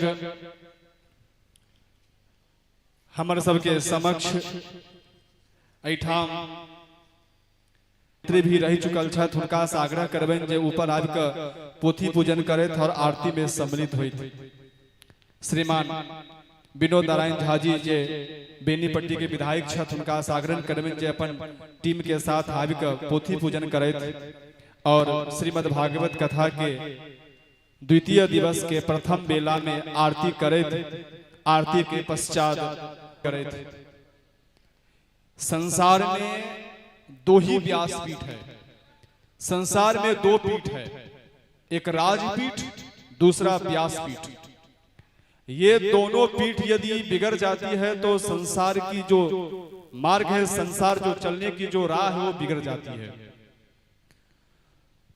संग हमर सबके समक्ष एठाम भी रह चुकल छथि, हुनका से आग्रह करबनि जे ऊपर आबि कऽ पोथी पूजन करैत और आरती में सम्मिलित होइत। श्रीमान विनोद नारायण झा जी जे बेनीपट्टी के विधायक छथि, हुनका से आग्रह करबनि जे अपन टीम के साथ आबि कऽ पोथी पूजन करैत और श्रीमद् भागवत कथा के द्वितीय दिवस के प्रथम बेला में आरती करैत, आरती के पश्चात करैत। संसार में दो ही व्यासपीठ है, संसार में दो पीठ है, एक राजपीठ दूसरा व्यासपीठ। ये दोनों पीठ यदि बिगड़ जाती है तो संसार की जो मार्ग है, संसार जो चलने की जो राह है वो बिगड़ जाती है।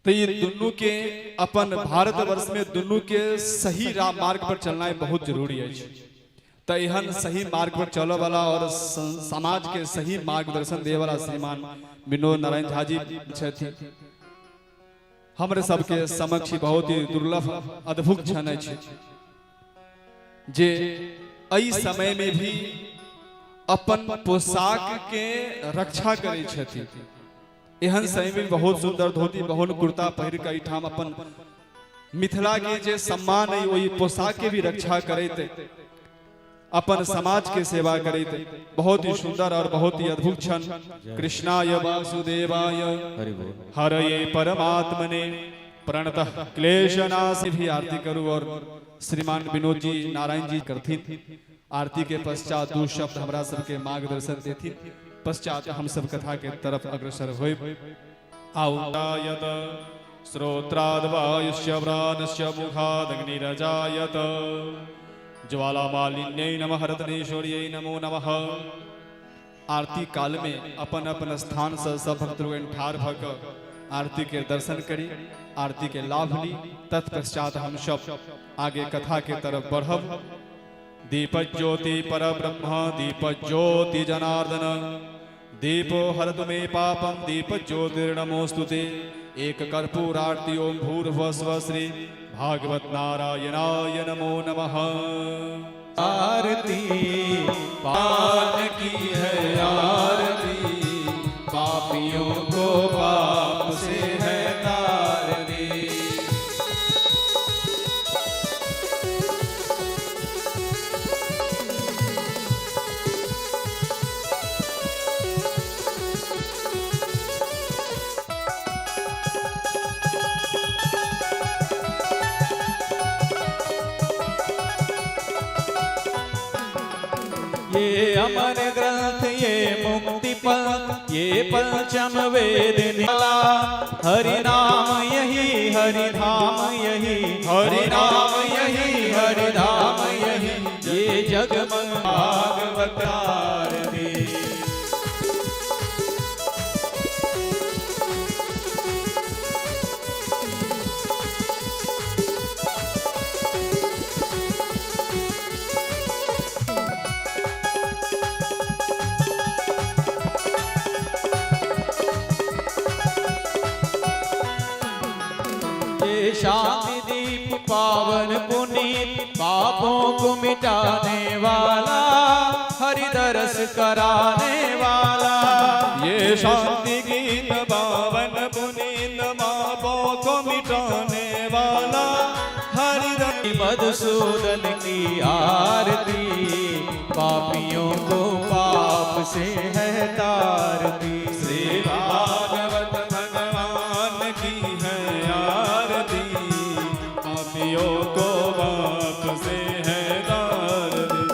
तो ये दोनों के अपन भारतवर्ष में दोनों के सही राह मार्ग पर चलना बहुत जरूरी है। तो एहन सही मार्ग पर चलो वाला और समाज के सही मार्गदर्शन दे वाला श्रीमान विनोद नारायण झा जी छथि। हमरे सबके समक्ष बहुत ही दुर्लभ अद्भुत क्षण है जे एहि समय में भी अपन पोशाक के रक्षा करे छथि। एहन समय में बहुत सुंदर धोती बहुत कुर्ता पहिर के एठाम अपन मिथिला के जे सम्मान है वही पोशाक के भी रक्षा करते, अपन समाज के सेवा करते। बहुत ही सुंदर और बहुत ही अद्भुत क्षण। कृष्णाय वासुदेवाय हरये परमात्मने प्रणतः क्लेशनाशि भी आरती करूं और श्रीमान विनोद जी नारायण जी करथिन। आरती के पश्चात दो शब्द हमरा सबके मार्गदर्शन देथिन, पश्चात हम सब कथा के तरफ अग्रसर होय। आउतायत श्रोत्राद्वायुष्य व्रानस्य मुखादग्निरजायत ज्वालामालिन्यै नमः रत्नेश्वर्यै नमो नमः। आरती काल में अपन अपन स्थान से सब भक्त लोग ठाड़ भऽ कऽ आरती के दर्शन करी, आरती के लाभ ली। तत्पश्चात हम सब आगे कथा के तरफ बढ़ब। दीपज्योति परब्रह्म दीपज्योति जनार्दन दीपो हरतु मे पापम दीपज्योतिर्नमोस्तुते। एक कर्पूरारती ओम भूर्भुवः स्वः श्री भागवत नारायणाय नमो नमः। आरती पान की है आरती, पापियों को पाप से है तारती। ये अमर ग्रंथ ये मुक्ति पथ ये पंचम वेद निकला। हरि नाम यही हरि धाम यही, हरि नाम यही हरि धाम यही। ये जगमग भागवत आरती। शांति दीप पावन पुनीत पापों को मिटाने वाला, हरि दरस कराने वाला। ये शांति गीत पावन पुनीत पापों को मिटाने वाला, हरि मधुसूदन की आरती, पापियों को पाप से है तारती। श्री भागवत भगवान की है आरती, पापियों को पाप से है तारती।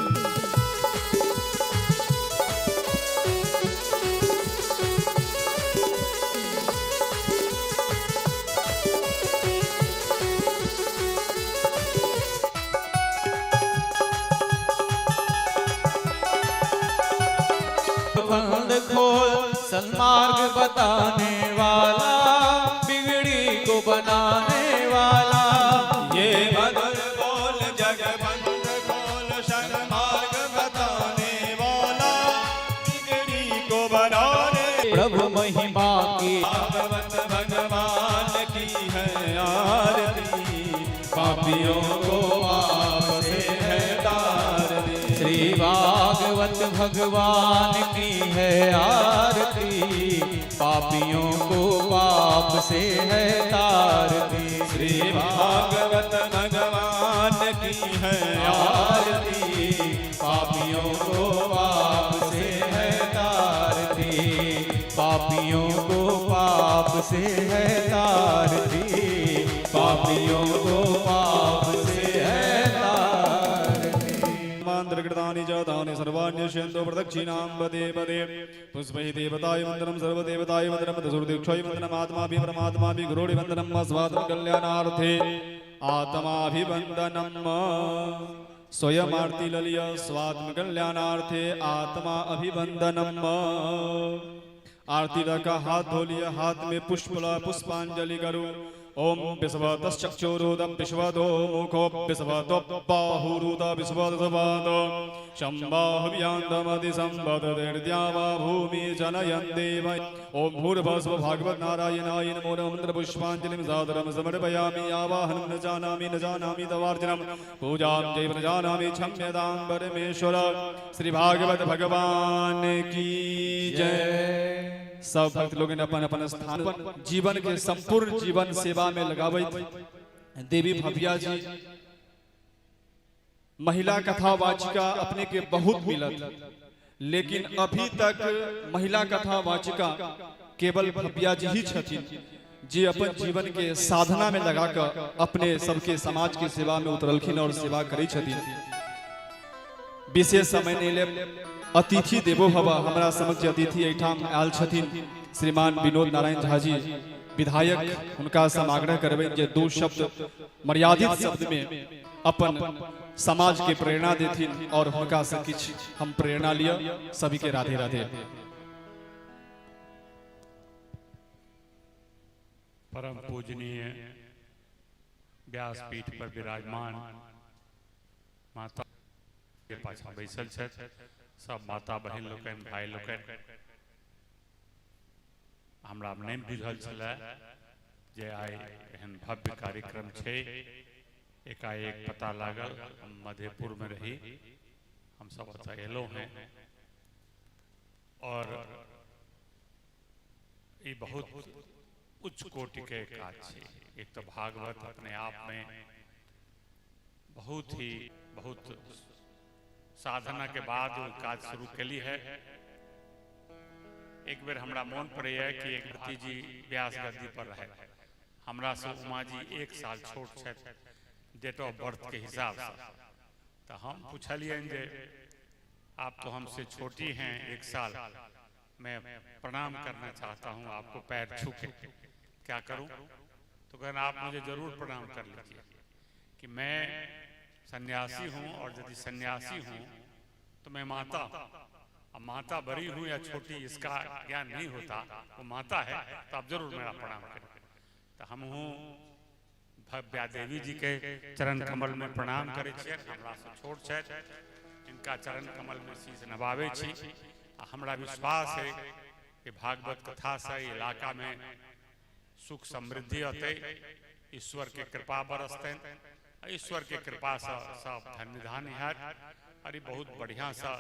बंद खोल सन्मार्ग बताने वाला, बिगड़ी को बनाने वाला। ये बदल बोल जग बंद खोल सन्मार्ग बताने वाला, बिगड़ी को बनाने। प्रभु महिमा की भागवत भगवान की है आरती, पापियों को पाप से भगवान की है आरती, पापियों को पाप से है तारती। श्री भागवत भगवान की है आरती, पापियों को पाप से है तारती, पापियों को पाप से है तारती, पापियों को पाप से है तारती। मांद्रकृतानि च तानि सर्वाण्यश्यन्तो प्रदक्षिणां पदे पदे पुष्पैः देवताय वन्दनं सर्वदेवताय वन्दनं दशुर्दीक्षाय वन्दनम् आत्माभि परमात्माभि गुरोणि वन्दनम् अस्माकं कल्याणार्थे आत्माभिवन्दनम्। स्वयमार्ति ललिय स्वात्म कल्याणार्थे आत्मा अभिवन्दनम्। आरती का हाथ धो लिया, हाथ में पुष्पांजलि करो। ओम विश्वतश्चक्षुरुदं विश्वतो मुखो विश्वतो बाहुरुद विश्वतसवाद शम्बाहुव्यान्दमतिसम्बदतिर्द्यावा भूमि जनयन् देव। ओम भूर्भुवः भागवत नारायणाय नमो नमः। मंत्र पुष्पांजलिं सादरं समर्पयामि। आवाहनं न जानामि तवार्चनं पूजां चैव न जानामि क्षम्यतां परमेश्वर। श्री भागवत भगवान की जय। सब भक्त लोग अपन अपन स्थान पर जीवन के संपूर्ण जीवन सेवा में लगावे। देवी भव्या जी महिला कथावाचिका अपने के बहुत मिलत, लेकिन अभी तक महिला कथावाचिका केवल भव्या जी ही छथिन जी अपन जीवन के साधना में लगाकर अपने सबके समाज के सेवा में उतरलखिन और सेवा करी छथिन। विशेष समय ने ले अतिथि देवो भव। हमारा समक्ष अतिथि एठाम आयल छथिन श्रीमान विनोद नारायण झा जी विधायक। उनका से आग्रह करबे जे दो शब्द मर्यादित शब्द में अपन समाज के प्रेरणा देथिन और उनका से किछ हम प्रेरणा लिया। सभी के राधे राधे। परम पूजनीय व्यासपीठ पर विराजमान माता के पाछा बैसल छथि सब माता बहन लोकनि भाई लोकनि। हमरा नहीं बुझल छलै जे आइ एहन भव्य कार्यक्रम छै। एकाएक पता लागल, हम मधेपुर में रही, हम सब ओतऽ एलहुँ हैं और ये बहुत उच्च कोटि के काज छै। एक तो भागवत अपने आप में बहुत साधना के बाद काज शुरू कली है। एक बेर हमरा मन पड़े कि एक भतीजी व्यास गद्दी पर रहे, हमरा से उमा जी 1 साल छोट छथि डेट ऑफ बर्थ के हिसाब से। तो हम पूछलिए जे आप तो हमसे छोटी हैं 1 साल, मैं प्रणाम करना चाहता हूँ आपको पैर छू के, क्या करूँ? तो कहना आप मुझे जरूर प्रणाम कर लीजिए कि मैं सन्यासी हूँ और यदि सन्यासी हूँ तो मैं माता हूँ। अब माता बड़ी हूँ या छोटी इसका ज्ञान नहीं होता, वो माता है तो आप जरूर मेरा प्रणाम करें। तो हम हूँ भव्या देवी जी के चरण कमल में प्रणाम करे छियै। हमरा से छोट छथि, इनका चरण कमल में शीश नवावे छी। हमरा विश्वास है कि भागवत कथा से इलाका में सुख समृद्धि अतै, ईश्वर के कृपा बरसतनि। ईश्वर के कृपा से सब धन्य धान्य है और बहुत बढ़िया सा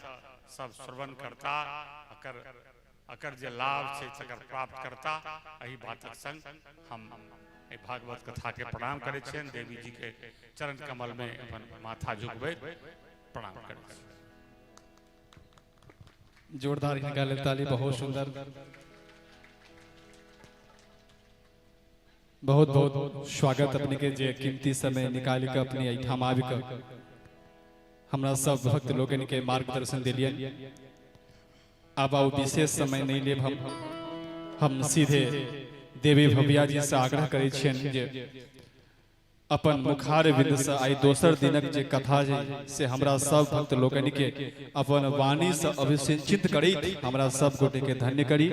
सब श्रवण करता अकर जे लाभ से सकर प्राप्त करता। यही बातक संग हम भागवत कथा के प्रणाम करे छियनि। देवी जी के चरण कमल में अपन माथा झुकबे प्रणाम करे। जोरदार इनका ताली। बहुत सुंदर, बहुत बहुत स्वागत अपने के जे कीमती समय निकाल के अपने ठाम आबि के हमरा सब भक्त लोगन के मार्गदर्शन दिलिए। अब विशेष समय नहीं लेब, हम सीधे देवी भव्या जी से आग्रह करे छियनि जे अपन मुखार बिंद से आई दोसर दिनक जे कथा से हमरा सब भक्त लोगन के अपन वाणी से अभिसिंचित करी, हमरा सब गोटे के धन्य करी।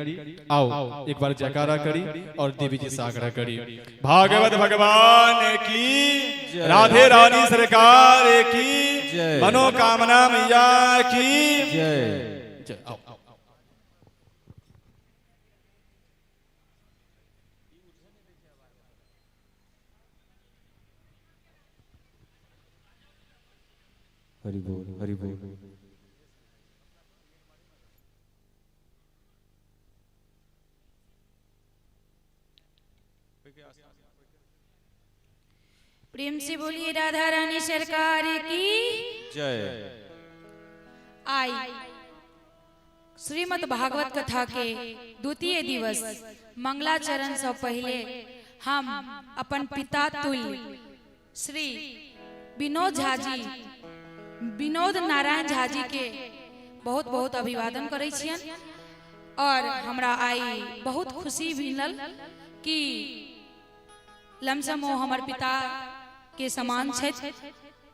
आओ एक बार जयकारा करी और देवी जी से आग्रह करी। भागवत भगवान की, राधे रानी सरकार की, मनोकामना मैया की जय। आओ हरि बोल हरि बोल। प्रेम से बोलिए राधा रानी सरकार की जय। आई श्रीमद् भागवत कथा के द्वितीय दिवस मंगलाचरण से पहले हम अपन पिता तुल्य श्री विनोद झा जी, विनोद नारायण झा जी के बहुत बहुत अभिवादन करै छियन। और हमरा आई बहुत खुशी मिलल कि लमसम वो हमर पिता के समान छथि।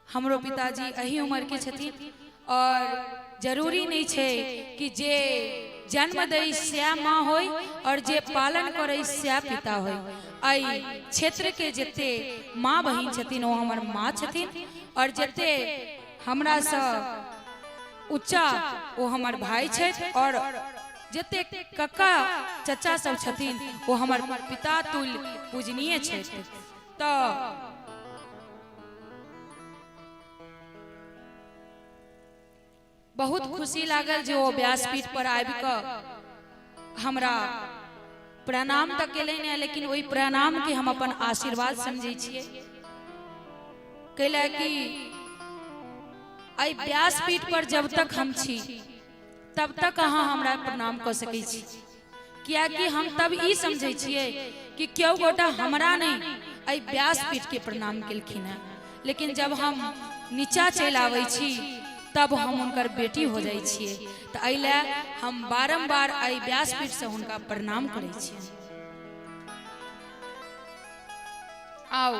हमरो पिताजी एही उम्र के छथिन और जरूरी नहीं छे कि जे जन्म दै स्या माँ होय और जे पालन करे स्या पिता होय। आई क्षेत्र के जते माँ बहिन छथिन वो हमर माँ छथिन और जते हमरा से उच्चा वो हमर भाई छथि और जते कक्का चचा सब छथिन वो हमर पिता तुल्य पूजनीय छथि। तो बहुत खुशी लागल जो व्यासपीठ पर आबि क हमरा प्रणाम तक केले ने, लेकिन वही प्रणाम के हम अपन आशीर्वाद समझे छिए। कैला कि आई व्यासपीठ पर जब तक हम छी तब तक अहाँ हमरा प्रणाम कर सकै छी, किया कि हम तब ई समझे छिए कि क्यों गोटा हमरा नहीं आई व्यासपीठ के प्रणाम केलखिन है, लेकिन जब हम नीचा चल आवे छी तब हम उनकर बेटी हो जाए छिए। तो अइले हम बारंबार आई व्यासपीठ से उनका प्रणाम करे छिए। आओ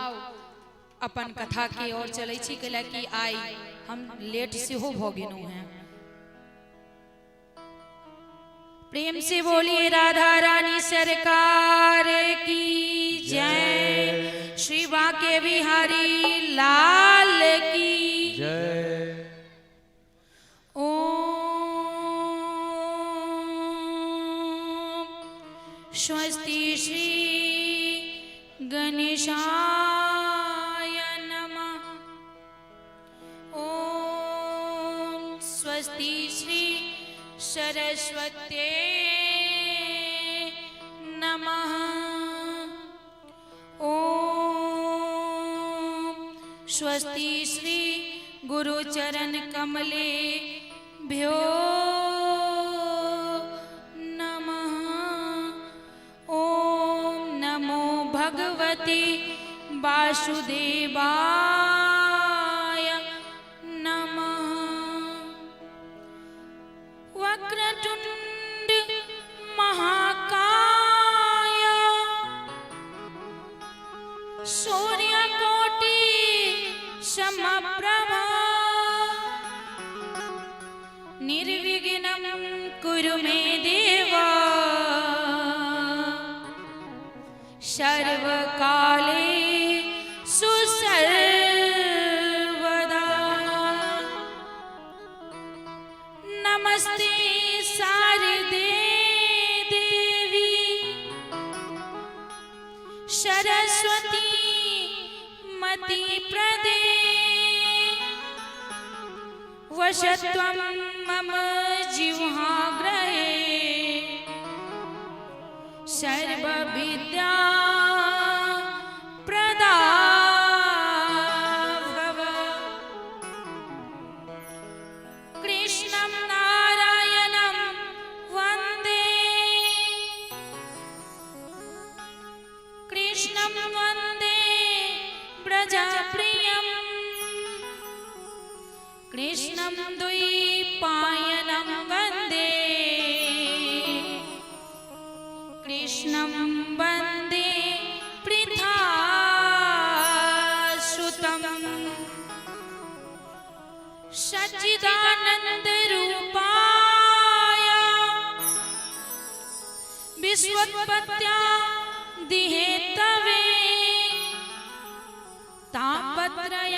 अपन कथा के ओर चले छी, कैला कि आई हम लेट से हो भ गेनु हैं। प्रेम से बोलिए राधा रानी सरकार की जय, श्री बांके बिहारी लाल की जय। ओम स्वस्ति श्री गणेशाय नमः। ओम स्वस्ति श्री सरस्वते नमः। ओम स्वस्ति श्री गुरुचरण कमले भ्यो नमः। ओम नमो भगवते वासुदेवाय नमः। वक्रतुंड महाकाय सूर्यकोटि समप्रभा निर्विघ्नं कुरु मे देव सर्वकाले सुसर्वदा। नमस्ते शारदे देवी सरस्वती मति प्रदे वशत्वं मम जिह्वाग्रहे सर्वविद्या प्रदा भव। कृष्णं नारायणं वन्दे, कृष्णं वन्दे व्रजप्रियम्, कृष्णं द्वैपायनं वन्दे, कृष्णं वन्दे पृथासुतम्। सच्चिदानन्दरूपाय विश्वोत्पत्त्यादिहेतवे तापत्रय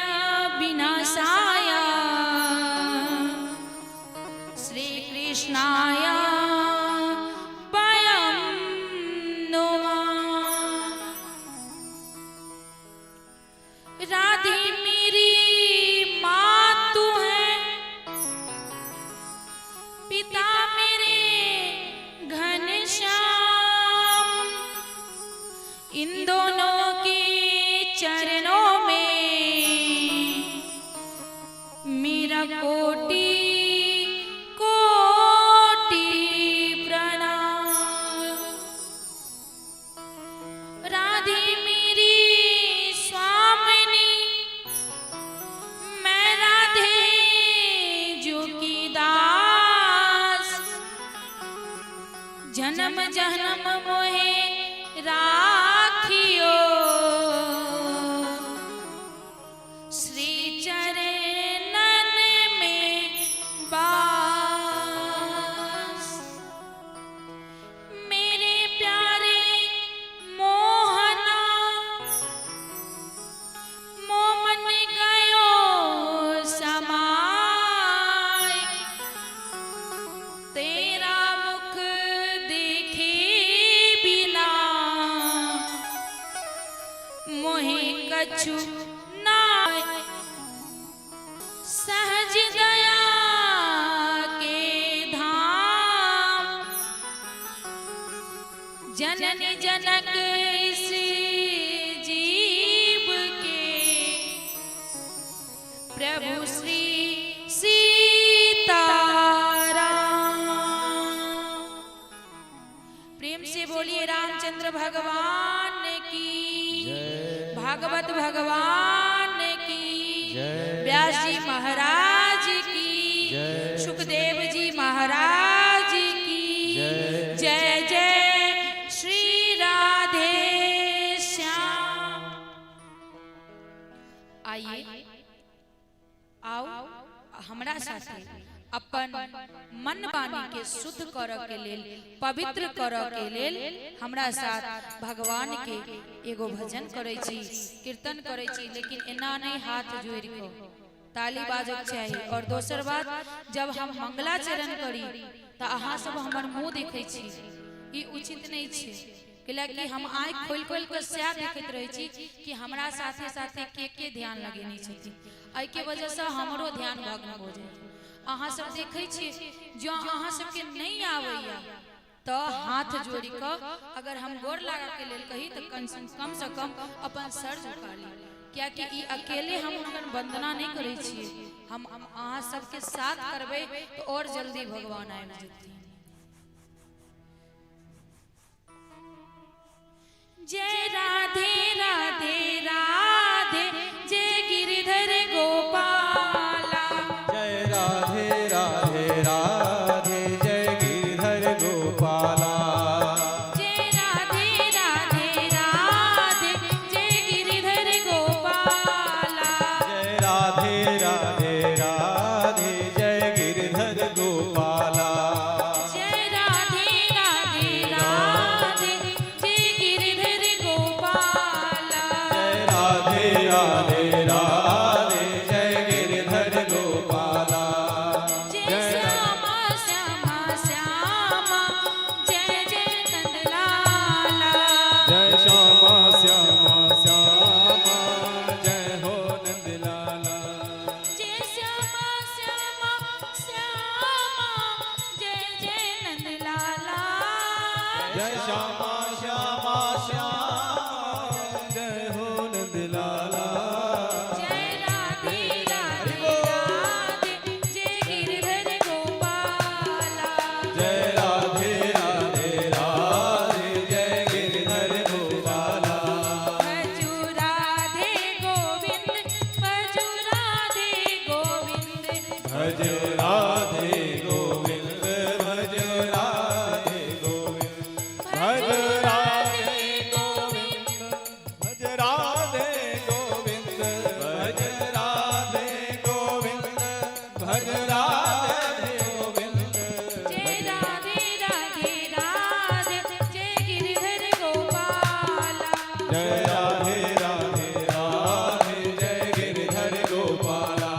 विनाशाय श्रीकृष्णाय वयं नमः। राधे मेरी माँ तू है, पिता मेरे घनश्याम, इन दोनों के चरणों में मेरा कोटि कोटि प्रणाम। राधे मेरी स्वामिनी, मैं राधे जो की दास। जन्म जन्म मोहे राखियो, श्री चरणन में बास। मेरे प्यारे मोहना, मोमन गयो समाय। तेरा मुख देखे बिना, मोहे कछु नाय। सहज दया के धाम, जननी जनक इस जीव के। प्रभु श्री सीताराम। प्रेम से बोलिए रामचंद्र भगवान की, भागवत भगवान की, व्यास जी महाराज की, सुखदेव जी महाराज की जय। जय श्री राधे श्याम। आइए आओ हमरा साथे अपन मन वाणी के शुद्ध करऽ के लेल, पवित्र करऽ के लेल हमरा साथ भगवान के एगो भजन करै छी, कीर्तन करै छी। लेकिन एना नहीं हाथ जोड़ के ताली बाजक चाहिए। और दोसर बात, जब हम मंगलाचरण करी तो अहाँ सब हमर मुंह देखे छी, ई उचित नहीं छै। कि हम आँख खोल खोल के सएह देखैत रहे छी कि हमरा साथे साथे के ध्यान लगेने छथिन। एहि के वजह से हमरो ध्यान भग्न हो जाए। अहाँ सब देखे छी, जो अहाँ सबके नहीं आवेया तो हाथ जोड़ी के अगर हम गोर लगा के लेल कही तो कम से कम अपन सर झुका ली। क्या कि ई अकेले हम उनकर वंदना नहीं करे छी, हम अहाँ सबके साथ करबे तो और जल्दी भगवान आबि जेथिन। जय राधे राधे राधे, जय गिरिधर गोपाला। जय राधे राधे राधे, जय गिरिधर गोपाला। जय राधे राधे राधे, जय गिरिधर गोपाला। जय राधे राधे राधे, जय गिरिधर गोपाला। जय राधे राधे राधे, जय गिरिधर गोपाला। जय राधे राधे राधे, जय गिरिधर गोपाला। जय श्यामा श्यामा श्यामा, जय जय नंदलाला। जय श्यामा श्यामा श्यामा, जय हो नंदलाला। जय श्यामा श्यामा श्यामा, जय जय नंदलाला। जय श्यामा श्यामा श्याम, जय हो नंदलाला। जय राधे राधे राधे, जय गिरिधर गोपाला। जय राधे राधे राधे, जय गिरिधर गोपाला। भजू राधे गोविंद, भजू राधे गोविंद। भज राधे गोविंद, भज राधे गोविंद, भज राधे गोविंद, भज राधे गोविंद, भज राधे गोविंद, भज राधे गोविंद। जय राधे राधे राधे, जय गिरिधर गोपाला। जय राधे राधे राधे, जय गिरिधर गोपाला।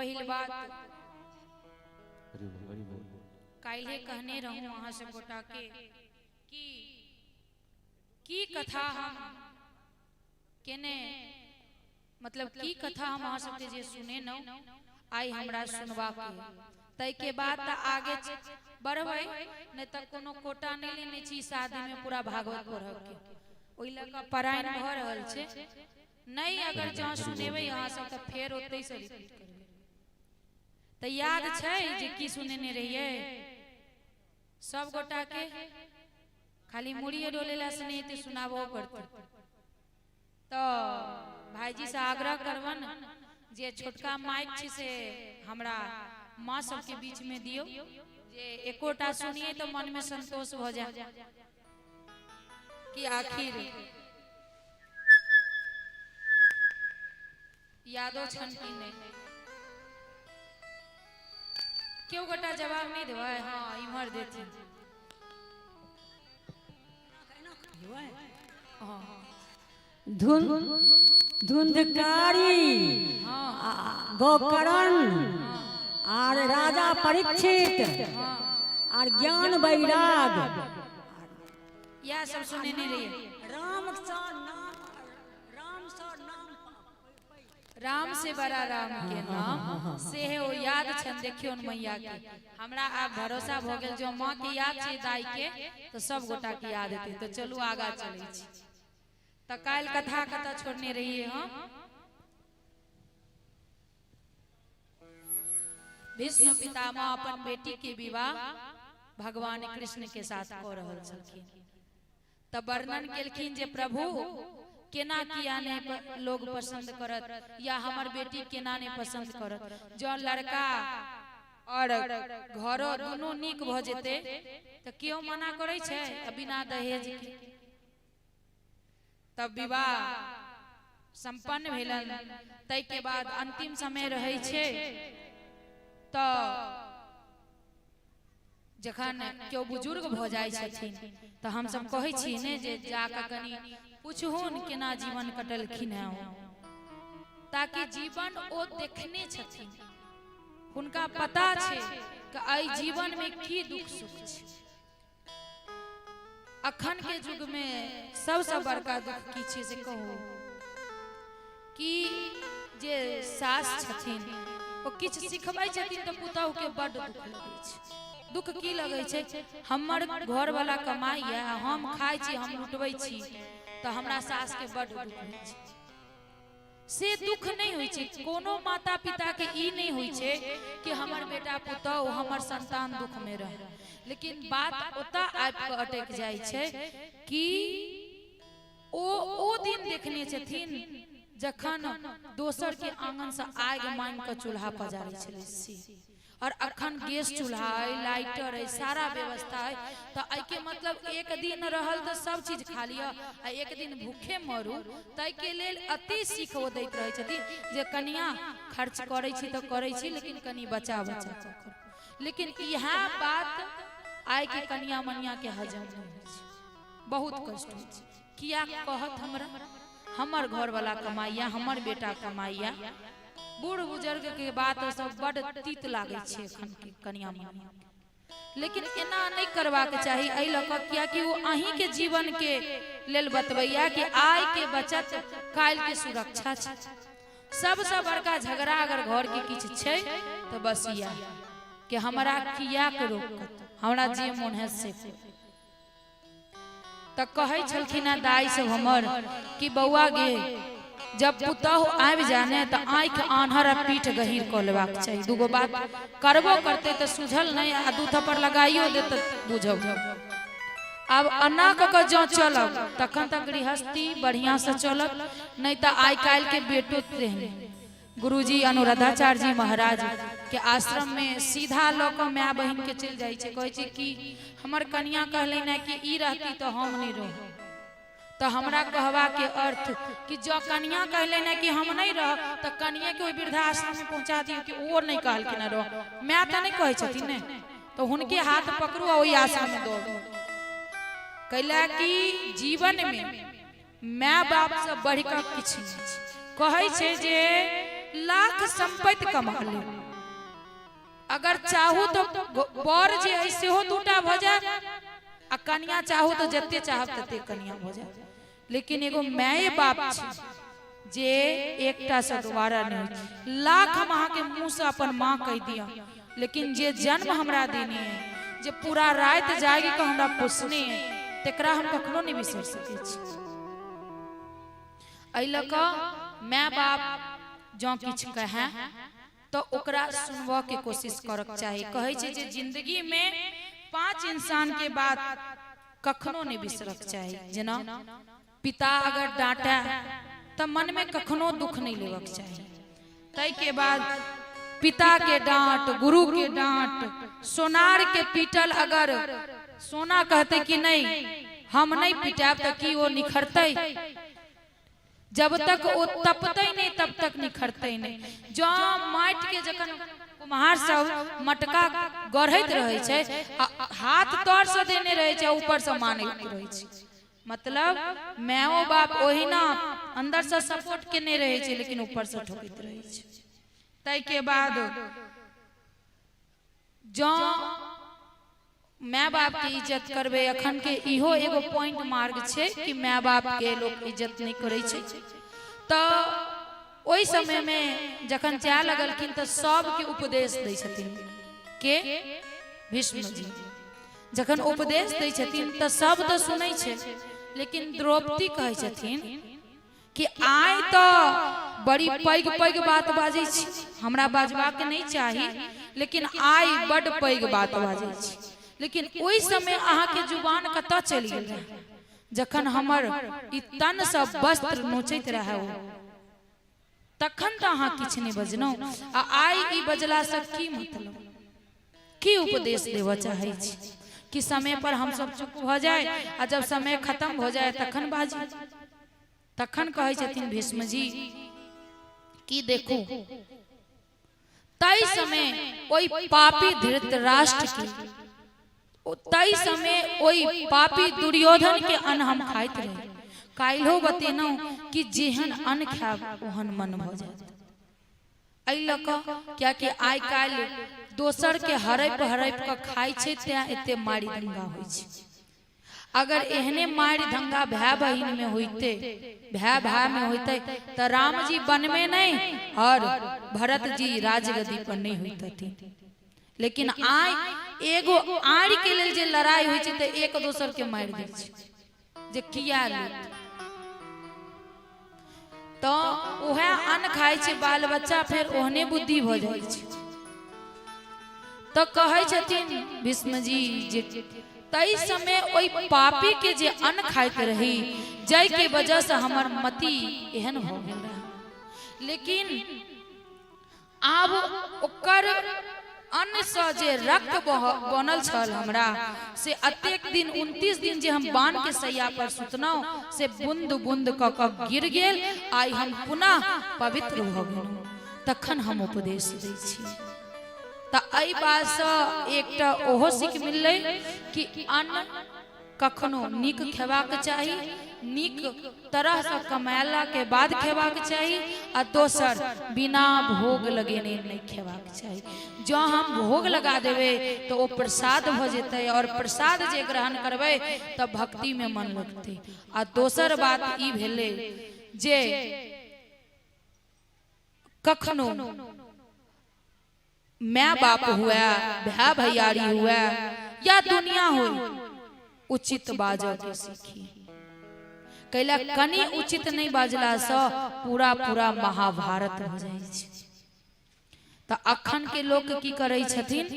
पहिल बात काल्हे कहने रहूं वहां से गोटा के की कथा हम केने मतलब की कथा हम अहाँ सबके जे सुने न आई हमरा सुनबा के तै के बाद त आगे बढ़बै नै त कोनो कोटा नै लेने छी शादी में पूरा भागवत पढ़ब के ओइ लका परायण भ रहल छै नहीं अगर जहाँ सुनेबै अहाँ सब त फेर ओतै से रिपीट करबै त याद छै जे की सुनेने रहिए सब गोटा के खाली मुड़िए डोलेला से नहीं ते सुनाबो पड़ते तो भाईजी से आग्रह करबन जे छोटका माइक छी से हमरा माँ सबके बीच में दियो जे एकोटा सुनिए तो मन में संतोष हो जाए कि आखिर यादो छन की नहीं क्यों गोटा जवाब नहीं देवा हाँ इमर देती धुंधकारी गोकर्ण और राजा परीक्षित और ज्ञान वैराग यह सब सुने नहीं रही राम से बड़ा राम के नाम से है वो याद छन देखियो मैया के हमरा आप भरोसा भ गेल जो माँ के याद छै दाई के तो सब गोटा के याद हेतै तो चलू आगा चलै छी त काल कथा कथा छोड़ने रहिए हम विष्णु पितामह अपन बेटी के विवाह भगवान कृष्ण के साथ क रहल छलखिन त वर्णन केलखिन जे प्रभु केना किया नहीं लोग पसंद करत या हमर बेटी केना नहीं पसंद करत जो लड़का और घरो दोनों नीक भ जेते त क्यों मना करे छै बिना दहेज के तब विवाह संपन्न भेलन तै के बाद अंतिम समय रहे छे त जखन क्यों बुजुर्ग भ जाय छथिन त हम सब कहै छी ने जे जाके कनी पूछहुन केना जीवन कटलखिन है ताकि जीवन ओ देखने छथिन हुनका पता छै कि आई जीवन में की दुख सुख छै अखन के युग में सबसे बड़का दुख की छै से कहू कि जे सास छथिन ओ किछ सिखबै छथिन त पुतहु के बड़ दुख लगै छै दुख की लगै छै हमर घर वाला कमाई है हम खाइ छी हम लुटबै छी तो हमरा सास के बड़ दुख होइ छै से दुख नहीं होइ छै कोनो माता पिता के ई नहीं होइ छै कि हमर बेटा पुतहु हमर संतान दुख में रहे लेकिन बात ओता आबि के अटक जाय छै कि ओ दिन देखने छथिन जखन दोसर के आंगन से आग मांग के चूल्हा पजारै छलै से और अखन गैस चूल्हा है लाइटर है सारा व्यवस्था है तो आई के मतलब एक दिन रहल तो सब चीज खा लिया आ एक दिन भूखे मरू तै के लेल अति सीख ओ दैत रहे छथिन जे कनिया खर्च करै छी तो करै छी लेकिन कनी बचा बचा करू लेकिन यह बात आइ के कनिया मनिया के हजम नहीं होइ छै बहुत कष्ट होइ छै किया कहत हमरा हमर घर वाला कमाइया हमर बेटा कमाइया बूढ़ बुजुर्ग के बात सब बड़ तीत लागे छे एखन के कनिया मनिया लेकिन एना नहीं करबा के चाही एहि लक किया कि वो अहीं के जीवन के लेल बतबैया कि आय के बचत काल के सुरक्षा छै सबसे बड़का झगड़ा अगर घर के किछ छै तो बस या कि हमरा किया के रोकत हमरा जे मन है से त कहै छलखिन दाई से हमर कि बौआ गे जब पुतहु आबि जाने तो आँख आन्हर आ पीठ गहीर क लेबाक चाहिए दूगो बात करबो करते तो सुझल नहीं आ दू थप्पड़ लगाइयो दे तो बुझब अब अना क जो चलब तखन तक गृहस्थी बढ़िया से चलत नहीं तो आइ काल के बेटो तेहने गुरुजी अनुराधाचार्य जी महाराज के आश्रम में सीधा लोक माय बहन के चल जाय छै कहै छै कि हमर कन्या कहले ना कि ई रहती तो हम नहीं रह तो हमरा कहवा के अर्थ कि जो कन्या कहले ना कि हम नहीं रह तो कन्या के वृद्धाश्रम में पहुंचा दियो कि वो नहीं कहल कि ना रह मैं तो नहीं कहे छथिन ने तो हुनके हाथ पकड़ू आ ओई आश्रम में दौड़ू कैला कि जीवन में माय बाप से बढ़ के किछ नहीं कहे छै जे लाख संपत्ति कमा ले, अगर चाहू तो बर जे ऐसे हो दूटा भ जाए, आ कन्या चाहू तो जते चाहब तते कन्या भ जाए। लेकिन एगो माय बाप छै जे एकटा से दोबारा नहीं, लाख हम अहाँ के मुंह से अपन माँ कह दिया, लेकिन जे जन्म हमरा देने है, जे पूरा रात जागी के हमरा पोसने है, तेकरा हम कखनो नहीं बिसर सके छी। एहि लऽ कऽ माय बाप जँ किछु कहे तो ओकरा सुनबऽ के कोशिश करक चाही। कहै छै जे जिंदगी में 5 इंसान के बात कखनो नहीं बिसरक चाही। जेना पिता अगर डांटे तो मन में कखनो दुख नहीं लेवक चाहिए। तै के बाद पिता के डांट, गुरु के डांट, सोनार के पीटल अगर सोना कहते कि नहीं हम नहीं पिटाब तो कि वो निखरते, जब तक वो तपते नहीं तब तक निखरते नहीं। जो माटि के जखन कुम्हार सब मटका गढ़ैत रहे छै, हाथ तर से देने रहे छै, ऊपर से मानैत रहे छै, मतलब माओ बाप ओहिना अंदर से सपोर्ट केने रहे छै, लेकिन ऊपर से ठोकैत रहे छै। तै के बाद जो माय बाप के इज्जत करबे, अखन के इहो एगो पॉइंट मार्ग छै कि माय बाप के लोग इज्जत नहीं करे छै। तो ओई समय में जखन जाय लगलखिन तो सब के उपदेश दै छथिन के भीष्म जी। जखन उपदेश दै छथिन तो सब तो सुनै छै, लेकिन द्रौपदी कहै छथिन कि आइ तो बड़ी पैग पैग बात बाजै छी, हमरा बाजबा के नहीं चाही, लेकिन आइ बड़ पैग बात बाजै छी। लेकिन ओई समय अहाँ के जुबान कतऽ चलि गेल रहे, जखन हमर ई तन से वस्त्र नोचैत रहे हो, तखन तो अहाँ किछ नहीं बजनौ, आ आइ ई बजला से की मतलब, की उपदेश देबऽ चाहै छी कि समय पर हम सब चुप हो जाए, आ जब समय खत्म हो जाए तखन बाजी। तखन कहै छथिन भीष्म जी कि देखो तई समय ओई पापी धृतराष्ट्र की, तई समय ओई पापी दुर्योधन के अन्न हम खाइत रहे, काल्हो बतेनौ कि जेहन अन्न खाब ओहन मन भ जात। एहि लऽ कऽ क्या कि आइ काल्हि दोसर के हरैप हरैप के खाइ छै, तें एते मारि दंगा होइ छै। अगर एहने मारि दंगा भाय बहिन में होइते, भाय भाय में होइते, तो राम जी वन में नहीं और भरत जी राजगद्दी पर नहीं होइतथिन। लेकिन आइ एगो आड़ के लेल जे लड़ाई होइ छै तो एक दोसर के मारि दै छै, जे किया लेत। तो उहे अन्न खाइ छै बाल बच्चा, फिर ओहने बुद्धि भ जाइ छै। तो कहै छथिन भीष्म जी जे तई समय ओई पापी के जे अन्न खाइत रही, जय के वजह से हमर मति एहन हो गेल रहा। लेकिन आब ओकर अन्न से जे रक्त बनल छल हमरा, से अतेक दिन 29 दिन जे हम बाण के सैया पर सुतनौ, से बूंद बूंद क क गिर गेल। आई हम पुनः पवित्र भ गेलहुँ, तखन हम उपदेश दै छी। त एहि बात से एकटा ओहो सीख मिललै कि अन्न कखनो नीक खेबाक चाही, नीक तरह से कमाला के बाद खेबाक चाही, आ दोसर बिना भोग लगेने नहीं खेबाक चाही। जो हम भोग लगा देवे तो वो प्रसाद भ जेतै, और प्रसाद जे ग्रहण करबै तो भक्ति में मन लगतै। आ दोसर बात ई भेलै जे कखनो माँ बाप हुआ, भाई भैयारी हुआ या दुनिया हो, उचित बाजऽ के सीखी। कैला कनी उचित नहीं बाजला से पूरा पूरा महाभारत हो जाए छै। तो अखन के लोग की करे छथिन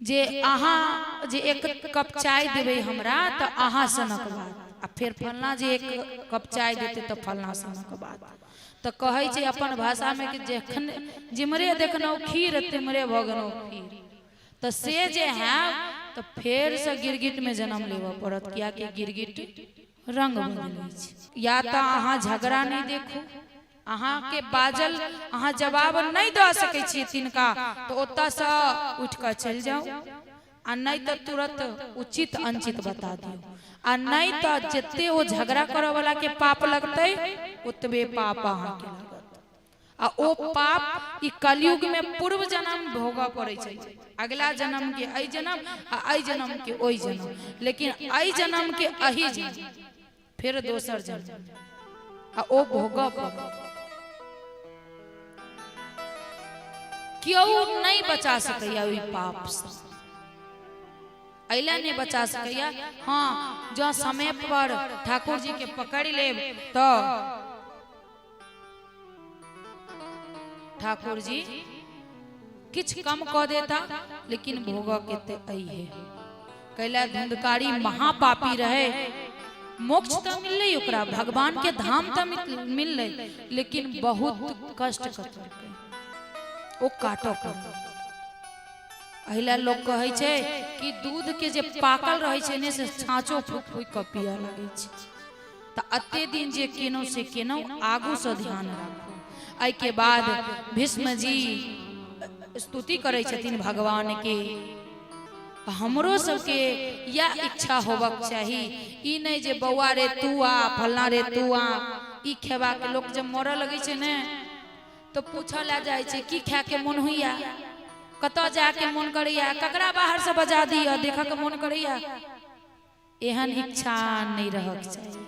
जे अहाँ जे एक कप चाय देवे हमरा तो अहाँ सनक बात, आ फिर फलना जे एक कप चाय देते तो फलना सनक बात। तो कहे छै अपन भाषा में कि जखन जिमरे देखनौ खीर तिमरे भगनौ खीर। तो से जे है तो फेर से गिरगिट में जन्म लेवा पड़त, किया कि गिरगिट रंग बदलै छै। या तो अहाँ झगड़ा नहीं देखू, अहाँ के बाजल अहाँ जवाब नहीं दे सकै छी तिनका, तो ओतऽ से उठ कर चल जाओ, आ नहीं तो तुरंत उचित अनुचित बता दियो। आ नहीं तो जितने वो झगड़ा करे वाला के पाप लगते उतबे पाप अहाँ के लागत। आ ओ पाप ई कलयुग में पूर्व जन्म भोगा पड़े छै, अगला जन्म के आई जन्म आ आई जन्म के ओई जन्म, लेकिन आई जन्म के अही जन्म फिर दोसर जन्म आ ओ भोगा पड़े। क्यों नहीं बचा सकैया ओई पाप से, अइला नहीं बचा सकैया। हाँ जो समय पर ठाकुर जी के पकड़ लेब तो ठाकुर जी किछ कम कह देता, लेकिन भोग के ते आई है। कैला धुंधकारी महापापी रहे, मोक्ष तो मिल रही ओकरा, भगवान के धाम तो मिल रही, लेकिन बहुत कष्ट करके ओ काटो कर। अहिला लोग कहे छे कि दूध के जे पाकल रहे छे ने से छाँचो फूक फूक के पिया लगे छे। त अते दिन जे केनो से केनो आगू से ध्यान राखो। आई के बाद भीष्म जी स्तुति करे छथिन भगवान के। हमरो सबके या इच्छा होबक चाहिए, ई नहीं जे बौआ रे तू आ फलना रे तू आ। ई खेबा के लोग जब मर लगे छे ने तो पूछा ला जाए छे की खा के मन होइया, कत जाके मन करैया, ककरा बाहर से बजा दिया देखा के मन करैया। एहन इच्छा नहीं रहक चाहिए।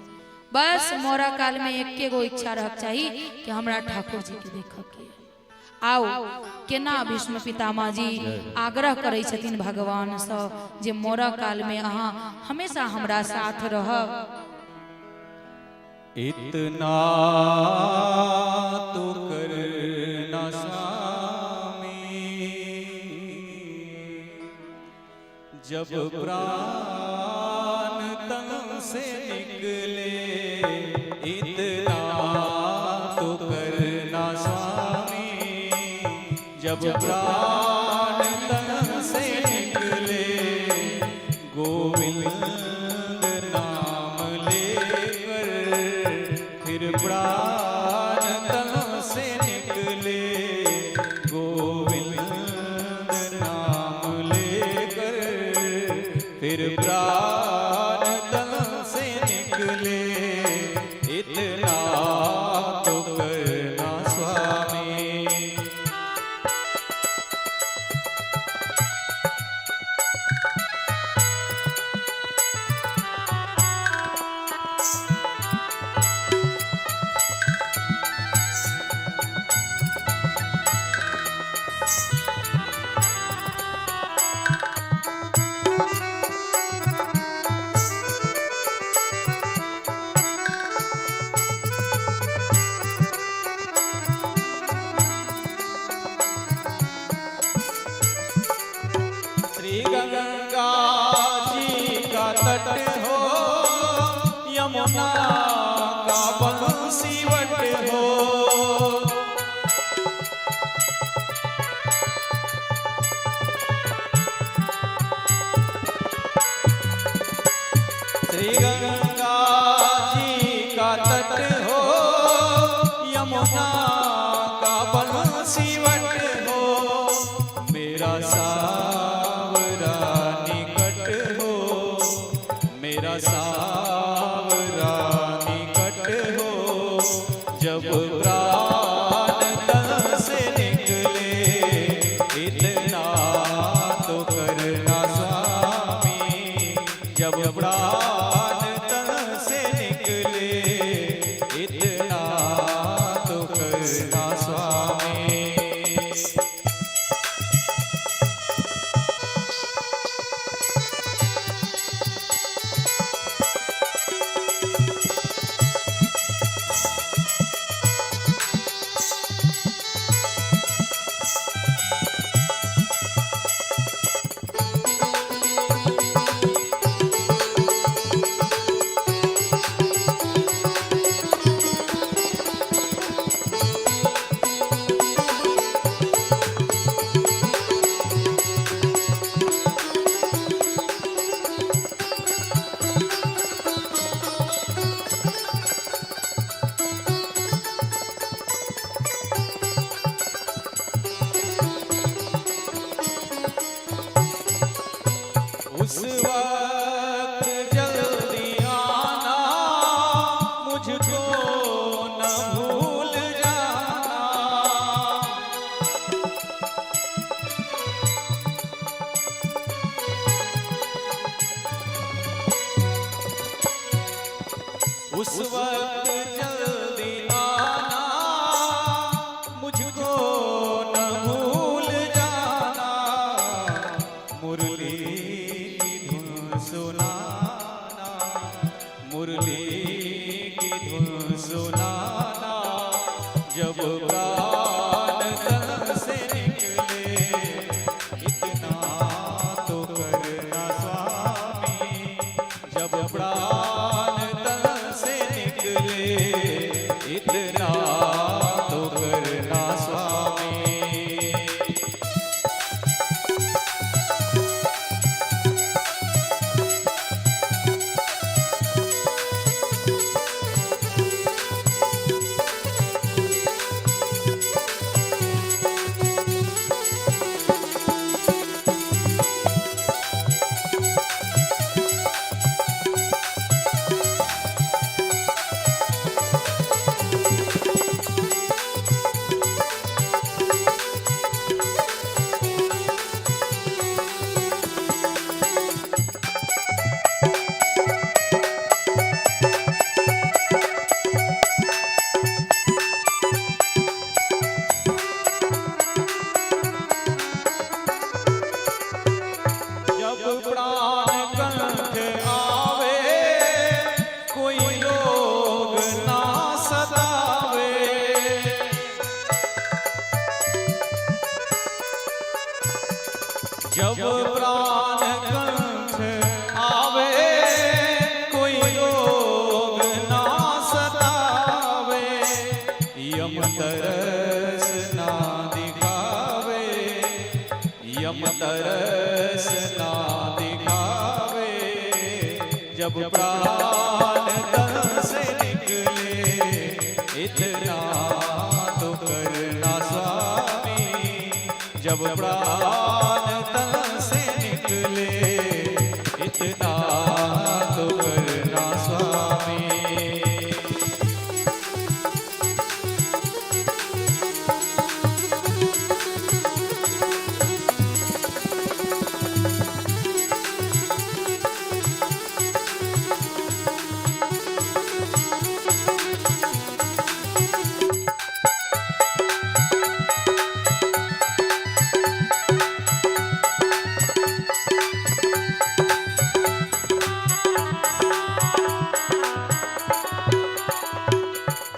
बस मोरा काल में एक गो इच्छा रहक चाहिए कि हमरा ठाकुर जी के देखक के। आओ केना भीष्म पितामह जी आग्रह करे छथिन भगवान से जे मोरा काल में अहाँ हमेशा हमरा साथ रहब। इतना तो करना स्वामी, जब प्राण तन से निकले। इतना तो करना स्वामी, जब प्राण तन से निकले। गोविंद नाम लेकर फिर प्राण तन से निकले। गोविंद नाम लेकर फिर प्राण तन से निकले। इतना तो करना स्वामी। गंगा जी का तट हो, यमुना का बंसीवट हो। श्री गंगा जी का तट हो, यमुना का बंसीवट हो। मेरा सावरा निकट हो, मेरा सावरा निकट हो। जब प्राण तन से निकले। इतना तो करना स्वामी, जब प्राण तन से निकले। इतना तो करना स्वामी। उस वक्त जल्दी आना, मुझको न भूल जाना, मुरली की धुन सुनाना, मुरली की धुन सुनाना, जब प्राण तन से निकले इतना तो करना स्वामी, जब प्राण तन से निकले इतना तो करना स्वामी। जब प्राण कंठ आवे, कोई रोग ना सतावे, जब प्राण कंठ आवे, कोई रोग ना सतावे, यम तरस ना दिखावे, यम तरस ना दिखावे, जब प्राण तन से निकले इतना तो करना स्वामी, जब प्राण तन से निकले इतना तो करना स्वामी।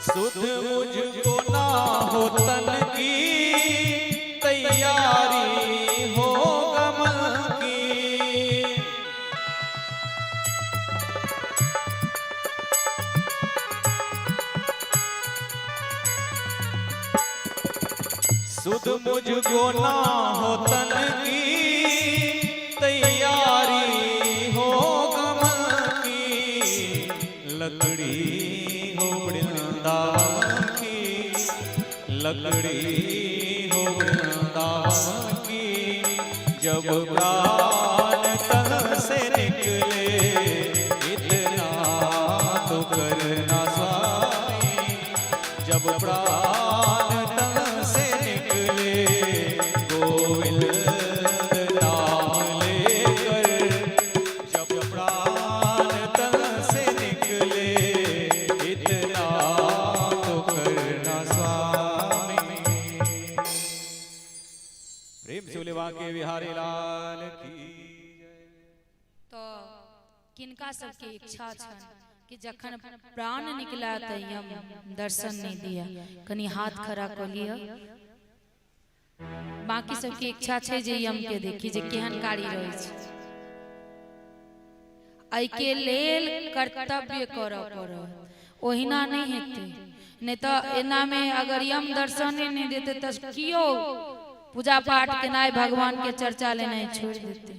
सुध मुझको ना हो तन की, तैयारी हो गमन की, सुध मुझको ना हो तन की, तैयारी हो गमन की, लकड़ी हो वृंदावन की, लकड़ी हो वृंदावन की, जब प्राण तन से निकले इतना तो करना स्वामी, जब प्राण तन से निकले गोविंद नाम लेकर, जब प्राण तन से निकले इतना तो करना स्वामी। प्रेम से बोले के बिहारी लाल की जय। तो किनका सबके इच्छा छन कि जखन प्राण निकला त हम दर्शन नहीं दिया, कनी हाथ खड़ा कर लिया। बाकी सबके इच्छा छे जे हम के देखी जे केहन कारी रहे छै, आई के लेल कर्तव्य करऽ पड़त, ओहिना नहीं हेते, नहीं तो एना में अगर यम दर्शन नहीं देते तो कियो पूजा पाठ केनाय भगवान के चर्चा लेनाय छोड़ देते।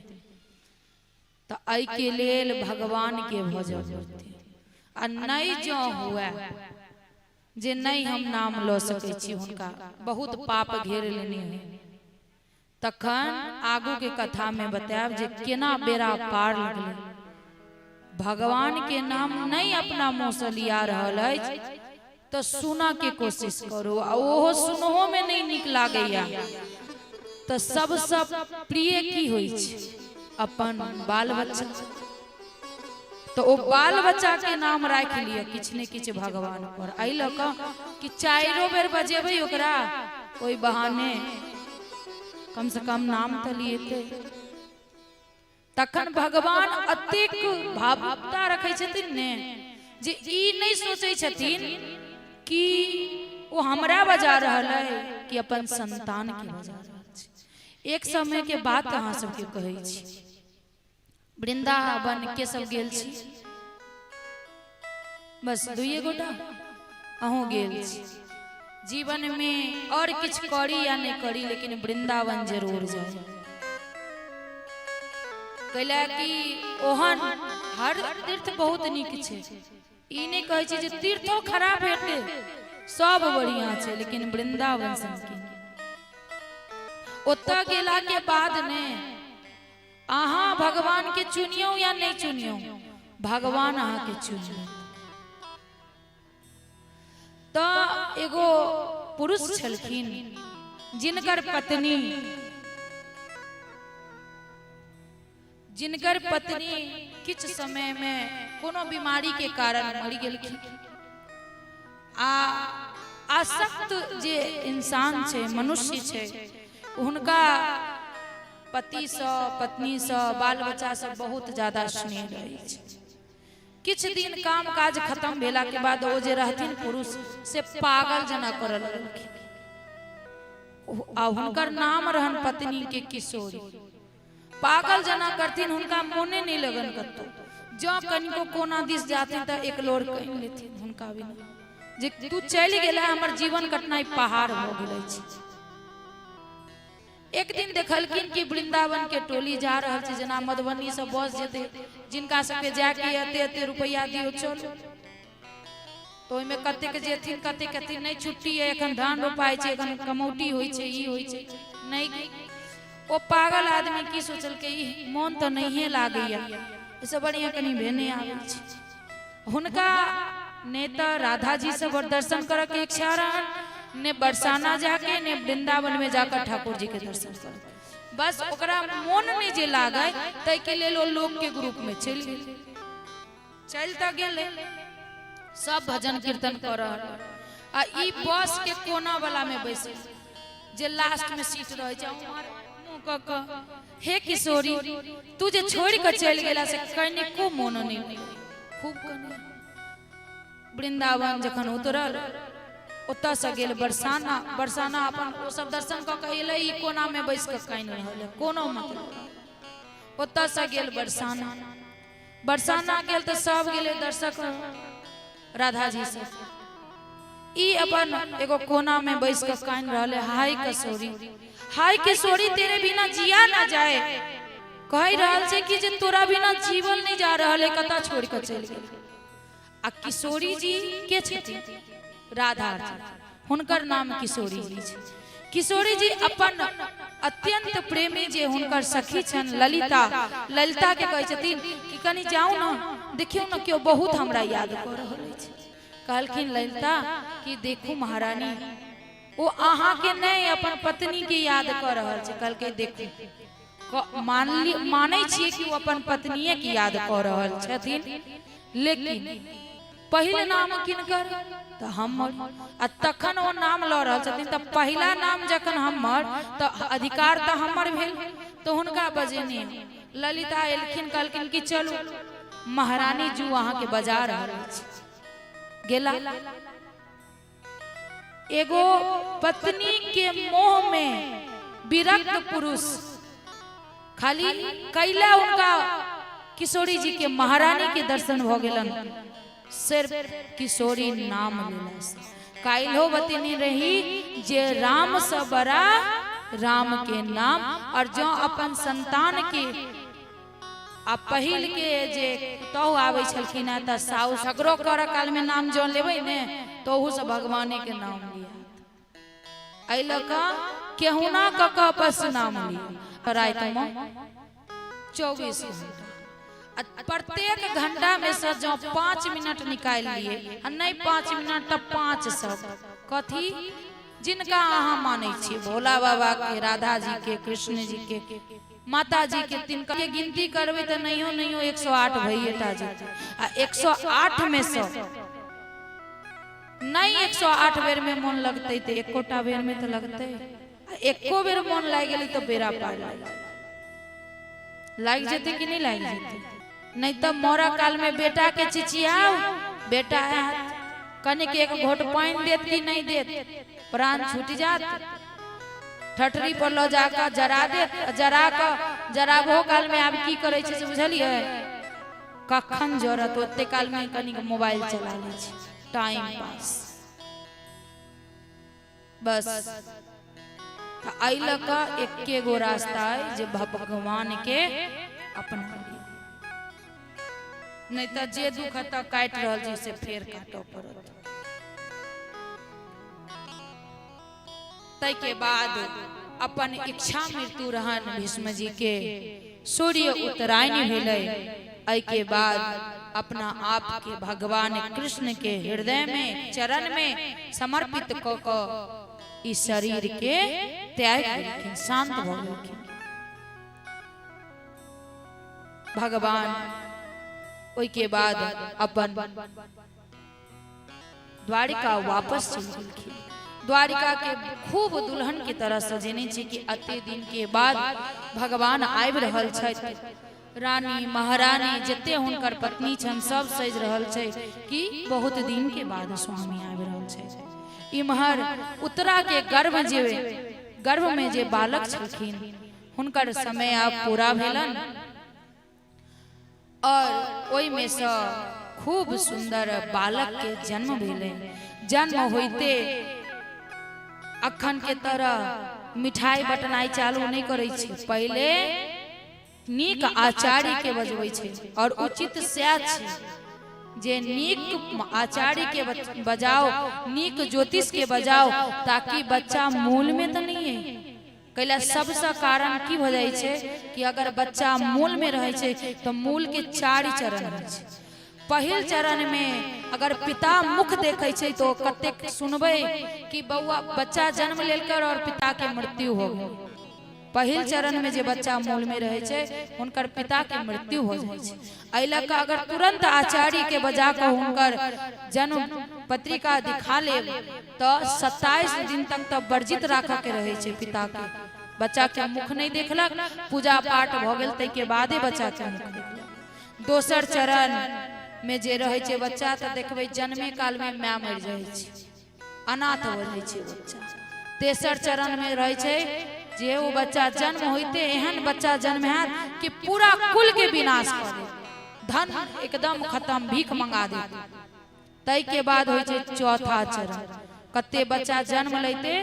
तो आई के लेल भगवान के भजन करते, आ नहीं जो हुआ जे नहीं हम नाम लो सके छी, हुनका बहुत पाप घेर लेने है। तखन आगू के कथा में बतायब जे केना बेड़ा पार लगले। भगवान के नाम नहीं अपना मुंह से लिया रहल अछि तो सुना के कोशिश करो, आ ओहो सुनहो में नहीं निक लागैया तो सबसे प्रिय की होई छै अपन बाल बच्चा। तो वो बाल बच्चा के नाम राख लिया किछ ने किछ भगवान पर। आई लक कि चारों बेर बजेबै ओकरा कोई बहाने कम से कम नाम तो लिए थे। तखन भगवान अतेक भावुकता रखे छथिन ने जे ई नहीं सोचे छथिन कि वो हमरा बजा रहल है कि अपन संतान के बजा रहल छै। एक समय के बात अहाँ सबके कहै छी, वृंदावन के सब गेल छी, बस दुइये गोटा अहूँ गेल छी। जीवन में और किछ करी या नहीं करी लेकिन वृंदावन जरूर जाए, कैला कि ओहन हर तीर्थ बहुत नीक छै। ई नहीं कहै छी जे तीर्थो खराब हेतै, सब बढ़िया छै, लेकिन वृंदावन संगे ओतऽ गेला के बाद ने अहाँ भगवान के चुनियो या नहीं चुनियो, भगवान अहाँ के चुनियो। तो एगो पुरुष छलखिन जिनकर पत्नी किछ समय में कोनो बीमारी के कारण मर गेलखिन। आसक्त जे इंसान छै, मनुष्य छै, हुनका पति से, पत्नी से, बाल बच्चा से बहुत ज्यादा स्नेह रहे छै। किछ दिन काम काज खत्म भेला के बाद वो जे रहथिन पुरुष से पागल जना करल लगलखिन। आ हुनकर नाम रहन पत्नी के किशोरी। पागल जना करथिन, हुनका मोने नहीं लगन कतो। जो कनिको कोना दिस जाथिन त एक लोर कहि लेथिन हुनका बिना जे तू चलि गेला, हमर जीवन कटनाई पहाड़ भ गेलै छै। एक दिन देखलखिन कि वृंदावन के टोली जा रहल छै, जना मधुबनी से बस जेते, जिनका सबके जाके एते रुपया दियो चलो। तो ओइमे कते के जेथिन, कते कते नहीं छुट्टी है, एखन धान रोपाई छै, एखन कमौटी होई छै, ई होई छै नहीं। ओ पागल आदमी की सोचल के ई मन तो नहीं लागैया, इससे बढ़िया कनी भेने आबै छै। हुनका ने तो राधा जी से दर्शन करऽ के इच्छा रहन, ने बरसाना जाके, ने वृंदावन में जाकर ठाकुर जी के दर्शन कर। बस ओकरा मन में जे लागे तै के लेल ओ लोक के ग्रुप में चल गेल। चल त गेले, सब भजन कीर्तन कर रहल। आ ई बस के कोना वाला में बैसे, जे लास्ट में सीट रह जा, मुंह क हे किशोरी तू जे छोड़ के चल गेला से कने को मन नहीं। खूब कने वृंदावन जखन उतरल, ओतऽ से गेल बरसाना अपन ओ सब दर्शन क के एलै, ई कोना में बैस के काइन रहल कोनो मतलब। ओतऽ से गेल बरसाना गेल त सब गेले दर्शक राधा जी से। ई अपन एगो कोना में बैस के काइन रहले, हाय किशोरी तेरे बिना जिया ना जाए। कह रहल छै कि जे तोरा बिना जीवन नहीं जा रहल है, कता छोड़ के चल गेल। आ किशोरी जी के छथिन राधा जी, हुनकर नाम किशोरी जी छै। किशोरी जी अपन अत्यंत प्रेमी जे हुनकर सखी छन ललिता के कहै छथिन कि कनी जाऊ ना, देखियो ना क्यों बहुत हमरा याद कर रहल छै। कहलखिन ललिता कि देखू महारानी, वो अहाँ के नहीं अपन पत्नी के याद कर रहल छै। कहलकै देखू मानै छियै कि वो अपन पत्नीये के याद कर रहल छथिन, लेकिन पहिल नाम किनकर त हमर। आ तखन वो नाम ल रहल छथिन त पहिला नाम जखन हमर त अधिकार त हमर भेल। तो हुनका बजेने ललिता एलखिन, कहलखिन कि चलू महारानी जू अहाँ के बजा रहल छै। गेला, एगो पत्नी के मोह में विरक्त पुरुष खाली कैला उनका किशोरी जी के महारानी के दर्शन भ गेलन, सिर्फ किशोरी नाम लेला से। काइलो बतनी रही जे राम से बड़ा राम के नाम, और जो अपन संतान के आ पहिल के जे तो आवे छलखिन त साउ सगरो कर काल में नाम जो लेबै ने तो से भगवाने के नाम लिया। ऐ लका केहुना क बस नाम लिया। रात में 24 घंटा, प्रत्येक घंटा में से जो 5 मिनट निकाल लिए, नहीं 5 मिनट तो 5 सब कथी जिनका अहाँ माने छी, भोला बाबा के, राधा जी के, कृष्ण जी के, माता जी के तिनका के गिनती करबे तो नहियो नहियो 108 भइएटा जी आ 108 में से नहीं 108 बेर में मन लगते तो एकोटा बेर में तो लगते एको बेर मन लाग गेली तो बेरा पार लाग जेते कि नहीं लाग जेते नहीं तो मोरा काल में बेटा के चिचियाओ बेटा है कने के एक घोट पानी देत कि नहीं देत प्राण छूट जात ठठरी पर लो जाकर जरा दे जराबो काल में आब की करे छे से बुझलिए कखन जरूरत ओते काल में कनी मोबाइल चला ले छे टाइम पास बस आइला का एके गो रास्ता है जे भगवान के अपना नहीं तो जे दुख त काट रहल जी से फेर काटो पड़त तै के बाद अपन इच्छा मृत्यु रहन भीष्म जी के सूर्य उत्तरायण भेलै आई के बाद अपना आप के भगवान कृष्ण के हृदय में चरण में समर्पित क क इस शरीर के त्याग करके शांत भ गेलखिन भगवान ओई के बाद अपन द्वारिका वापस चल गेलखिन द्वारिका के खूब दुल्हन की तरह सजेने छे कि अते दिन के बाद भगवान आबि रहल छथि रानी महारानी जते हुनकर पत्नी छन सब सज रहल छै कि बहुत दिन के बाद स्वामी आबि रहल छै इमहर उत्तरा के गर्भ में जे बालक छलखिन हुनकर समय आब पूरा भेलन और ओई में से खूब सुंदर बालक के जन्म भेलै जन्म होइते अखन के तरह मिठाई बटनाई चालू नहीं करे छी पहले नीक आचार्य के बजबै छै और उचित सैह छै जे नीक आचार्य के बजाओ नीक ज्योतिष के बजाओ ताकि बच्चा मूल में तो नहीं है कैला सबसे कारण की हो जाए छे कि अगर बच्चा मूल में रहे छे तो मूल के 4 चरण रहे छे पहिल चरण में अगर पिता मुख देखे छे तो कतेक सुनबे कि बउआ बच्चा जन्म लेलकर और पिता के मृत्यु हो गई पहिल चरण में जे बच्चा मूल में रहे छे उनकर पिता के मृत्यु हो जाए छे अइला का अगर तुरंत आचार्य के बजा कर उनकर जन्म पत्रिका दिखा ले तो 27 दिन तक तो वर्जित राखा के रहे छे पिता के बच्चा के मुख नहीं देखलक पूजा पाठ भ गेल तै के बादे बच्चा के मुख देखलक दोसर चरण में जे रहे छे बच्चा तो देखबे जन्मे काल में मां मर जाए छे अनाथ हो जाए छे बच्चा तेसर चरण में रहे छे जे वो बच्चा जन्म होते एहन बच्चा जन्म है कि पूरा कुल के विनाश कर दे धन एकदम खत्म भीख मंगा दे तै के बाद होय छे चौथा चरण कते बच्चा जन्म लेते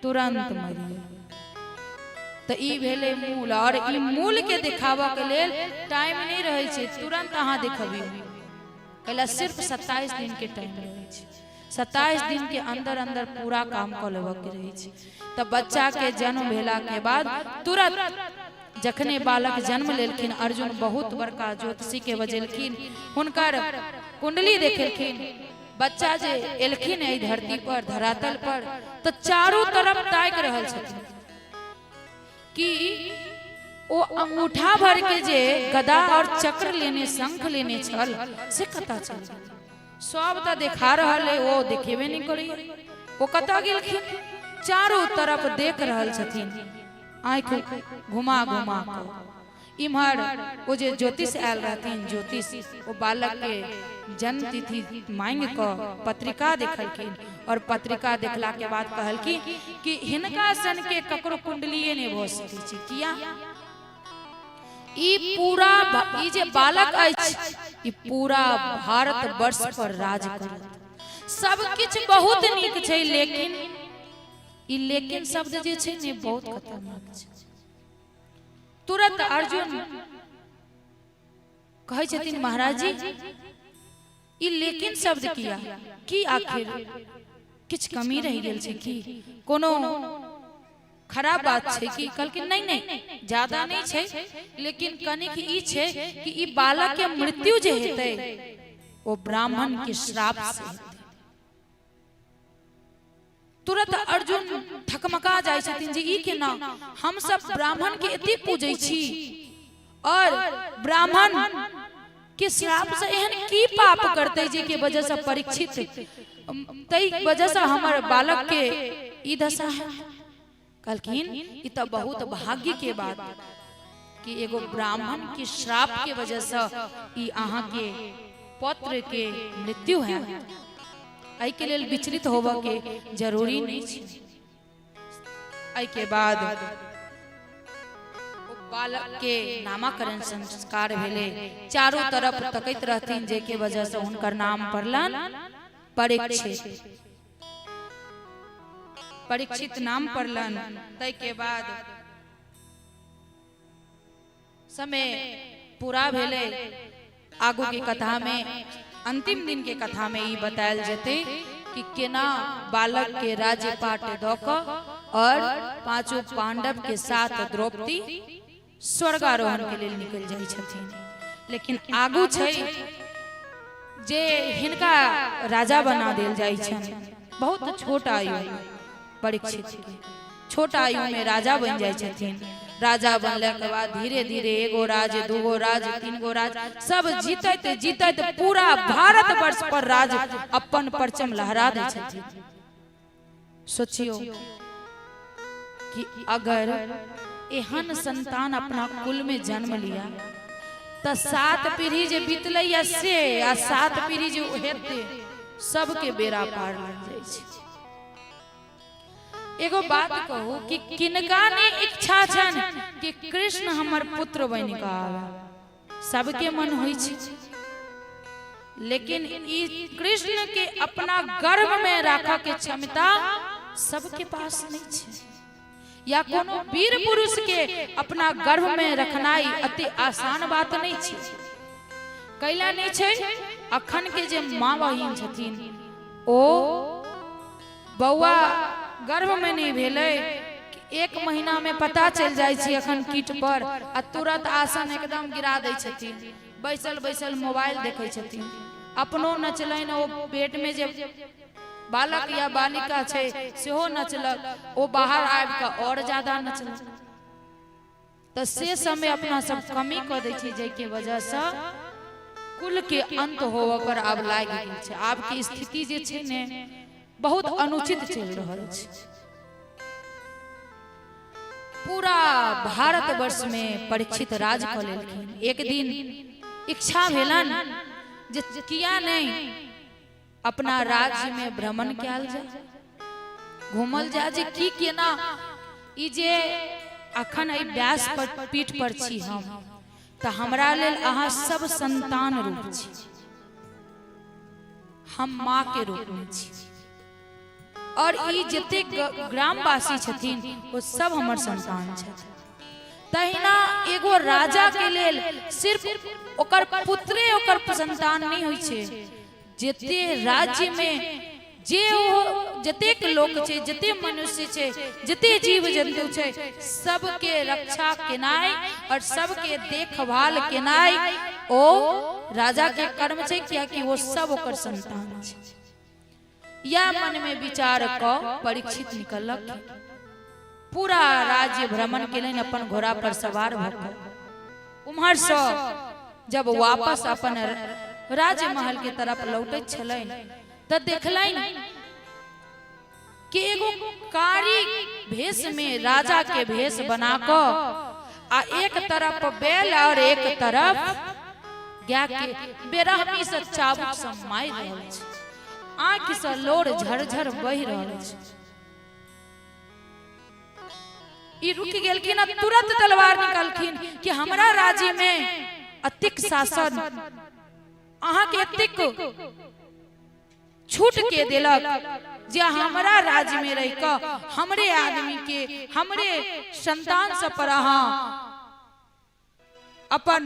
तुरंत मरिए तो ई भेले मूल और ई मूल के दिखावा के लेल टाइम नहीं रहे छे तुरंत अहाँ देखबियो कैला सिर्फ 27 दिन के टाइम रहे छे 27 दिन के अंदर अंदर पूरा काम कर लेबे के रहे छे तब बच्चा के जन्म भेला के बाद तुरंत जखने बालक जन्म लेलखिन अर्जुन बहुत बड़का ज्योतिषी के बजेलखिन हुनकर कुंडली देखेलखिन बच्चा जे एलखिन एई धरती पर धरातल पर तो चारों तरफ ताक रहल छथिन कि ओ अंगूठा भर के जे गदा और चक्र लेने शंख लेने छल से कता चल सब त देखा रहल है वो देखेबे नहीं करी वो कता गेलखिन चारों तरफ देख रहल छथिन आंख घुमा घुमा कर इमहर वो जे ज्योतिष आयल रहथिन ज्योतिष वो बालक के जन्म तिथि मांग क पत्रिका देखलखिन और पत्रिका देखला के बाद कहलखिन कि हिनका सन के ककरो कुंडलिए नहीं भ सकै छै किया ई पूरा ई जे बालक अछि ई पूरा भारत वर्ष पर राज करत सब किछ बहुत नीक छै लेकिन ई लेकिन शब्द जे छै ने बहुत खतरनाक छै तुरंत अर्जुन कहै छथिन महाराज जी ई लेकिन शब्द किया कि आखिर किछ कमी रह गेल छै कि कोनो खराब बात छै कि कहलखिन नहीं नहीं ज्यादा नहीं छै लेकिन कनिक ई छै कि ई बालक के मृत्यु जे हेतै वो ब्राह्मण के श्राप से तुरंत अर्जुन थकमका जाय छथिन जे ई केना हम सब ब्राह्मण के एते पूजै छी और ब्राह्मण के श्राप से एहन की पाप करते जे के वजह से परीक्षित तई वजह से हमर बालक के ई दशा है। कहलखिन ई तो बहुत भाग्य के बात कि एगो ब्राह्मण के श्राप के वजह से ई अहाँ के पुत्र के मृत्यु है। आई के लेल विचलित होबा के जरूरी नहीं छै। आई के बाद बालक के नामकरण संस्कार भेले। चारों तरफ तकैत रहथिन जे के वजह से हुनकर नाम पड़लन परीक्षित। परीक्षित नाम पड़लन। तै के बाद समय पूरा भेले। आगू की कथा में अंतिम दिन के कथा में ई बतायल जेते कि केना बालक के राज्य पाट द क और पांचों पांडव के साथ द्रौपदी स्वर्गारोहण के लिए निकल जाई छथिन। लेकिन आगू छै जे हिनका राजा बना देल जाई छन। बहुत छोट आयु परीक्षित के छोट आयु में राजा बन जाई छथिन। राजा बनले के बाद धीरे धीरे एगो राज, दूगो राज, तीनगो राज सब जीतत जीतत पूरा भारत वर्ष पर राज अपन परचम लहरा दे छथिन। सोचियो कि अगर एहन संतान अपना कुल में जन्म लिया तो 7 पीढ़ी जे बीतलै से आ 7 पीढ़ी जे हेते सबके बेड़ा पार लग जाय छै। एगो बात कहू कि किनका ने इच्छा छन कि कृष्ण हमर पुत्र बन के आवे, सबके मन होई छै। लेकिन ई कृष्ण के अपना गर्भ में राखा के क्षमता सबके पास नहीं छै। या कोनो वीर पुरुष के अपना गर्भ में रखनाई अति आसान बात नहीं छै। कैला नहीं छै। अखन के जे माँ बहिन छथिन ओ बौआ गर्भ में नहीं भेले 1 महीना में पता चल जाय छै अखन कीट पर आ तुरंत आसन एकदम गिरा दै छथिन। बैसल बैसल मोबाइल देखे छथिन। अपनो नचलन ओ पेट में जे बालक या बालिका छै सेहो नचलक। ओ बाहर आबि के और ज्यादा नचलक। तो से समय अपना सब कमी कर दै छै जे के वजह से कुल के अंत होवे पर आब लाग गेल छै। आब की स्थिति जे छै ने बहुत अनुचित चल रहल छै। पूरा भारत वर्ष में परीक्षित राज क लेलखिन। एक दिन इच्छा भेलन जे किया नहीं अपना राज्य में भ्रमण कयल जा, घूमल जा जे की केना ई जे अखन एहि व्यास पर पीठ पर छी हम तो हमरा लेल अहाँ सब संतान रूप छी। हम माँ के रूप में छी और ई जते ग्रामवासी छथिन वो सब हमर संतान छथि। तहिना एगो राजा के लेल सिर्फ ओकर पुत्रे ओकर संतान नहीं होई छै। जते राज्य में जे जतेक लोग छै, जते मनुष्य छै, जते जीव जंतु छै सबके रक्षा केनाई और सबके देखभाल केनाई ओ राजा के कर्म छै। क्या कि वो सब ओकर संतान छै। या मन में विचार क परीक्षित निकलक। पूरा राज्य भ्रमण के लिए अपन घोड़ा पर सवार भऽ उम्हर से जब वापस अपन राजमहल के तरफ लौटैत छलैन तो देखलैन कि एगो कारी भेष में राजा के भेष बना क आ एक तरफ बैल और एक तरफ गाय के बेरहमी से चाबुक से मारि रहल छै। आँख से लोर झरझर बहि रहल छै। ई रुक गेलखिन आ तुरंत तलवार निकालखिन कि हमरा राज्य में अतिक शासन अहाँ के अतिक छूट के देलक जे हमरा राज्य में रह क हमरे आदमी के हमरे संतान सब पर अहाँ अपन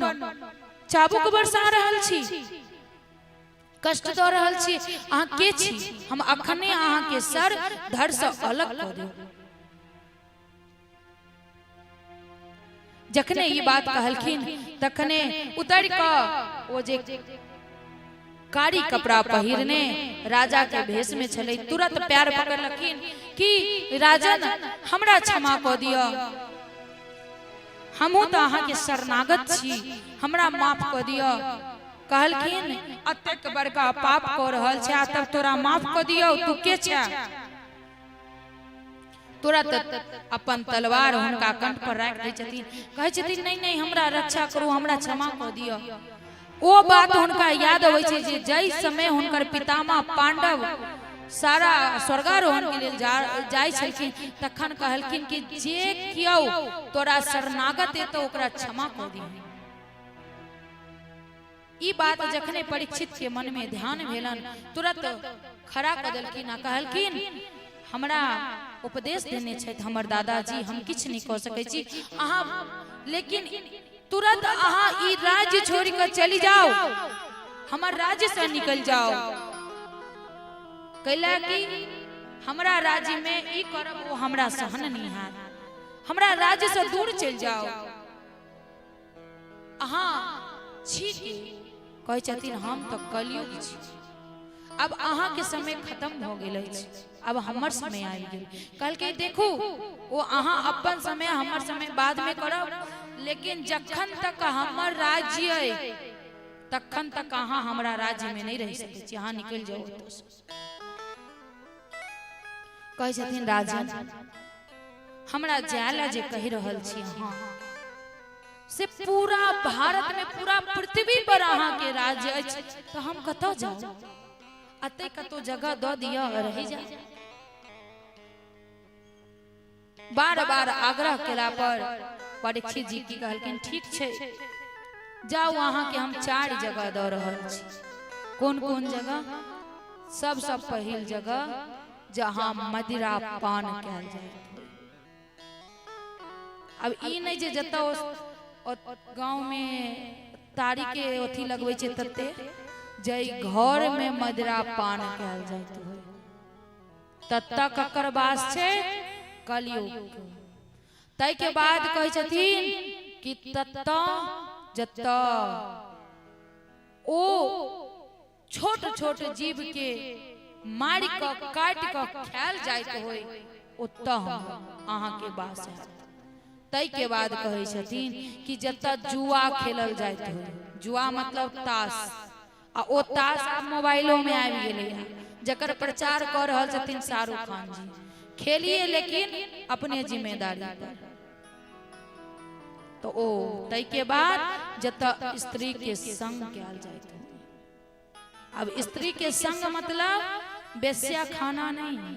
चाबुक बरसा रहल छी, कष्ट दऽ रहल छी। अहाँ के छी? हम अखने अहाँ के सर धड़ से अलग कऽ देब। जखने ये बात कहलखिन तखने उतर क ओ जे कारी कपड़ा पहिरने राजा के भेष में छले। तुरंत प्यार पकड़लखिन कि राजन हमरा क्षमा क दिया, हमहू तो अहाँ के शरणागत छी, हमरा माफ क दिया। कहलखिन अतेक बड़का पाप क रहल छै, तब तोरा माफ क दियो, तू के छै? तुरंत अपन तलवार हुनका कंठ पर राख दै छथिन, कहै छथिन नहीं नहीं हमरा रक्षा करू, हमरा क्षमा क दियो। ओ बात हुनका याद अबै छै जे जय समय हुनकर पितामह पांडव सारा स्वर्गारोहण के लेल जाय छलखिन, तखन कहलखिन कि जे कियो तोरा शरणागत है तो ओकरा क्षमा क दी। ई बात जखने परीक्षित के मन में ध्यान भेलन, तुरंत खड़ा क देलखिन आ कहलखिन हमरा उपदेश देने छथि हमर दादाजी, हम किछ नहीं कह सकै छी अहाँ, लेकिन तुरंत अहाँ ई राज्य छोड़ कर चली जाओ, हमर राज्य से निकल जाओ। कैला कि हमरा राज्य में ई करब वो हमरा सहन नहीं है, हमरा राज्य से दूर चल जाओ। अहाँ छी के कहै छथिन हम तो कलयुग छी, अब अहाँ के समय खत्म हो गेल अछि, अब हमर समय आबि गेल। कल के देखू वो अहाँ अपन समय हमर समय बाद में करब, लेकिन जखन तक हमर राज्य है तखन तक अहाँ हमरा राज्य में नहीं रह सकै छी, अहाँ निकल जाओ। कहै छथिन राजन हमरा जायला जे कहि रहल छी अहाँ से पूरा भारत में पूरा पृथ्वी पर अहाँ के राज्य अछि, तो हम कतौ जाऊ? अते कतो जगह द दिया रह जा। बार बार आग्रह केला पर परीक्षित जी की कहलखिन ठीक छे, जाओ अहाँ के हम 4 जगह द रहल छी। कौन कौन जगह? सब पहिल जगह जहाँ मदिरा पान कैल जाए। अब ई नहीं जे जता गांव में तारी के अथी लगबै छै तते, जय घर में मदिरा पान कैल जाइत होय तत्ता ककर वास छै? कलयुग। तै के बाद कहै छथिन कि तत्ता जत्ता ओ छोट छोट जीव के मारि क काट क खायल जाइत होय ओत्ता अहाँ के वास है। तै के बाद कहै छथिन कि जत्ता जुआ खेलल जाइत होय, जुआ मतलब ताश, आ ओ ताश अब मोबाइलों में आबि गेलै है, जकर प्रचार कर रहल छथिन शाहरुख खान जी। खेलिए लेकिन अपने जिम्मेदारी पर। तो ओ तै के बाद जता स्त्री के संग कैल जाइत है। अब स्त्री के संग मतलब बेश्या खाना नहीं,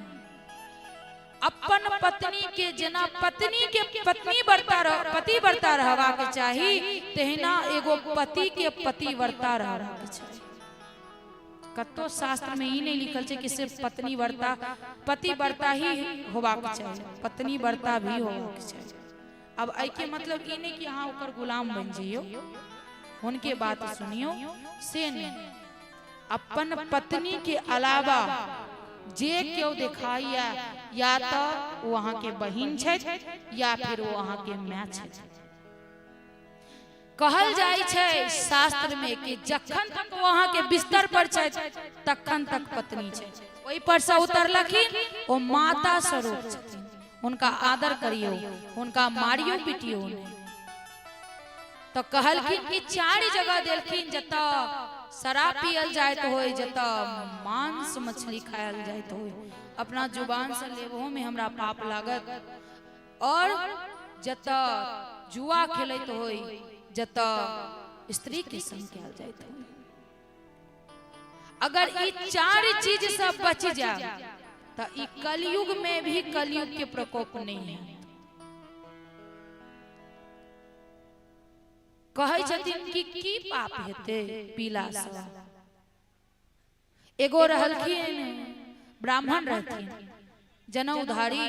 अपन पत्नी के जना पत्नी के पति वर्ता रहवा के चाही, तेहना एगो पति के पति वर्ता रहवा के चाही। कतो शास्त्र में ही नहीं लिखल छै कि सिर्फ पत्नी वर्ता ही होवा के चाही, पत्नी वर्ता भी होवा के चाही। अब आई के मतलब ई नहीं कि हाँ ओकर गुलाम बन जाइयो, उनके बात सुनियो से नहीं। अपन पत्नी के अलावा जे क्यों दिखाइया या तो वो अहाँ के बहिन छै या फिर वो अहाँ के माय छै। कहल जाय छै शास्त्र में कि जखन तक वो अहाँ के बिस्तर पर छै तखन तक पत्नी छै, ओहि पर से उतरलखिन ओ माता स्वरूप छथिन, उनका आदर करियो, उनका मारियो पिटियो नहीं। तो कहलखिन कि 4 जगह देलखिन जता शराब पियल जाइत होय, जता मांस मछली खायल जाइत होय, अपना जुबान से लेबहो में हमरा पाप लागत, और जता जुआ खेलैत होय, जता स्त्री के संग कैल जाइत होय। अगर ई 4 चीज सब बच जाए तो ई कलयुग में भी कलयुग के प्रकोप नहीं है। कहै छथिन कि की पाप हेते पीला सा। एगो रहलखिन ब्राह्मण रहथिन जनौधारी,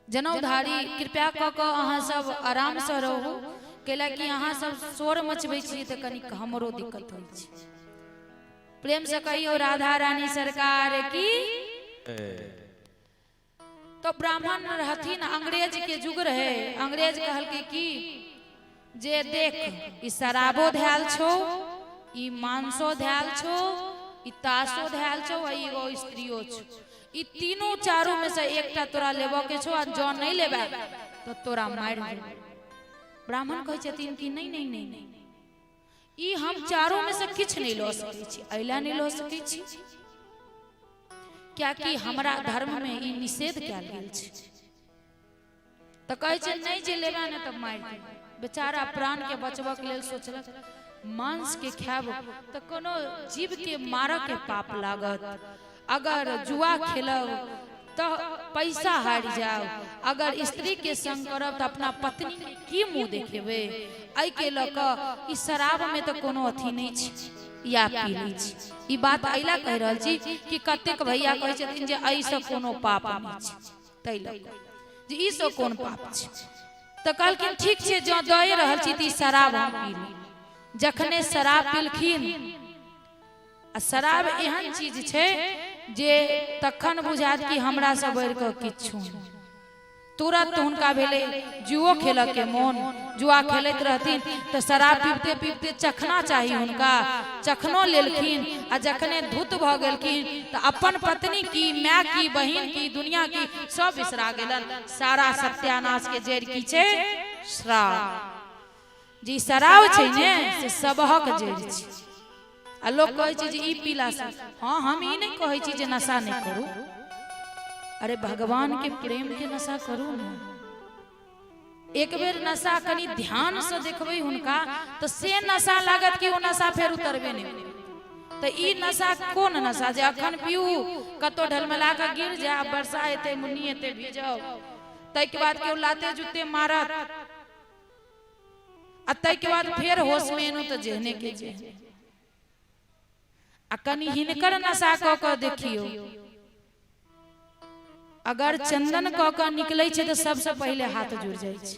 जनौधारी कृपया क के अहाँ सब आराम से रहू, कैला कि अहाँ सब शोर मचबै छी त कनी हमरो दिक्कत होइ छै। प्रेम से कहियो राधा रानी सरकार की। तो ब्राह्मण रहथिन, अंग्रेज के जुग रहे, अंग्रेज कहल के की जे देख ई शराबो धैल छो, ई मांसो धैल छो, ई ताशो धैल छो, आ एगो स्त्रियो छो। ई तीनों चारों में से एकटा तोरा लेबो के छो, आ जो नहीं लेबे तो तोरा मार देबो। ब्राह्मण कहै छथिन कि नहीं नहीं नहीं नहीं, ई हम चारों में से किछ नहीं लो सकै छी। अइला नहीं लो सकै छी क्या कि हमरा धर्म में ई निषेध कैल गेल छै। तो कहै छै नहीं जे लेबा ने तब मार देबो। बेचारा प्राण के बचबा के लेल सोचलक मांस के खाब तो कोनो जीव के मारक के पाप लागत। अगर जुआ खेलब तो पैसा हार जाओ, अगर स्त्री के संग करब तो अपना पत्नी के की मुंह देखेबे। आई के लक ई शराब में तो कोनो अथी नहीं छै, या पी ली छी। ई बात आइला कह रहल छी कि कतेक भैया कहै छथिन जे एहि से कोनो पाप नहीं छै, तै लक जे ई से कोन पाप छै। तो कहलखिन ठीक छै, जो दए रहल छी ती शराब हम पी ली। जखने शराब पीलखिन, आ शराब एहन चीज छै जे तखन बुझात कि हमरा से बढ़ के किछु नहीं। तुरंत हुनका भेले जुओ खेल के मोन, जुआ खेलत रहथिन तो शराब पीबते पीबते चखना चाहिए हुनका, चखनो लेलखिन। आ जखने धुत भ गेलखिन तो अपन पत्नी की, माँ की, बहन की, दुनिया की सब बिसरा गेलन। सारा सत्यानाश के जड़ की छै? शराब। जी शराब छै ने से सबहक जड़ छै। आ लोग कहै छै जे ई पीला से, हाँ हम ई नहीं कहै छी जे नशा नहीं करू। अरे भगवान के प्रेम के नशा करू ना। एक बेर नशा कनी ध्यान से देखबै हुनका तो से नशा लागत कि वो नशा फिर उतरबे नहीं। तो ई नशा कोन नशा जे अखन पीऊ कतो ढलमला के गिर जा, वर्षा हेते, मुन्नी हेते, भीजब, तै के बाद केओ लाते जूते मारत, आ तै के बाद फिर होश में एनु तो जेहने के जेहने। आ कनी हिनकर नशा क के देखियो, अगर चंदन क के निकले छे तो सबसे पहले हाथ जुड़ जाए छे।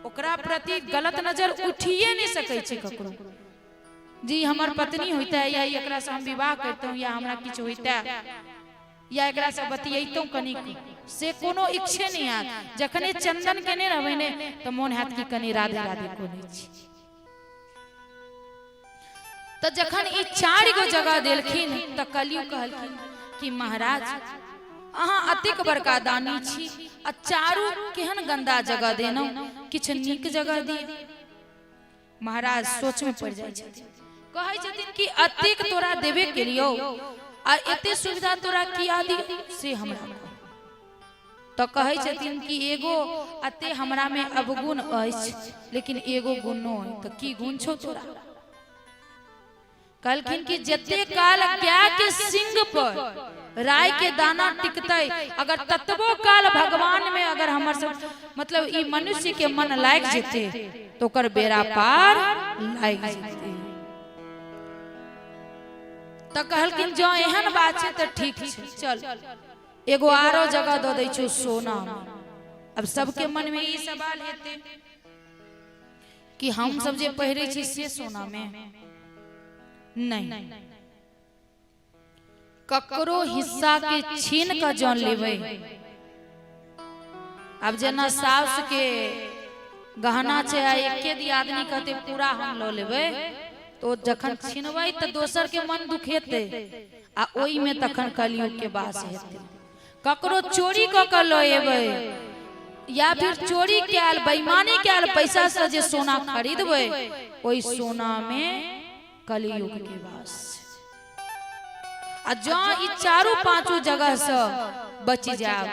ओकरा प्रति गलत नजर उठिए नहीं सकै छे ककरो। जी हमर पत्नी होइता है, या एकरा से हम विवाह करतौ, या हमरा किछ होइता, या एकरा से बतियैतौ कनी, से कोनो इच्छे नहीं आत। जखने चंदन केने रहबै ने तो मोन हाथ की कनी राधे राधे कोने छी। तो जखन ई 4 गो जगह देलखिन तो कलियुग कहलखिन कि महाराज अहाँ अतिक बड़का दानी छी, आ चारू केहन गंदा जगह देनौ, किछ नीक जगह दी। महाराज सोच में पड़ जाय छथिन, कहै छथिन कि अतिक तोरा देबे के लियो, आ एते सुविधा तोरा किया दी से हमरा। तो कहै छथिन कि एगो अते हमरा में अवगुण अछि, लेकिन एगो गुणो है। तो की गुण छौ तोरा? कहलखिन कि जते काल गाय के सिंग पर राय के दाना टिकते, अगर तत्वो काल भगवान में अगर हमर सब मतलब ई मनुष्य के मन लाग जेते तो कर बेड़ा पार लाग जेते। तो कहलखिन जो एहन बात है तो ठीक है, चल एगो आरो जगह दो दै छु सोना। अब सबके मन में ई सवाल हेते कि हम सब जे पहिरे छी से सोना में नहीं, ककरो हिस्सा के छीन के जान लेबै। अब जना सास के गहना छै, एके दी आदमी कहते पूरा हम लो लेबै, तो जखन छीनबै तो दोसर के मन दुखेते, आ ओई में तखन कलयुग के बास हेते। ककरो चोरी क के लो एबै, या फिर चोरी कैल, बेईमानी कैल पैसा से जे सोना खरीदबै, ओई सोना में कलयुग के वास। आ जो ई 4-5 जगह से बच जाओ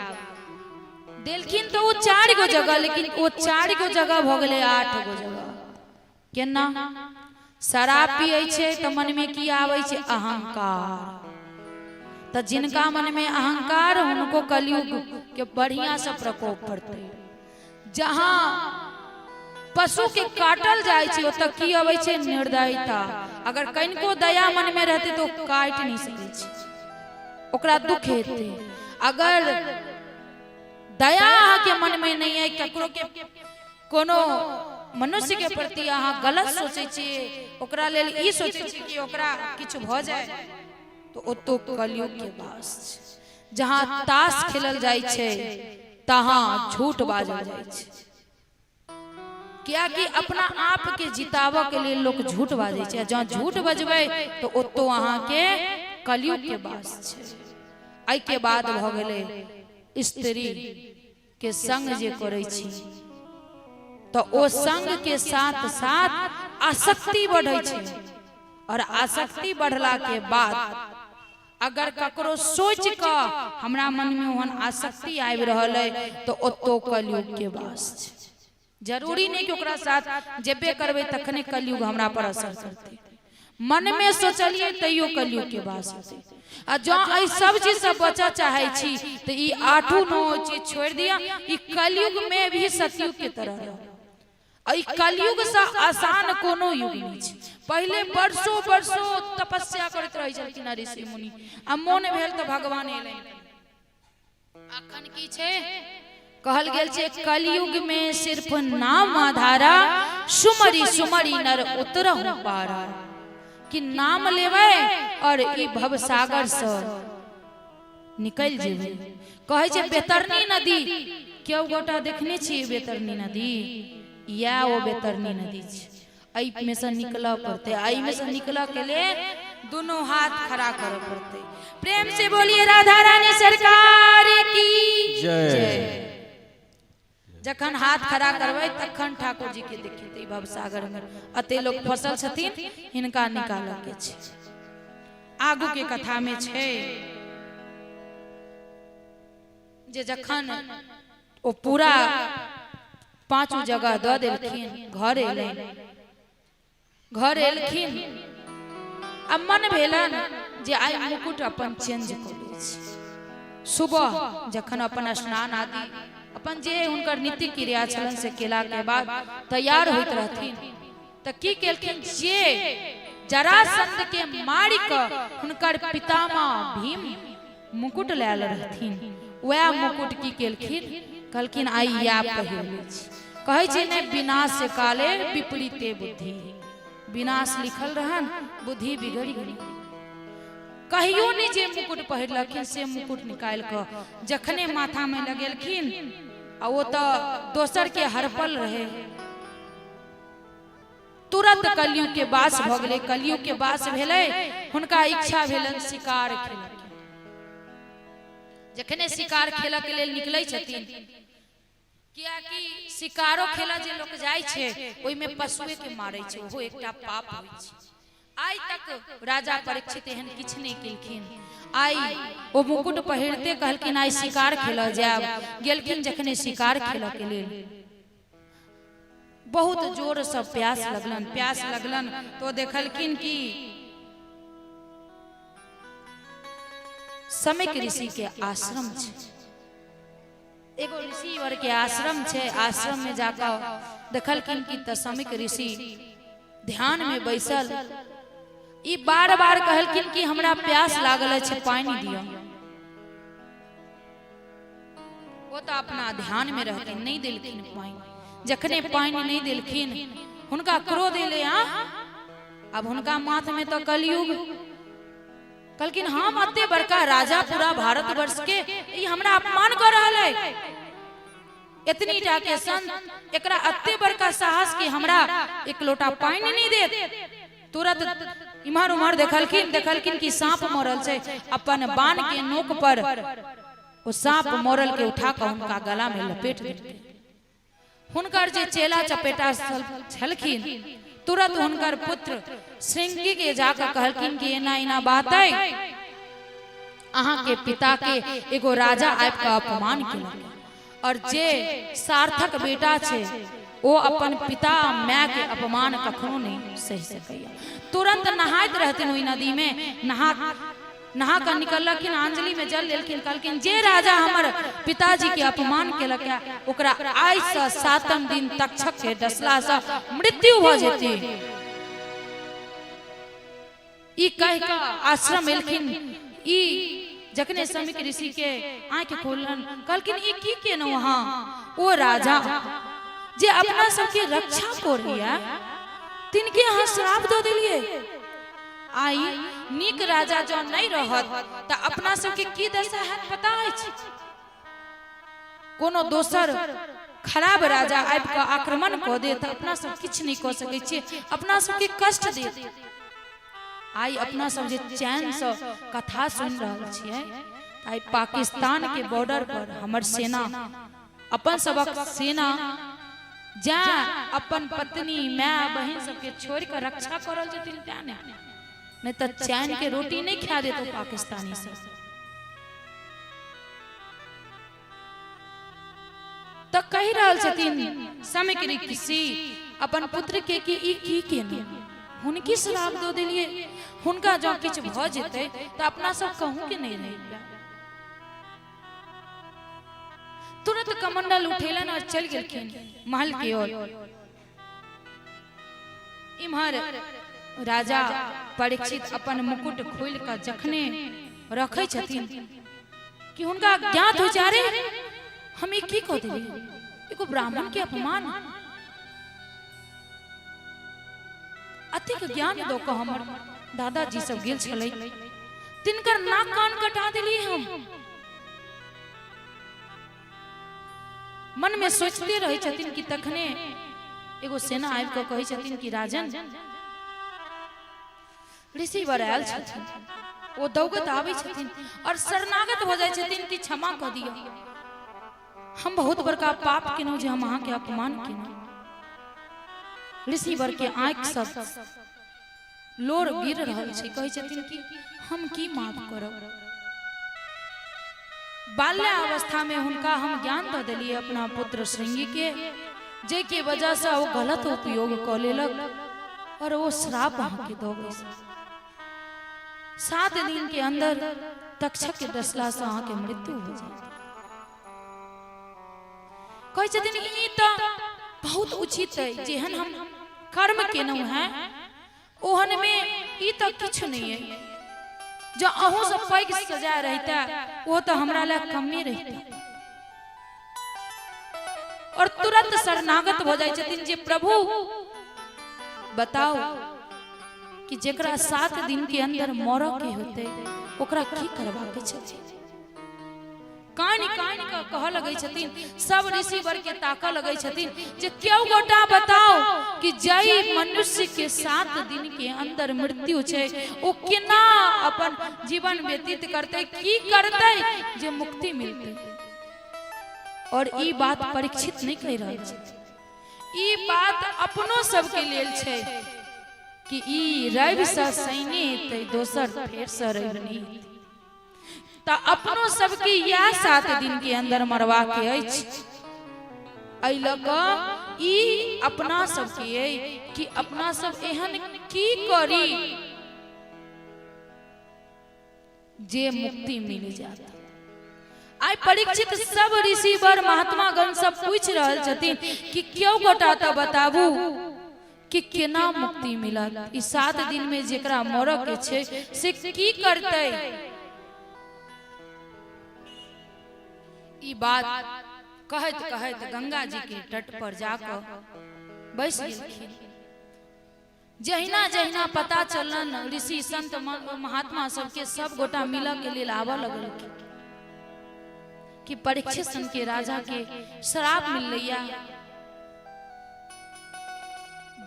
देलखिन तो वो 4 गो जगह, लेकिन वो 4 गो जगह भ गेले 8 गो जगह। केना? शराब पियै छै तो मन में की आबै छै? अहंकार। तो जिनका मन में अहंकार उनको कलयुग के बढ़िया से प्रकोप पड़ते। जहां पशु के काटल जाय छै ओतऽ की अबै छै? निर्दयता। अगर कनिको दया मन में रहते तो काट नहीं सकै छै, ओकरा दुख हेते। अगर दया अहाँ के मन में नहीं है, ककरो के कोनो मनुष्य के प्रति अहाँ गलत सोचे छियै, ओकरा लेल ई सोचे छियै कि ओकरा किछु भ जाय, तो ओतो कलयुग के वास छै। जहां ताश खेलल जाय छै तहां झूठ बाजल जाय छै। क्या कि अपना आप के जितावा के लिए लोग झूठ बाजे छे, जहाँ झूठ बजबे तो ओतो अहाँ के कलयुग के बास छे। आई के बाद भ गेले स्त्री के संग जे करे छी तो ओ संग के साथ साथ आसक्ति बढ़े छे, और आसक्ति बढ़ला के बाद अगर ककरो सोच का हमरा मन में ओहन आसक्ति आबि रहल है तो ओतो कलयुग के बास छे। जरूरी नहीं कि ओकरा साथ जेबे करबे तखने कलयुग हमरा पर असर करते, मन में सोचलिए तैयो कलयुग के बास होते। आ जो आई सब चीज से बचा चाहे छी तो ई 8-9 चीज छोड़ दिया, ई कलयुग में भी सतयुग के तरह रहो। आई कलयुग से आसान कोनो युग नहीं छै। पहले वर्षों वर्षों तपस्या करत रही छलखिन ऋषि मुनि, आ मोन भेल तो भगवान एलैन। अखन की छे कहल गेल छे कलयुग में सिर्फ नाम आधारा, सुमरी सुमरी नर उतरहु पारा। कि नाम लेवे और ई भव सागर से निकल जेबे। कहे छे बेतरनी नदी, क्यों गोटा देखने छी बेतरनी नदी, या वो बेतरनी नदी छे। आई में से निकला पड़ते, आई में से निकला के लिए दोनों हाथ खड़ा करे पड़ते। प्रेम से बोलिए राधा रानी सरकार की जय। जखन हाथ खड़ा करबै तखन ठाकुर जी के देखते भवसागर में अते लोग फसल छथिन, हिनका निकाल के छै। आगू के कथा में छै जे जखन ओ पूरा 5 जगह द देलखिन, घर एलखिन। अब मन भेलन जे आइ मुकुट अपन चेंज कर लै छी। सुबह जखन अपन स्नान आदि अपन जे हुनकर नीति क्रिया छलन से केला के बाद तैयार होइत रहथिन त की केलखिन, जे जरासंध के मारि क हुनकर पितामह भीम मुकुट लायल रहथिन, वह मुकुट की केलखिन, कहलखिन आई या पहिर लै छी। कहै छै नै विनाश से काले विपरीते बुद्धि, विनाश लिखल रहन बुद्धि बिगड़ गेली। कहियो नहीं जे मुकुट पहिरलखिन से मुकुट निकाल क जखने माथा में लगेलखिन, आ वो तो दोसर के हरपल रहे, तुरंत कलयुग के बास भ गेलै। कलयुग के बास भेलै, हुनका इच्छा भेलन शिकार खेलऽ के। जखने शिकार खेलऽ के लेल निकलै छथिन, किया कि शिकारो खेलऽ जे लोक जाइ छै ओइ में पशुए के मारै छै, ओहो एकटा पाप होइ छै। आई तक राजा परीक्षित एहन किछ नहीं केलखिन। आई ओ मुकुट पहिरते कहलखिन आई शिकार खेलऽ जाब। गेलखिन जखने शिकार खेलऽ के लेल, बहुत जोर से प्यास लगलन तो देखलखिन कि समिक ऋषि के आश्रम छै। एगो ऋषि वर के आश्रम छै। आश्रम में जाकर देखलखिन कि तसमिक ऋषि ध्यान में बैसल, ई बार बार कहलखिन कि हमरा प्यास लागल है, पानी दियो। वो तो अपना ध्यान में रहथिन, नहीं दिलखिन पानी। जखने पानी नहीं दिलखिन, हुनका क्रोध एले। अब हुनका माथ में तो कलयुग। कहलखिन हम अते बड़का राजा पूरा भारत वर्ष के, ई हमरा अपमान कर रहल है। इतनी टा के संत एकरा अते बड़का साहस कि हमरा एक लोटा पानी नहीं देत। तुरंत इमहर उमहर देखलखिन कि सांप मरल छै। अपन बाण के नोक पर वो सांप मरल के उठा कर हुनका गला में लपेट देलखिन। हुनकर जे चेला चपेटा छलखिन, तुरंत हुनकर पुत्र श्रृंगी के जाकर कहलखिन कि एना एना बात है, अहाँ के पिता के एगो राजा आबि के अपमान केलक, और जे सार्थक बेटा छै वो अपन पिता माय के अपमान कखनो नहीं सह सकैया। तुरंत नहाइत रहथिन ओई नदी में, नहा कर निकलखिन, अंजलि में जल लेलखिन। कहलखिन जे राजा हमर पिताजी के अपमान केलक ओकरा आइ से 7 दिन तक्षक के डसला से मृत्यु भ जेतै। ई कह के आश्रम एलखिन। ई जखने समिक ऋषि के आंख खोलन, कहलखिन ई की केनो वहां ओ राजा जे अपना सबके रक्षा करिया, तिनके अहाँ श्राप दो दिलिए। आई नीक राजा जो नहीं रहत त अपना सबके की दशा है पता है। कोनो दोसर खराब राजा आबि कऽ आक्रमण कऽ दे तऽ अपना सब किछु नहीं कऽ सकै छियै, अपना सबके कष्ट दे। आई अपना सब जे चैन से कथा सुन रहल छियै, आई पाकिस्तान के बॉर्डर पर हमर सेना, अपन सबक सेना जा अपन पत्नी माय बहन सबके छोड़ कर रक्षा करल जतिन, नहीं तो चैन के रोटी नहीं खा देतो पाकिस्तानी सब। तो कह रहल छथिन समग्री किसी अपन पुत्र के कि ई की केने, हुनकी श्राप दो देलिए, हुनका जो किछ भ जेतै तो अपना सब कहूं के नहीं रही। तुरंत कमंडल उठेलन और चल गेलखिन महल की ओर। इम्हर राजा परीक्षित अपन मुकुट खोल कर जखने रखे छथिन कि हुनका ज्ञात हो जा रे हम ई की कह देली, एगो ब्राह्मण के अपमान, अतिक ज्ञान दो को हमर दादाजी सब गेल छलै, तिनकर नाक कान कटा देली हम। मन में सोचते रहे छथिन कि तखने एगो सेना आबि कऽ कहै छथिन कि राजन ऋषि वर आयल छथिन, वो दौगत आबै छथिन और शरणागत हो जाय छथिन कि क्षमा कऽ दियौ, हम बहुत बड़का पाप केनौ जे हम अहाँ के अपमान केनौ। ऋषि वर के आंख सब लोर गिर रहल छै, कहै छथिन कि हम की माफ करब। बाल्य अवस्था में हुनका हम ज्ञान दऽ देलिए अपना पुत्र श्रृंगी के, जे के वजह से वो गलत उपयोग कऽ लेलक और वो श्राप अहाँ के दऽ गेल। 7 दिन के अंदर तक्षक के डसला से अहाँ के मृत्यु हो जाए। कहै छथिन ई तो बहुत उचित है, जेहन हम कर्म केनौ हैं ओहन में ई तो किछ नहीं है, जो अहू सब पैघ सजा रहता वो तो हमरा ला कमे रहता। और तुरंत शरणागत हो जाय छथिन जे प्रभु बताओ कि जेकरा 7 दिन के अंदर मरऽ के होते ओकरा की करबा के छै। कान कान का कह लगे छथिन, सब ऋषि वर के ताका लगे छथिन जे क्यों गोटा बताओ कि जय मनुष्य के 7 दिन के अंदर मृत्यु छै ओ केना अपन जीवन व्यतीत करते, की करते जे मुक्ति मिलते। और ई बात परीक्षित नहीं कह रहल छै, ई बात अपनो सब के लेल छै कि ई रवि स शनि ते दोसर फेर स रवि नहीं, तो अपनो सबके यह 7 दिन के अंदर मरवा के अछि। एहि लऽ कऽ ई अपना सबके कि अपना सब एहन की करी जे मुक्ति मिल जाता। आई परीक्षित सब ऋषि वर महात्मा गण सब पूछ रहल छथिन कि क्यों गोटा तो बताबू कि केना मुक्ति मिलत, ई 7 दिन में जेकरा मरऽ के छै से की करते। ई बात कहत कहत गंगा जी के तट पर जाकर बैस गेलखिन। जहिना जहिना पता चलन ऋषि संत महात्मा सबके सब गोटा मिल के लेल आबऽ लगलखिन कि परीक्षित सन के राजा के श्राप मिललैया।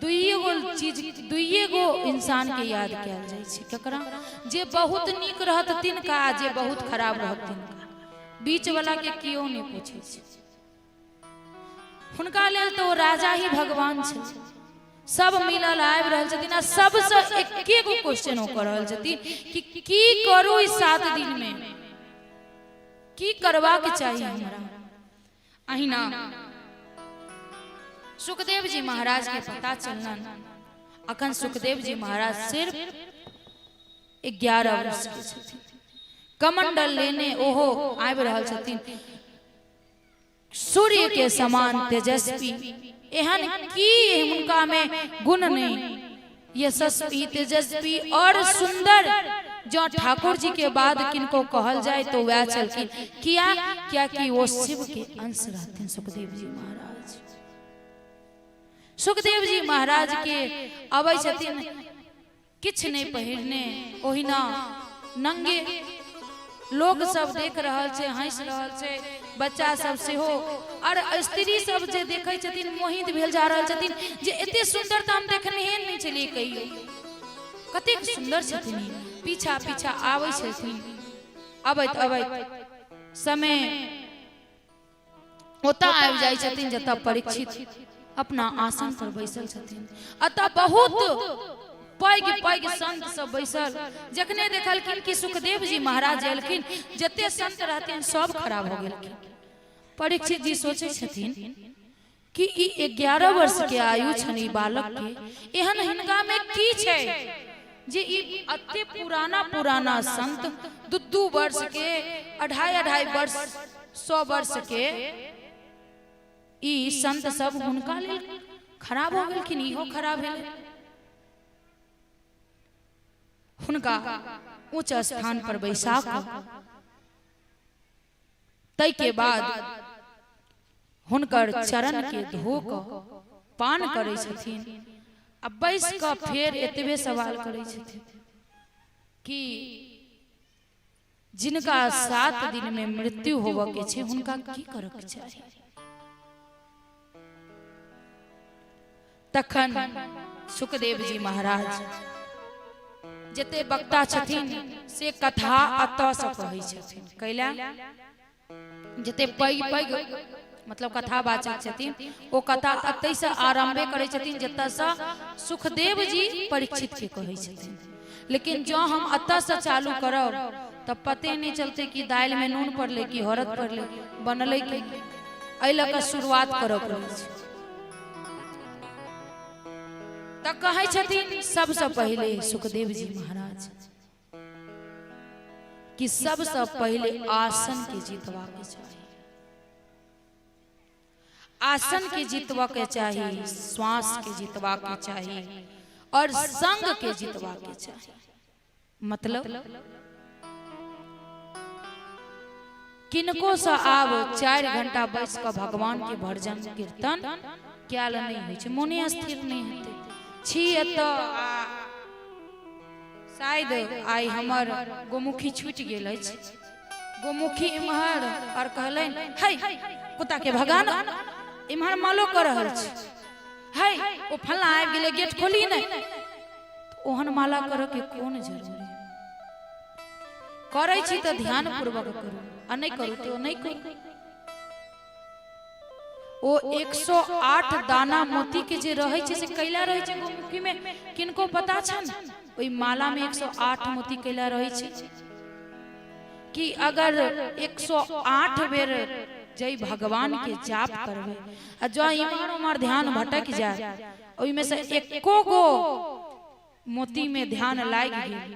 दुइये गो इंसान के याद कयल जाइ छै, ककरा जे बहुत नीक रहत तिनका, जे बहुत खराब रहत तिनका, बीच वाला के कियो नहीं पूछे छै। हुनका लेल तो राजा ही भगवान छै, सब मिलल आबि रहल छथिन आ सबसे एके गो क्वेश्चन कर रहल छथिन कि की करू इस 7 दिन में, की करवा के चाहिए हमरा। अहिना सुखदेव जी महाराज के पता चलन, अखन सुखदेव जी महाराज सिर्फ 11 वर्ष के छथिन, कमंडल लेने ओहो आबि रहल छथिन, सूर्य के समान तेजस्वी, एहन की उनका में गुण नहीं, यशस्वी तेजस्वी और सुंदर, जो ठाकुर जी के बाद किनको कहल जाए तो वह चलकिन। क्या कि वो शिव के अंश रहते हैं सुखदेव जी महाराज। सुखदेव जी महाराज के अबै छथिन किछ नहीं पहिरने, ओहिना नंगे लोग सब देख रहल छे, हंस रहल छे, बच्चा सब से हो और स्त्री सब जे देखे छथिन मोहित भेल जा रहल छथिन जे एते सुंदरता हम देखने ही नहीं चलिए कहियो कतेक सुंदर छथिन पीछा पीछा आवे छथिन अबैत अबैत समय ओता आबि जाइ छथिन जतऽ परीक्षित अपना आसन पर बैसल छथिन अतः बहुत पैघ पैघ संत सब बैसल जखने देखलखिन कि सुखदेव जी महाराज एलखिन जते संत रहथिन सब खराब हो गेलखिन। परीक्षित जी सोचे छथिन कि ई 11 वर्ष के आयु छनि बालक के एहन हिनका में की छै जे ई अते पुराना पुराना संत 2 वर्ष के 2.5 वर्ष 100 वर्ष के ई संत सब हुनका लेल खराब हो गेलखिन इहो खराब भेल हुनका उच्च स्थान पर बैसा तै के बाद हुनकर चरण के धो क पान करे छथिन आ बैस क फेर एतबे सवाल करे छथिन कि जिनका 7 दिन में मृत्यु होबे के छै हुनका की करऽ के चाही। तखन सुखदेव जी महाराज जते वक्ता छथिन से कथा अतः से कहै छथिन कैला जते पैघ पैघ मतलब कथा वाचक छथिन ओ कथा अतै से आरंभे करै छथिन जतऽ से सुखदेव जी परीक्षित के कहै छथिन। लेकिन जो हम अतः से चालू करब तब पते नहीं चलते कि दाल में नून पड़ले कि हरद पड़ले बनले कि एहि लऽ कऽ शुरुआत करऽ पड़ै छै। त कहै छथिन सबसे पहले सुखदेव जी महाराज कि सबसे पहले आसन के जीतवा के चाहिए आसन के जीतवा के चाहिए श्वास के जीतवा के चाहिए और संग के जीतवा के चाहिए। मतलब किनको से आब 4 घंटा बैस कर भगवान के भजन कीर्तन क्या नहीं होइ छै मोने स्थिर नहीं हेतै छी एतऽ शायद आई हमर गोमुखी छूट गेल अछि गोमुखी इम्हर और कहलन है कुत्ता के भगान इम्हर मालो कर रहल छी है ओ फल्ला आबि गेलै गेट खोली नहीं ओहन माला करऽ के कोन जरूरी करै छी तऽ ध्यान पूर्वक करू आ नहीं करू तो नहीं करू। ओ 108 दाना मोती के जे रहे छे से कैला रहे छे गोमुखी में किनको पता छन ओई माला में 108 मोती कैला रहे छे कि अगर 108 बेर जय भगवान के जाप करबे आ जो इमहर उमहर ध्यान भटक जाए ओई में से एको गो मोती में ध्यान लाग गेल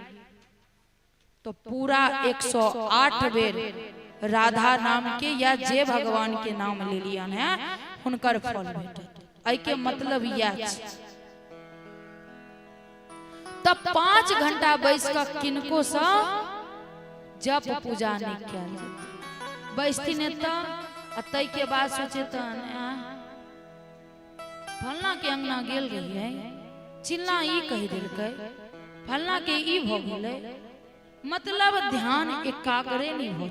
तो पूरा 108 बेर राधा नाम के या जे भगवान के नाम ले लिया है हुनकर फल भेटत। आई के मतलब यह तब 5 घंटा बैस कर किनको सा जप पूजा नहीं किया बैसती ने तय के बाद सोचे फलना के अंगना गेल रही है चिल्ला ई कह दिलकै फलना के ई भ गेलै मतलब ध्यान एकाग्रे नहीं हो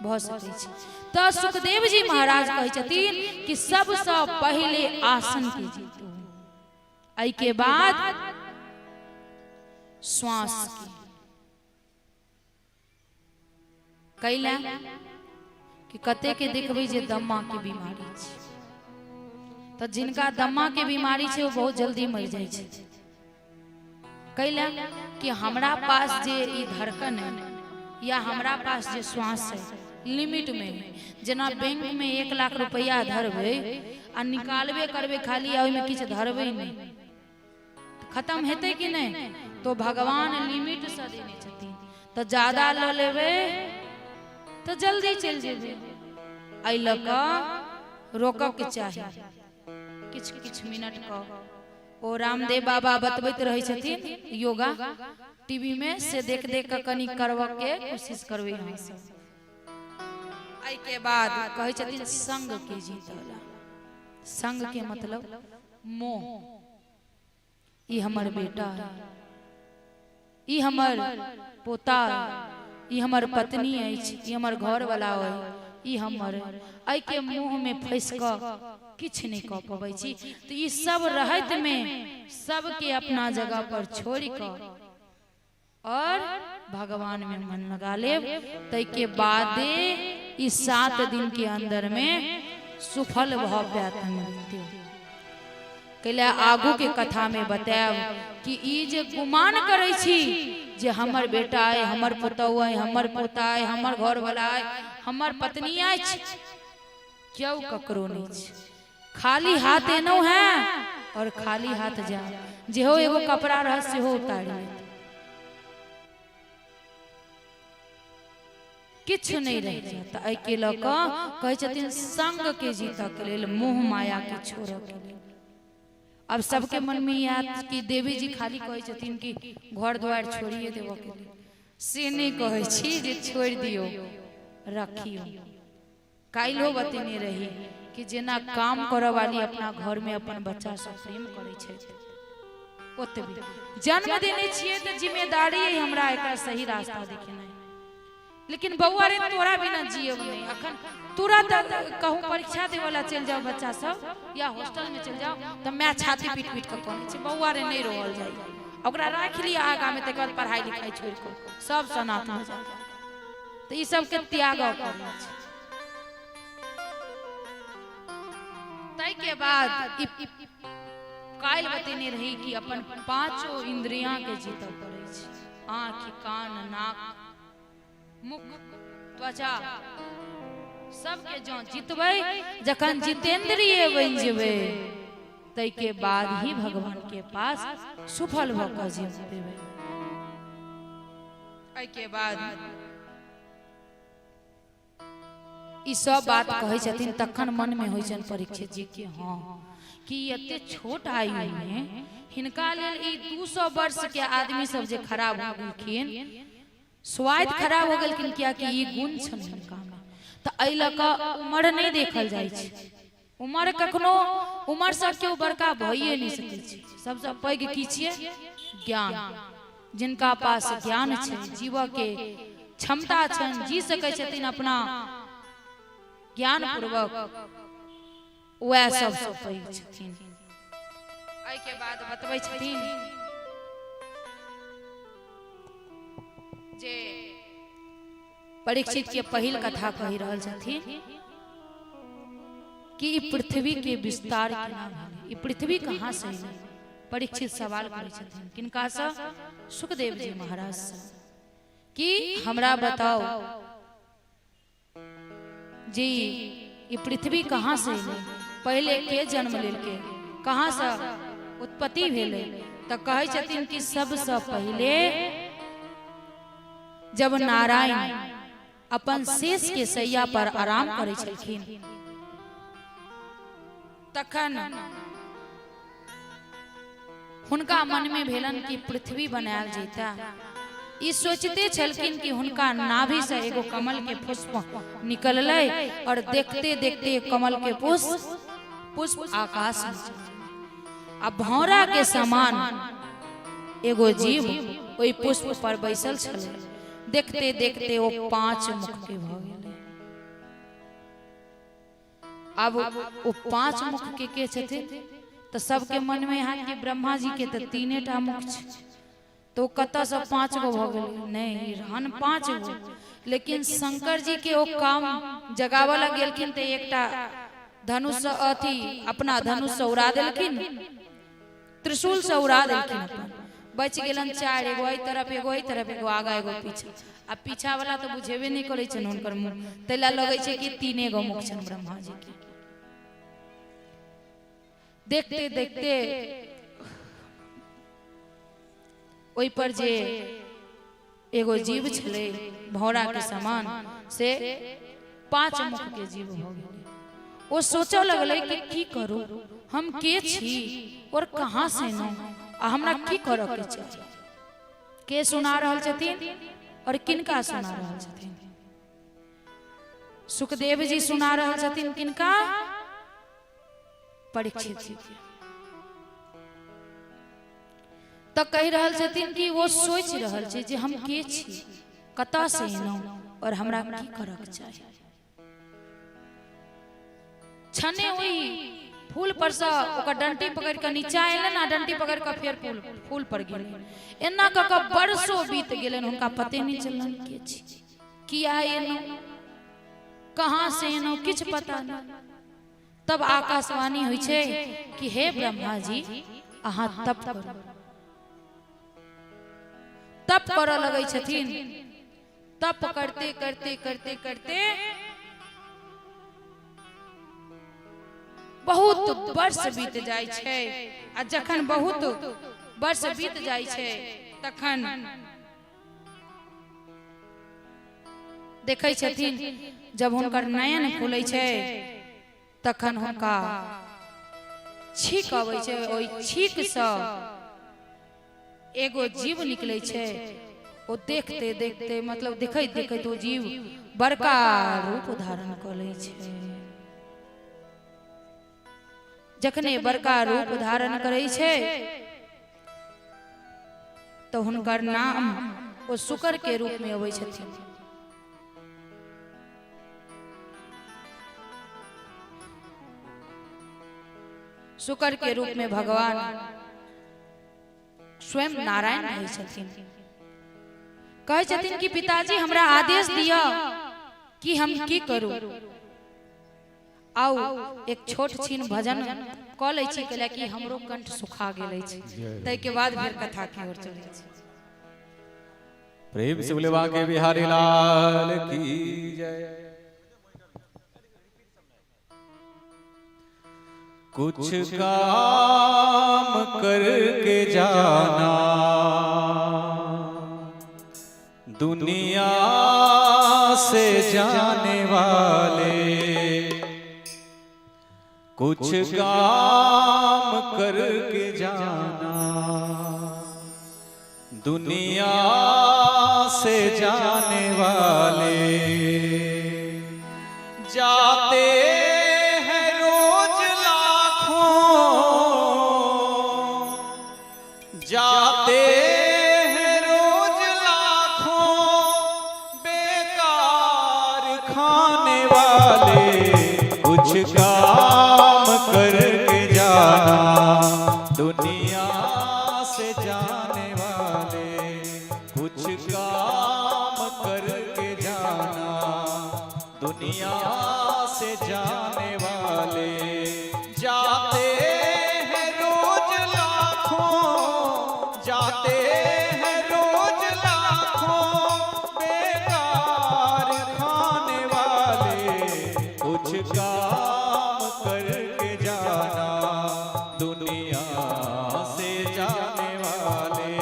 बहुत सकै छै। तो सुखदेव जी महाराज कहै छथिन कि सबसे पहले आसन के जीतो आई के बाद श्वास की कैला कि कते के देखबै जे दम्मा के बीमारी छै तो जिनका दम्मा के बीमारी छै वो बहुत जल्दी मर जाय छै कैला कि हमरा पास जे ई धड़कन है या हमरा पास जे श्वास है लिमिट में जना बैंक में 1 लाख रुपया धरबे आ निकालबे करबे खाली ओहि में किछ धरबे नहीं खत्म हेतै कि नहीं तो भगवान लिमिट से देने छथिन तो ज्यादा ल लेबे तो जल्दी चल जेबे एहि ल क रोकऽ के चाही किछ किछ मिनट क ओ रामदेव बाबा बतबैत रहे छथिन योगा टीवी में से देख देख के कनी करबऽ के कोशिश करबे यहाँ सब। आई के बाद कहे छथिन संग के जीतला संग के मतलब मोह ई हमर बेटा है ई हमर पोता ई हमर पत्नी अछि ई हमर घर वाला है ई हमर आई के मुंह में फंस क किछ नहीं कह पबै छी। तो ई सब रहत में सबके अपना जगह पर छोड़ क और भगवान में मन लगा ले। तै के बादे ई 7 दिन के अंदर में सुफल भव व्यातन मृत्यु कैला आगू के कथा में बताएब कि ई जे गुमान करै छी जे हमर बेटा है, हमर पुतौह है, हमर पोता है, हमर घर वाला है, हमर पत्नी है, क्यों ककरो नहीं छै। खाली हाथ एनो है और खाली हाथ जा जेहो एगो कपड़ा रह सेहो उतार लेत, किछ नहीं रह जाता। आई के लऽ कऽ कहै छथिन संग के जीतऽ के लेल मोह माया के छोड़ऽ के लेल। अब सबके मन में याद कि देवी जी खाली कहै छथिन कि घर द्वार छोड़िए देव के लिए, से नहीं कहै छी जे छोड़ दियो रखियो। काल्हो बतेने रही कि जेना काम करऽ वाली अपना घर में अपन बच्चा से प्रेम करै छै, ओतबे जन्म देने छिए तो जिम्मेदारी है हमरा एकरा सही रास्ता देखेनाइ। लेकिन बउआ रे तोरा बिना जियब नहीं। अखन तुरंत कहूँ परीक्षा दे वाला चल जाओ बच्चा सब या हॉस्टल में चल जाओ तो मैं छाती पीट पीट के कहने छी बउआ रे नहीं रहल जाई, ओकरा राख लिया आगा में, तकर बाद पढ़ाई लिखाई छोड़ के सब सनातन हो जाए। तो ई सब के त्याग करना छै। तै के बाद काल बतेने रही कि अपन 5 इंद्रियां के जीतऽ पड़ै छै। आँख, कान, नाक, मुख, त्वचा सबके जो जीतबै, जखन जितेंद्रिय बन जेबै तै के बाद ही भगवान के पास सुफल भऽ कऽ जीव पेबै। एहि के बाद ई सब बात कहै छथिन तखन मन में होइ छन परीक्षित जी के हाँ कि एते छोट आयु में हिनका लेल ई 200 वर्ष के आदमी सब जे खराब हो गेलखिन, स्वास्थ्य खराब हो गेलखिन, किया कि ई गुण छन हिनका में। तो एहि लऽ कऽ उम्र नहीं देखल जाइ छै। उम्र कखनो उम्र सब के बड़का भइए नहीं सकै छै। सबसे पैघ की छियै? ज्ञान। जिनका पास ज्ञान छै, जीव के क्षमता छन, जी सकै छथिन अपना ज्ञान पूर्वक, वह सबसे पैघ छथिन। एहि के बाद बतबै छथिन जे परीक्षित के पहिल कथा कहि रहल छथिन कि ई पृथ्वी के विस्तार केना भेलै, ई पृथ्वी कहाँ से एलै। परीक्षित सवाल करै छथिन किनका से? सुखदेव जी महाराज से कि हमरा बताओ जी ई पृथ्वी कहाँ से एलै, पहले के जन्म लेलकै, कहाँ से उत्पत्ति भेलै। तो कहै छथिन कि सबसे पहले जब नारायण अपन शेष के सैया पर आराम करै छलखिन तखन हुनका मन में भेलन कि पृथ्वी बनायल जेता। ई सोचते छलखिन कि हुनका नाभि से एगो कमल के पुष्प निकललै और देखते देखते कमल के पुष्प आकाश में, आ भौरा के समान एगो जीव ओई पुष्प पर बैसल छलै। देखते देखते वो 5 मुख के भ गेलै। अब वो 5 मुख के छथिन तो सबके मन में यहाँ के ब्रह्मा जी के तो 3टा मुख छै, तो कत से 5 गो भ गेलै? नहीं, रहन 5 गो। लेकिन शंकर जी के वो काम जगावऽ लग गेलखिन तो एकटा धनुष अथी अपना धनुष से उड़ा देलखिन, त्रिशूल से उड़ा देलखिन अपन। बच गेलन 4, एगो एहि तरफ, एगो एहि तरफ, एगो आगा, एगो पीछा। आ पीछा वाला तो बुझेबे नहीं करे छन हुनकर मुंह, तैला लगे छे कि 3 गो मुख छन ब्रह्मा जी के। देखते देखते ओई पर जे एगो जीव छले भौरा के समान से 5 मुख के जीव हो गेलै। वो सोचऽ लगलै कि की करू, हम के छी और कहाँ से न, आ हमरा की करऽ के छै। के सुना रहल छथिन और किनका सुना रहल छथिन? सुखदेव जी सुना रहल छथिन किनका? परीक्षित जी के। तो कहि रहल छथिन कि वो सोच रहल छै जे हम के छी, कतऽ से एलहुँ और हमरा की करऽ के चाही। छने वही फूल पर से ओकर डंटी पकड़ के नीचा एलन आ डंटी पकड़ के फिर फूल पर गेलन। एना क के बरसों बीत गेलन, हुनका पते नहीं चलन के छी किया एनो कहां से एनो किछ पता नहीं। तब आकाशवाणी होई छे कि हे ब्रह्मा जी अहाँ तप करू। तप करऽ लगै छथिन। तप करते करते करते करते बहुत वर्ष बीत जाय छै। आ जखन बहुत वर्ष बीत जाय छै तखन देखै छथिन जब हुनकर नयन खुलै छै तखन हुनका छीक अबै छै। ओइ छीक से एगो जीव निकलै छै। ओ देखते देखते मतलब देखैत देखैत ओ जीव बड़का रूप धारण क लै छै। जखने बड़का रूप धारण करै छै तो हुनकर नाम ओ शुकर के रूप में अबै छथिन। शुकर के रूप में भगवान स्वयं नारायण रहै छथिन। कहै छथिन कि पिताजी हमरा आदेश दिया कि हम की करू। आओ एक छोट छीन भजन क लै छी कैला कि हमरो कंठ सुखा गेलै छै। तै के बाद फिर कथा की ओर चलै छै। प्रेम से बोले बांके बिहारी लाल की जय। कुछ काम करके जाना दुनिया से जाने वाले। कुछ काम करके जाना दुनिया से जाने वाले। जाते हैं रोज लाखों, जाते हैं रोज लाखों बेकार खाने वाले। कुछ काम करके जाना दुनिया से जाने वाले। कुछ काम करके जाना दुनिया से जाने वाले। जाते हैं रोज लाखों, जाते हैं रोज लाखों बेकार खाने वाले। कुछ काम करके जाना दुनिया से जाने वाले।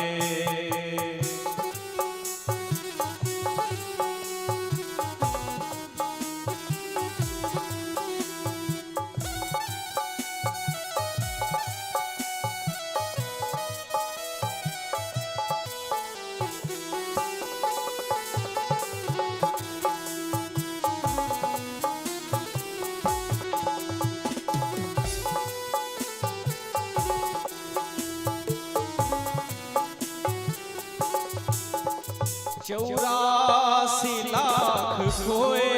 चौरासी लाख खोए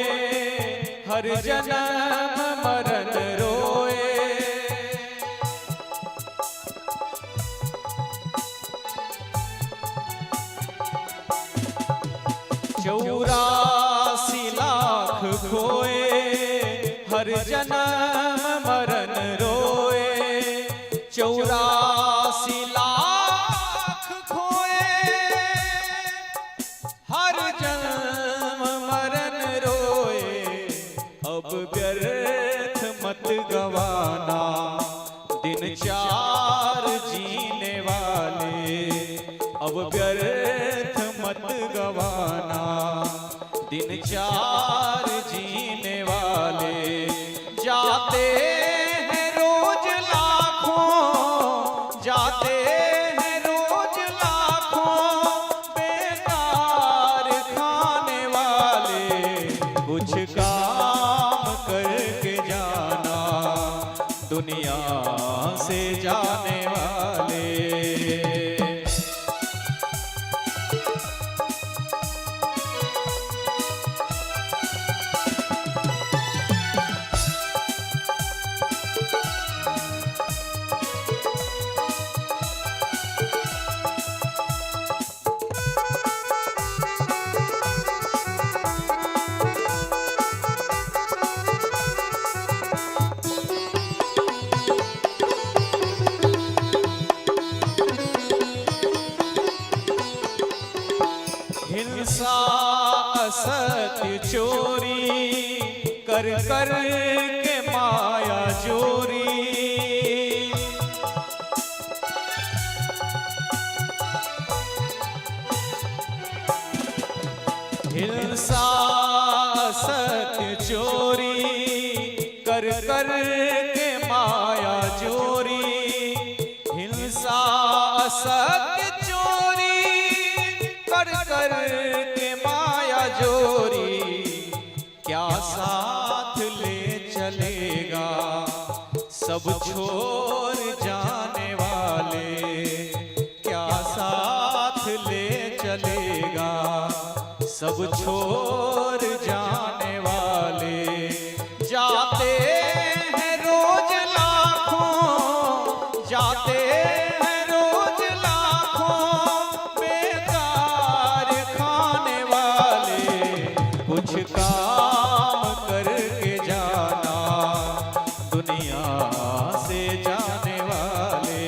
हर जन्म मरण रोए। चौरासी लाख खोए हर जन्म मरण रोए। चौरासी लाख खोए हर जन्म मरण रोए। अब व्यर्थ मत गवाना दिन चार जीने वाले। अब व्यर्थ मत गवाना दिन चार जीने वाले। जाते हैं रोज लाखों, जाते हैं रोज लाखों बेकार खाने वाले। कुछ काम करके जाना दुनिया से जाने वाले। सत्य चोरी कर कर के माया चोरी हिंसा सत्य चोरी कर कर के माया चोरी हिंसा सत्य चोरी कर कर के माया चोरी क्या साथ ले चलेगा सब छोड़ जाने वाले क्या साथ ले चलेगा सब छोड़ जाने वाले जाते हैं रोज लाखों जाते हैं रोज लाखों बेकार खाने वाले कुछ काम करके जाना दुनिया से जाने वाले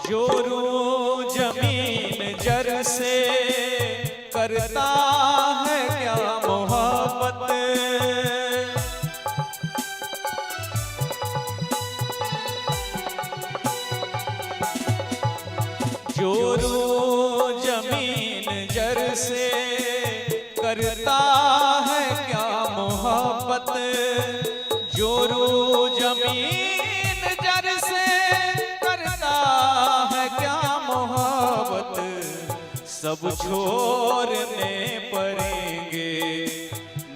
जोरू जमीन जर से करता है क्या मोहब्बत जोरू जमीन जर से करता है क्या मोहब्बत जोरू जमीन जर से करता है क्या मोहब्बत सब छोड़ने पड़ेंगे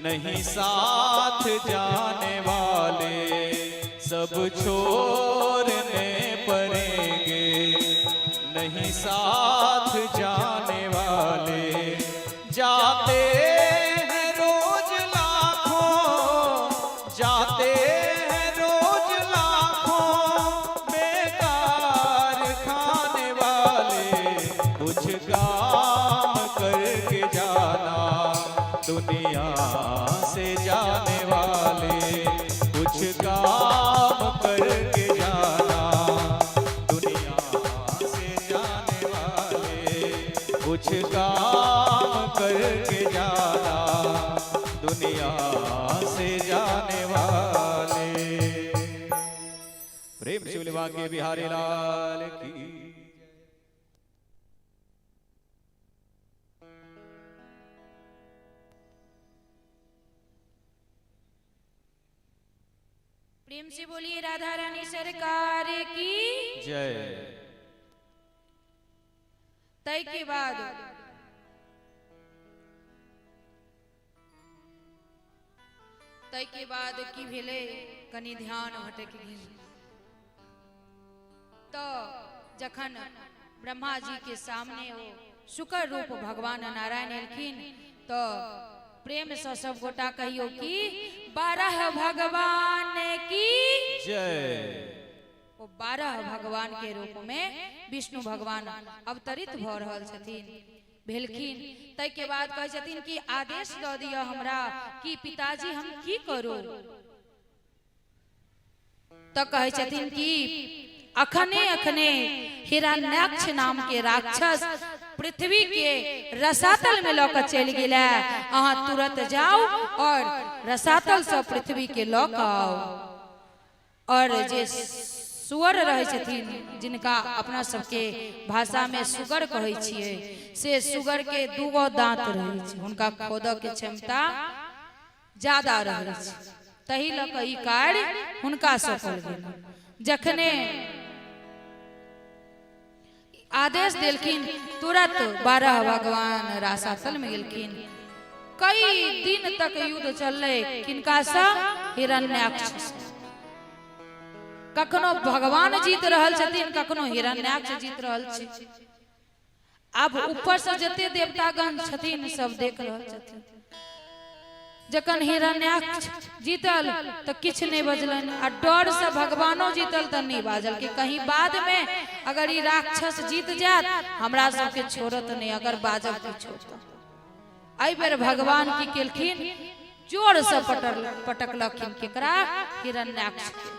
नहीं साथ जाने वाले सब छोड़ने पड़ेंगे नहीं साथ जाने वाले जाते हैं रोज लाखों जाते हैं रोज लाखों बेकार खाने वाले कुछ काम करके जाना दुनिया से जाने वाले कुछ काम करके जाना दुनिया से जाने वाले कुछ काम करके जाना दुनिया से जाने वाले प्रेम शिवलिवा के बिहारी लाल की प्रेम से बोलिए राधा रानी सरकार की जय तय के बाद की भेले कनी ध्यान भटक गेल तो जखन ब्रह्मा जी के सामने वो शुक्र रूप भगवान नारायण एलखिन तो प्रेम से सब गोटा कहियो कि 12 भगवान की जय वो 12 भगवान के रूप में विष्णु भगवान अवतरित भ रहल छथिन भेलखिन तै के बाद कहे छथिन कि आदेश द दियो हमरा कि पिताजी हम की करू तो कहे छथिन कि अखने अखने हिरण्याक्ष नाम के राक्षस पृथ्वी के रसातल में लौक चल गेला अहाँ तुरंत जाओ और रसातल से पृथ्वी के लौक आओ और जे सुअर रहे छथिन जिनका अपना सबके भाषा में सुगर कहै छियै से सुगर के दूगो दांत रहै छै हुनका खोदऽ के क्षमता ज्यादा रहै छै तही लऽ कऽ ई कार्य हुनका सफल भेल जखने आदेश देलखिन तुरंत 12 भगवान रासातल में गेलखिन कई दिन तक युद्ध चलले किनका से हिरण्याक्ष कखनो भगवान जीत रहल छथिन कखनो हिरण्याक्ष जीत रहल छै अब ऊपर से जते देवतागण छथिन सब देख रहल छथिन जखन हिरण्याक्ष जीतल तो किछ नहीं बजलन आ डर से भगवानो जीतल तो नहीं बाजल कि कहीं बाद में अगर ये राक्षस जीत जात हमरा सबके छोड़त नहीं, अगर बाजब तो छोड़त। आई बेर भगवान की केलखिन जोर से पटकलखिन केकरा हिरण्याक्ष के।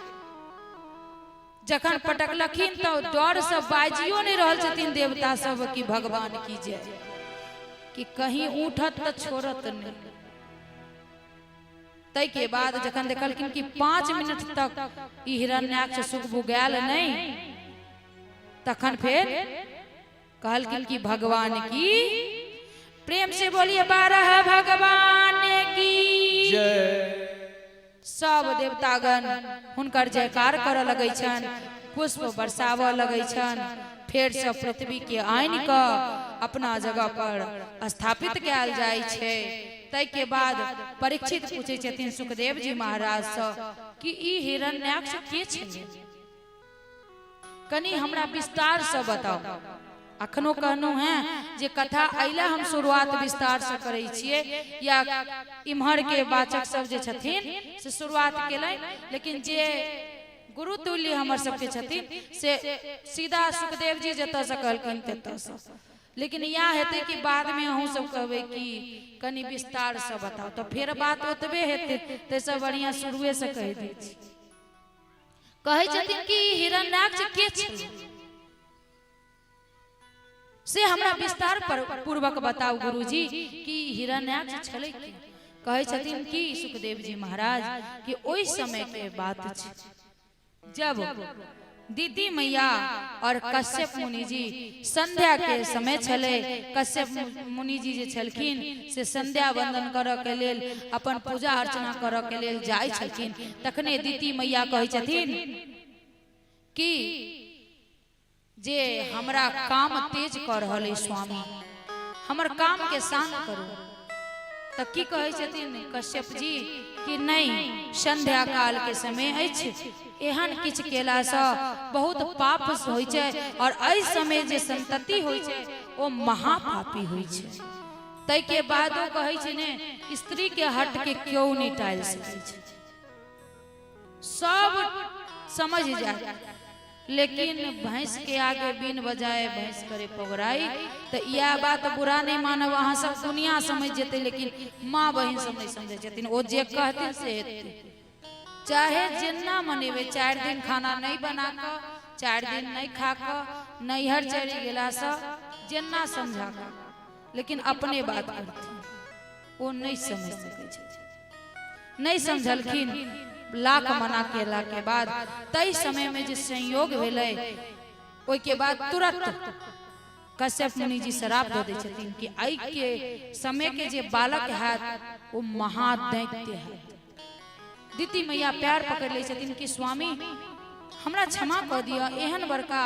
जखन पटकलखिन तो डर से बाजियो नहीं रहल छथिन देवता सब की भगवान की जय, कि कहीं उठत तो छोड़त नहीं। तै के बाद जखन देखलखिन कि 5 मिनट तक ई हिरण्याक्ष सुख भुगैल नहीं, तखन फिर कहलखिन कि भगवान की प्रेम से बोलिए 12 भगवान की जय। सब देवतागण हुनकर जयकार करऽ लगै छन, पुष्प बरसावऽ लगै छन, फेर से पृथ्वी के आनि क अपना जगह पर स्थापित कयल जाइ छै। तै के बाद परीक्षित पूछे छथिन सुखदेव जी महाराज से कि ई हिरण्याक्ष के छै, कनी हमरा विस्तार से बताओ। अखनो कहनु है जे कथा अइला हम शुरुआत विस्तार से करै छियै, या इम्हर के वाचक सब जे छथिन से शुरुआत केलै, लेकिन जे गुरु तुल्य हमर सबके छथिन से सीधा सुखदेव जी जतऽ से कहलखिन ततऽ से। लेकिन या हेतै कि बाद में अहूँ सब कहबै कि कनी विस्तार से बताओ, तो फिर बात ओतबे हेतै, तैसे बढ़िया शुरुए से कह दै छी। कहै छथिन कि हिरण्याक्ष के छै से हमरा विस्तार पूर्वक बताओ गुरुजी कि हिरण्याक्ष छलै कि। कहै छथिन कि सुखदेव जी महाराज कि ओइ समय के बात छै जब दीदी मैया और कश्यप मुनि जी संध्या के समय छले। कश्यप मुनि जी जे छलखिन से संध्या वंदन करऽ के लेल, अपन पूजा अर्चना करऽ के लेल जाइ छलखिन। तखने दीदी मैया कहै छथिन कि जे हमरा काम तेज कर रहल है स्वामी, हमर काम के शांत करू। तब की कहै छथिन कश्यप जी कि नहीं, संध्या काल के समय अछि, एहन किछ केला से बहुत पाप होइ छै, और एहि समय जे संतति होइ छै ओ महापापी होइ छै। तै के बाद ओ कहै छै ने, स्त्री के हट के क्यों नहीं टाल सकै छै, सब समझ जाए, लेकिन भैंस के आगे बीन बजाए भैंस करे पगड़ाई। तो यह बात बुरा नहीं मानब, अहाँ सब दुनिया समझ जेते, लेकिन माँ बहन सब नहीं समझे छथिन। ओ जे कहते से हेतै, चाहे जेना मनेबे, 4 दिन खाना नहीं बना क, 4 दिन नहीं खा क, नैहर चली गेला से जेना समझा क, लेकिन अपने बात करती वो नहीं समझ सकै छथिन। नहीं समझलखिन, लाख मना केला के बाद तई समय में जे संयोग भेलै, ओइ के बाद तुरंत कश्यप मुनि जी श्राप दे दै छथिन कि आई के समय के जे बालक हैत वो महादैत्य है। दीदी मैया प्यार पकड़ ले छथिन कि स्वामी हमरा क्षमा कर दिया, एहन बड़का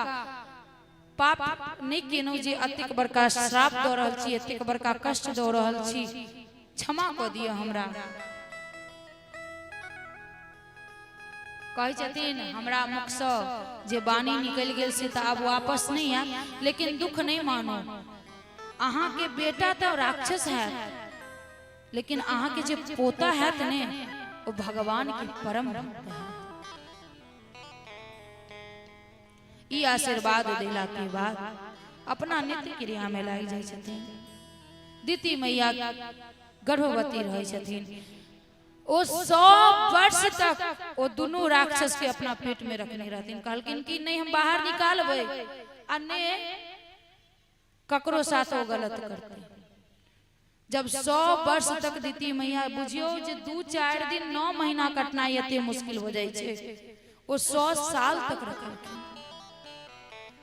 पाप नहीं केनो जे अतिक बड़का श्राप दऽ रहल छी, अतिक बड़का कष्ट दऽ रहल छी, क्षमा कर दिया हमरा। कहै छथिन हमरा मुख से जे बानी निकल गेल से तो अब वापस नहीं है, लेकिन दुख नहीं मानो, अहाँ के बेटा तो राक्षस है, लेकिन अहाँ के जे पोता है ने वो भगवान के परम भक्त है। ई आशीर्वाद देला के बाद अपना नित्य क्रिया में लाग जाय छथिन। दीदी मैया गर्भवती रहे छथिन, ओ 100 वर्ष तक वो दोनों राक्षस के अपना पेट में रखने रहथिन। कहलकिन कि नहीं हम बाहर निकालबै, अन्य ककरो साथ वो गलत करते। जब 100 वर्ष तक दीदी मैया बुझियो जे 2-4 दिन 9 महीना कटनाई एते मुश्किल हो जाय छै, वो 100 साल तक रखलखिन,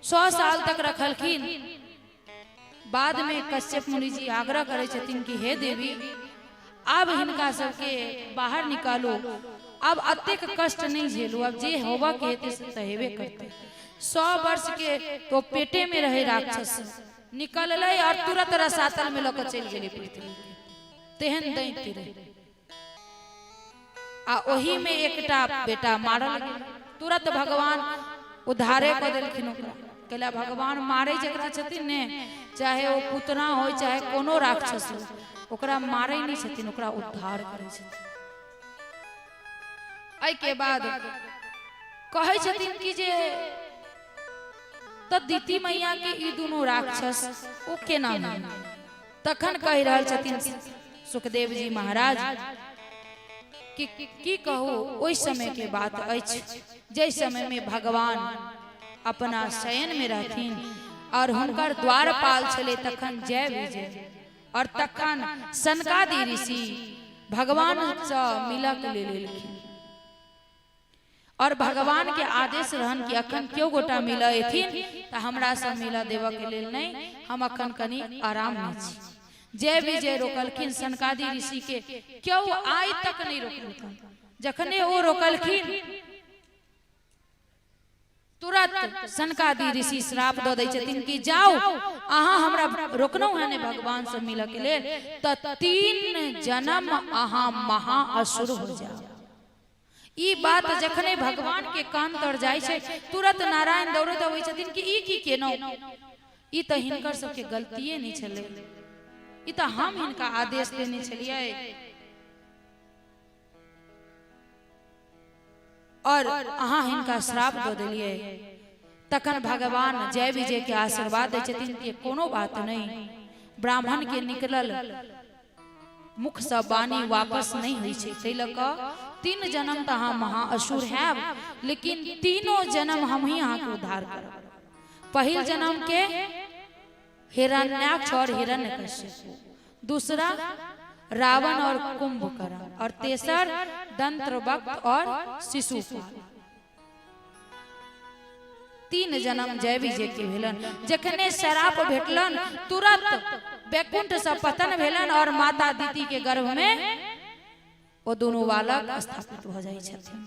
100 साल तक रखलखिन। बाद में कश्यप मुनि जी आग्रह करे छथिन कि हे देवी अब हिनका सबके बाहर निकालो, अब अत्यक कष्ट नहीं झेलू, अब जे होबा के हेते से तो हेबे करते। 100 वर्ष के तो पेटे में रहे राक्षस निकल लय और तुरंत रसातल में लक चल गेले पृथ्वी, तेहन दैत्य रहे। आ ओही में एकटा बेटा मारल गेल, तुरंत भगवान उद्धारे क देलखिन ओकरा। कहला भगवान मारे जकरा छथिन ने, चाहे वो पुतना हो चाहे कोनो राक्षस हो, ओकरा मारै नहीं छथिन, ओकरा उद्धार करै छथिन। एहि के बाद कहै छथिन कि जे तो दीति मैया के ई दुनू राक्षस ओ केना माने। तखन कहि रहल छथिन सुखदेव जी महाराज कि की कहू, ओहि समय के बात अछि जै समय में भगवान अपना शयन में रहथिन और हुनकर द्वारपाल छले तखन जय विजय, और तखन सनकादि ऋषि भगवान से मिलक ले लेलखिन और भगवान के आदेश रहन कि अखन क्यों गोटा मिला एथिन तो हमरा से मिला देवा के लेल नहीं, हम अखन कनी आराम में छी। जय विजय रोकलखिन सनकादि ऋषि के, क्यों आइ तक नहीं रोकलखिन। जखने वो रोकलखिन तुरंत सनकादि ऋषि श्राप दो दै छथिन कि जाओ अहाँ हमरा रोकनौ है ने भगवान से मिलऽ के लेल त 3 जन्म अहाँ महाअसुर हो जाओ। ई बात जखने भगवान के कान तर जाय छै तुरंत नारायण दौड़त अबै छथिन कि ई की केनौ, ई त हिनकर सबके गलतिये नहीं छले, ई त हम हिनका आदेश देने छलिए और अहाँ हिनका श्राप दो देलिए। तखन भगवान जय विजय के आशीर्वाद दै छथिन कि कोनो बात नहीं, ब्राह्मण के निकलल मुख से वाणी वापस नहीं होइ छै, तै लऽ कऽ 3 जन्म त अहाँ महाअसुर हैब, लेकिन तीनों जन्म हम ही अहाँ के उद्धार करब। पहिल जन्म के हिरण्याक्ष और हिरण्यकश्यप, दूसरा रावण और कुंभकर्ण, और तेसर दंत्रवक्त और शिशुपाल। 3 जन्म जय विजय के भेलन। जखने शराप भेटलन तुरंत बैकुंठ से पतन भेलन और माता दीति के गर्भ में वो दोनों बालक स्थापित हो जाय छथिन।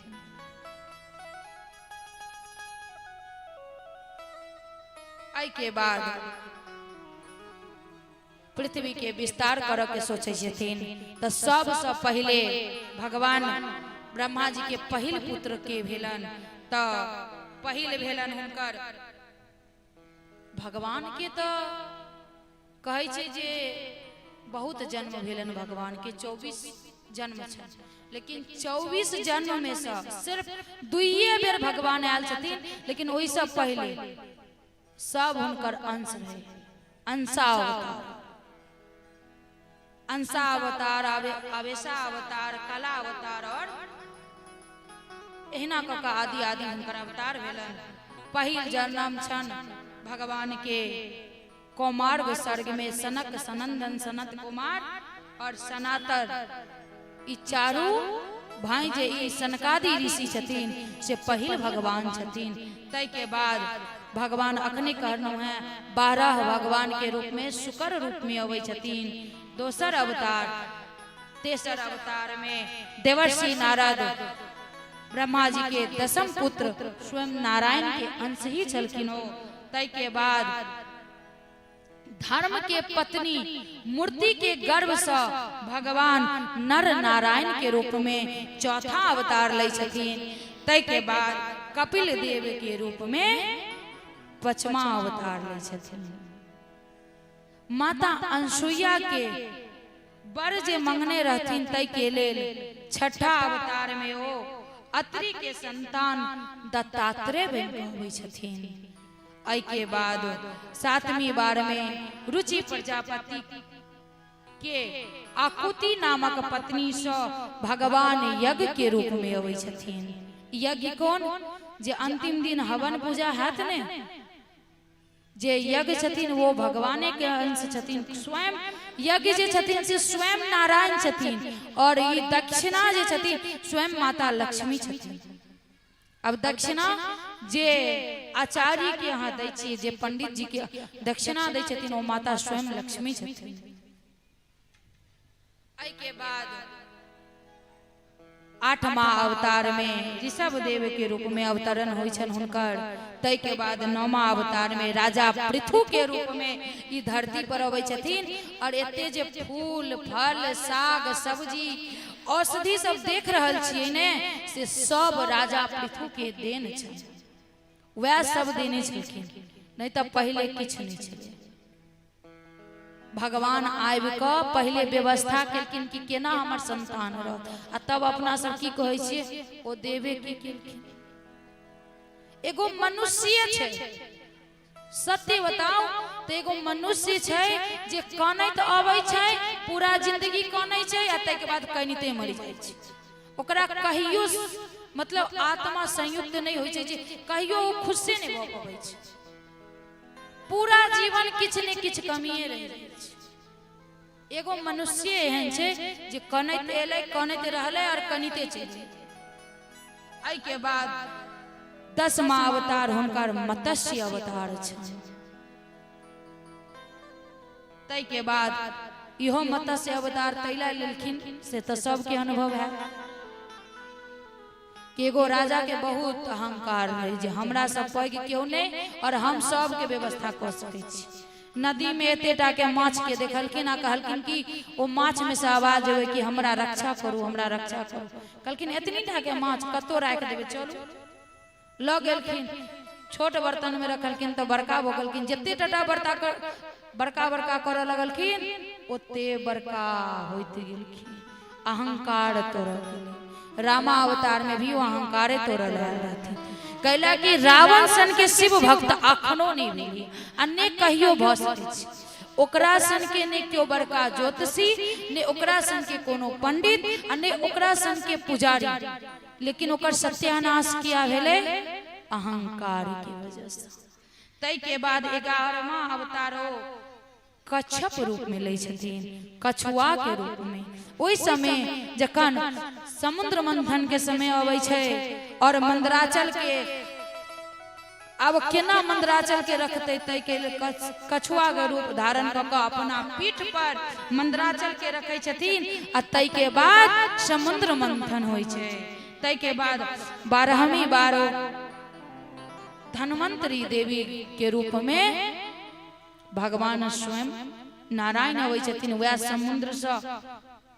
आई के बाद पृथ्वी के विस्तार कर के सोचे छथिन तो सबसे पहले भगवान ब्रह्मा जी के पहिल पुत्र के भेलन, तो पहिल भेलन हुनकर भगवान के तो कहै छै जे बहुत जन्म भेलन भगवान के, 24 जन्म छन, लेकिन 24 जन्म में से सिर्फ 2 बेर भगवान आयल छथिन, लेकिन ओहि सब पहले सब हुनकर अंश रहे। अंशा अवतार, आवेशा अवतार, कला अवतार और एहना क के आदि आदि हुनकर अवतार भेलन। पहिल जन्म छन भगवान के कौमार्ग सर्ग में सनक सनंदन सनत कुमार और सनातन, ई चारू भाई जे ई सनकादि ऋषि छथिन से पहिल भगवान छथिन। तै के बाद भगवान अखने कहनो है 12 भगवान के रूप में शुक्र रूप में अबै छथिन। दोसर अवतार, तेसर अवतार में देवर्षि नारद ब्रह्मा जी के 10म पुत्र स्वयं नारायण के अंश ही छलखिन। तै के बाद धर्म के पत्नी मूर्ति के गर्भ से भगवान नर नारायण के रूप में चौथा अवतार ले छथिन। तै के बाद कपिल देव के रूप में 5वां अवतार ले छथिन। माता अनसुईया के बर जे मंगने रहथिन तै के लेल 6ठा अवतार में ओ अत्रि के संतान दत्तात्रेय बन के होय छथिन। आई के बाद 7वीं बार में रुचि प्रजापति के आकुति नामक पत्नी से भगवान यज्ञ के रूप में अबै छथिन। यज्ञ कौन जे अंतिम दिन हवन पूजा हैत ने, जे यज्ञ छथिन वो भगवाने के अंश छथिन। स्वयं यज्ञ जे छथिन से स्वयं नारायण छथिन, और ये दक्षिणा जे छथिन स्वयं माता लक्ष्मी छथिन। अब दक्षिणा जे आचार्य के यहाँ दै छियै, जे पंडित जी के दक्षिणा दै छथिन वो माता स्वयं लक्ष्मी छथिन। आई के बाद 8वां अवतार में ऋषभ देव के रूप में अवतरण होइ छन हुनकर। तै के बाद 9वां अवतार में राजा पृथु के रूप में ई धरती पर अबै छथिन। और एते जे फूल फल साग सब्जी औषधि सब देख रहल छियै ने, से सब राजा पृथु के देन छन, वह सब देने छलखिन, नहीं तो पहले किछ नहीं छलै। भगवान आबि क पहले व्यवस्था केलखिन कि केना हमर संतान रहत, आ तब अपना सब की कहै छियै ओ देवे की केलखिन। एगो मनुष्य छै, सत्य बताओ तो एगो मनुष्य छै जे कानैत अबै छै, पूरा जिंदगी कानै छै आ तै के बाद कानिते मरि जाइ छै। ओकरा कहियो मतलब आत्मा संयुक्त नहीं होइ छै, जे कहियो वो खुशे नहीं भऽ पबै छै। पूरा जीवन किछ ने किछ कमिए रहि जाइ छै। एगो मनुष्य एहन छै जे कानैत एलै, कानैत रहलै और कनिते चलि। एहि के बाद 10वां अवतार हुनकर मत्स्य अवतार छनि। तै के बाद इहो मत्स्य अवतार तैला लेलखिन से तो सबके अनुभव है कि एगो राजा के बहुत अहंकार है जे हमरा सब पैघ क्यों नहीं और हम सब के व्यवस्था कर सकै छी। नदी में एतेटा के माछ के देखलखिन आ कहलखिन कि ओ माछ में से आवाज होय कि हमरा रक्षा करू, हमरा रक्षा करू। कहलखिन एतनी टा के माछ कतो राख देबे, चलू। ल गेलखिन, छोट बर्तन में रखलखिन तो बड़का भोगलखिन। जते टटा बड़का बड़का करे लगलखिन ओते बड़का होते गेलखिन। अहंकार तोड़ल गेलै। रामा अवतार में भी वो अहंकारे तोड़ल रहथिन। कैला कि रावण सन के शिव भक्त अखनो नहीं मिली, अन्य कहियो भ सकै छै। ओकरा सन के ने क्यों बड़का ज्योतिषी, ने ओकरा सन के कोनो पंडित, ने ओकरा सन के पुजारी, लेकिन ओकर सत्यानाश किया भेले अहंकार की वजह से। तै के बाद 11वां अवतारो कच्छप रूप में ले छथिन, कछुआ के रूप में। ओई समय जखन समुद्र मंथन के समय अबै छै और मंदराचल के अब केना मंदराचल के रखते तै के कछुआ के रूप धारण क के अपना पीठ पर मंदराचल के रखे छथिन। आ तै के बाद समुद्र मंथन होइ छै। तै के बाद 12वीं बारो धन्वंतरी देवी के रूप में भगवान स्वयं नारायण अबै छथिन। वह समुद्र से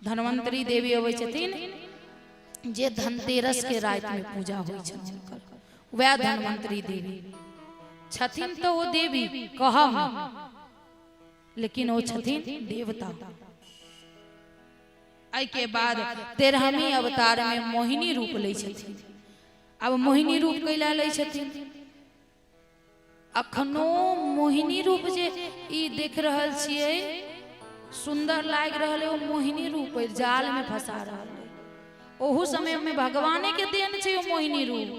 धन्वंतरी देवी अबै छथिन जे धनतेरस के रात में पूजा होइ छथिन। वह धन्वंतरी देवी छथिन तो वो देवी कहम, लेकिन वो छथिन देवता। आई के बाद 13वीं अवतार में मोहिनी रूप ले छथिन। अब मोहिनी रूप कैला ले छथिन, अखनो मोहिनी रूप जे ई देख रहल छियै सुंदर लाग रहल है, वो मोहिनी रूप जाल में फंसा रहल है। ओहू समय में भगवाने के देन छै वो मोहिनी रूप।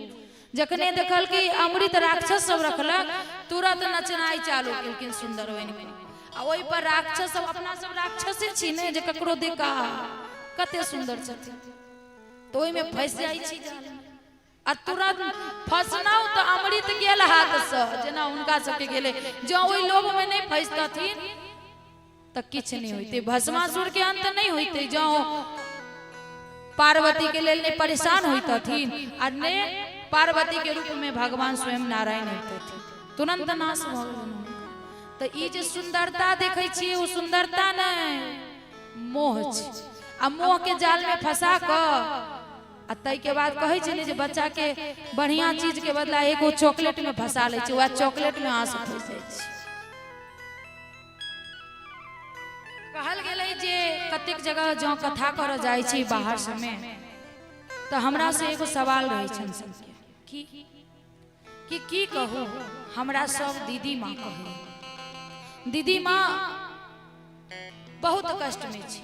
जखने देखल कि अमृत राक्षस सब रखलक, तुरंत नचनाई चालू केलखिन सुंदर बन के। आ ओई पर राक्षस सब, अपना सब राक्षसे छी ने जे ककरो देखा कते सुंदर छथिन, तो ओई में फंस जाइ छी जाल में। आ तुरंत फंसनाउ तो अमृत गेल हाथ से, जेना उनका सबके गेले। जो ओई लोभ में नहीं फंसतथिन तो किछ नहीं होते। भस्मासुर के अंत नहीं होते। जो पार्वती के लेल ने परेशान होइतथिन, आ ने पार्वती के रूप में भगवान स्वयं नारायण होइतथिन, तुरंत नाश भ गेलनि। तो ई जे सुंदरता देखै छियै वो सुंदरता नहीं मोह छै। आ मोह के जाल में फंसा क आ तै के बाद कहै छै जे बच्चा के बढ़िया चीज के बदला एगो चॉकलेट में फंसा ले छै, वह चॉकलेट में आंसू फंस जाइ छै। कहल गेलै जे कतेक जगह जो कथा कर जाइ छी बाहर समय, तो हमरा से एगो सवाल रहै छन सबके कि की कहू, हमरा सब दीदी माँ कहू। दीदी माँ बहुत कष्ट में छी।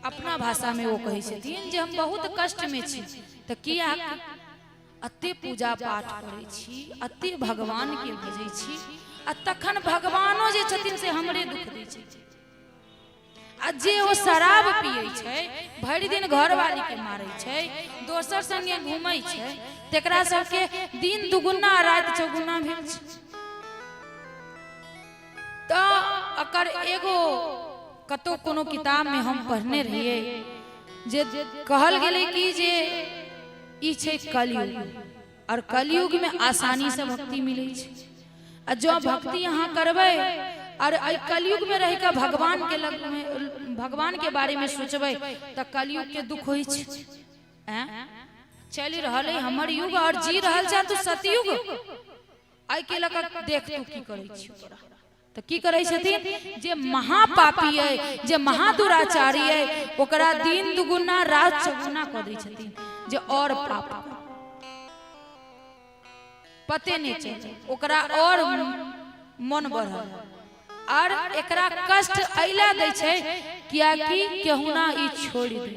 अपना भाषा में वो कहे छथिन जे हम बहुत कष्ट में छी। तो किया अते पूजा पाठ करै छी, अते भगवान के भजै छी, आ तखन भगवानो जे छथिन से हमरे दुख दै छै। आ जे वो शराब पियै छै, भरि दिन घरवाली के मारै छै, दोसर संगे घूमै छै, तेकरा सबके दिन दुगुना रात चौगुना भेल छै। तो अकर एगो कतो कोनो किताब में हम पढ़ने रहिए जे कहल गेलै कि जे ई छै कलयुग, और कलयुग में आसानी से भक्ति मिलै छै। आ जो भक्ति यहाँ करबै और कलयुग में रह के भगवान के भगवान के बारे में सोचबै तो कलयुग के दुख होइ छै। चली रहल है हमर युग और जी रहल जा तू सतयुग। आई के लक देख तू की करै छी, तो की करे छथिन जे महापापी है, जे महादुराचारी है, ओकरा दिन दुगुना रात चौगुना कर दै छथिन जे और पाप पते नहीं चले, ओकरा और मन बढ़ल और एकरा कष्ट अइला दै छै कियाकि केहुना ई छोड़ दे।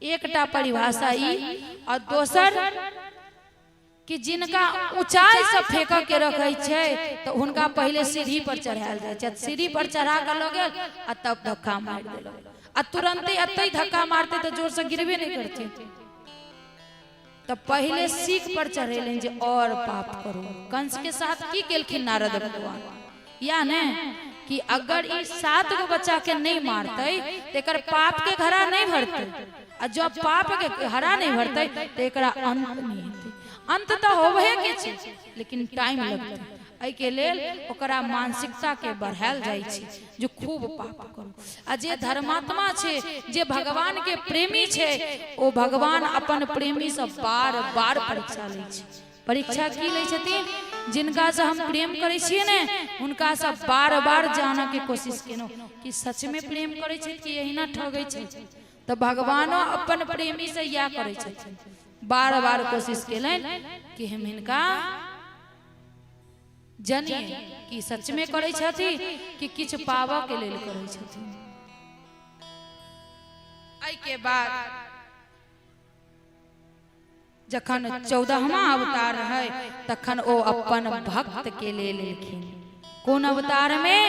एकटा परिभाषा ई और दोसर कि जिनका ऊंचाई से फेंक के रखे छै तो उनका पहले सीढ़ी पर चढ़ायल जाय छै, सीढ़ी पर चढ़ा के ल गेल आ तब धक्का मार देलक आ तुरंते अतै धक्का मारते तो जोर से गिरबे नहीं करते, तो पहले सीख पर चढ़ेलन जे और पाप करो। कंस के साथ की केलखिन नारद भगवान, या ने कि अगर ई 7 गो बच्चा के नहीं मारते तो एकर पाप के घड़ा नहीं भरते, आ जब पाप के घड़ा नहीं भरते तो एकरा अंत नहीं हेतै। अंत तो होबे के छै लेकिन टाइम लगतै, एहि के लेल ओकरा मानसिकता के बढ़ायल जाइ छै जो खूब पाप करू। आ जे धर्मात्मा छै, जे भगवान के प्रेमी छै, ओ भगवान अपन प्रेमी से बार बार परीक्षा लै छै। परीक्षा की लै छथिन, जिनका से हम प्रेम करे छिए ने उनका से बार बार जाने के कोशिश केनो कि सच में प्रेम करे छै कि एहिना ठगै छै, तो भगवानो अपन प्रेमी से या करे छथिन, बार बार कोशिश केलन कि हम इनका जानिए कि सच में करे छथिन कि किछ पावा के लेल करे छथिन। आई के बाद जखन 14वां अवतार है तखन ओ अपन भक्त के ले लेलखिन। कोन अवतार में?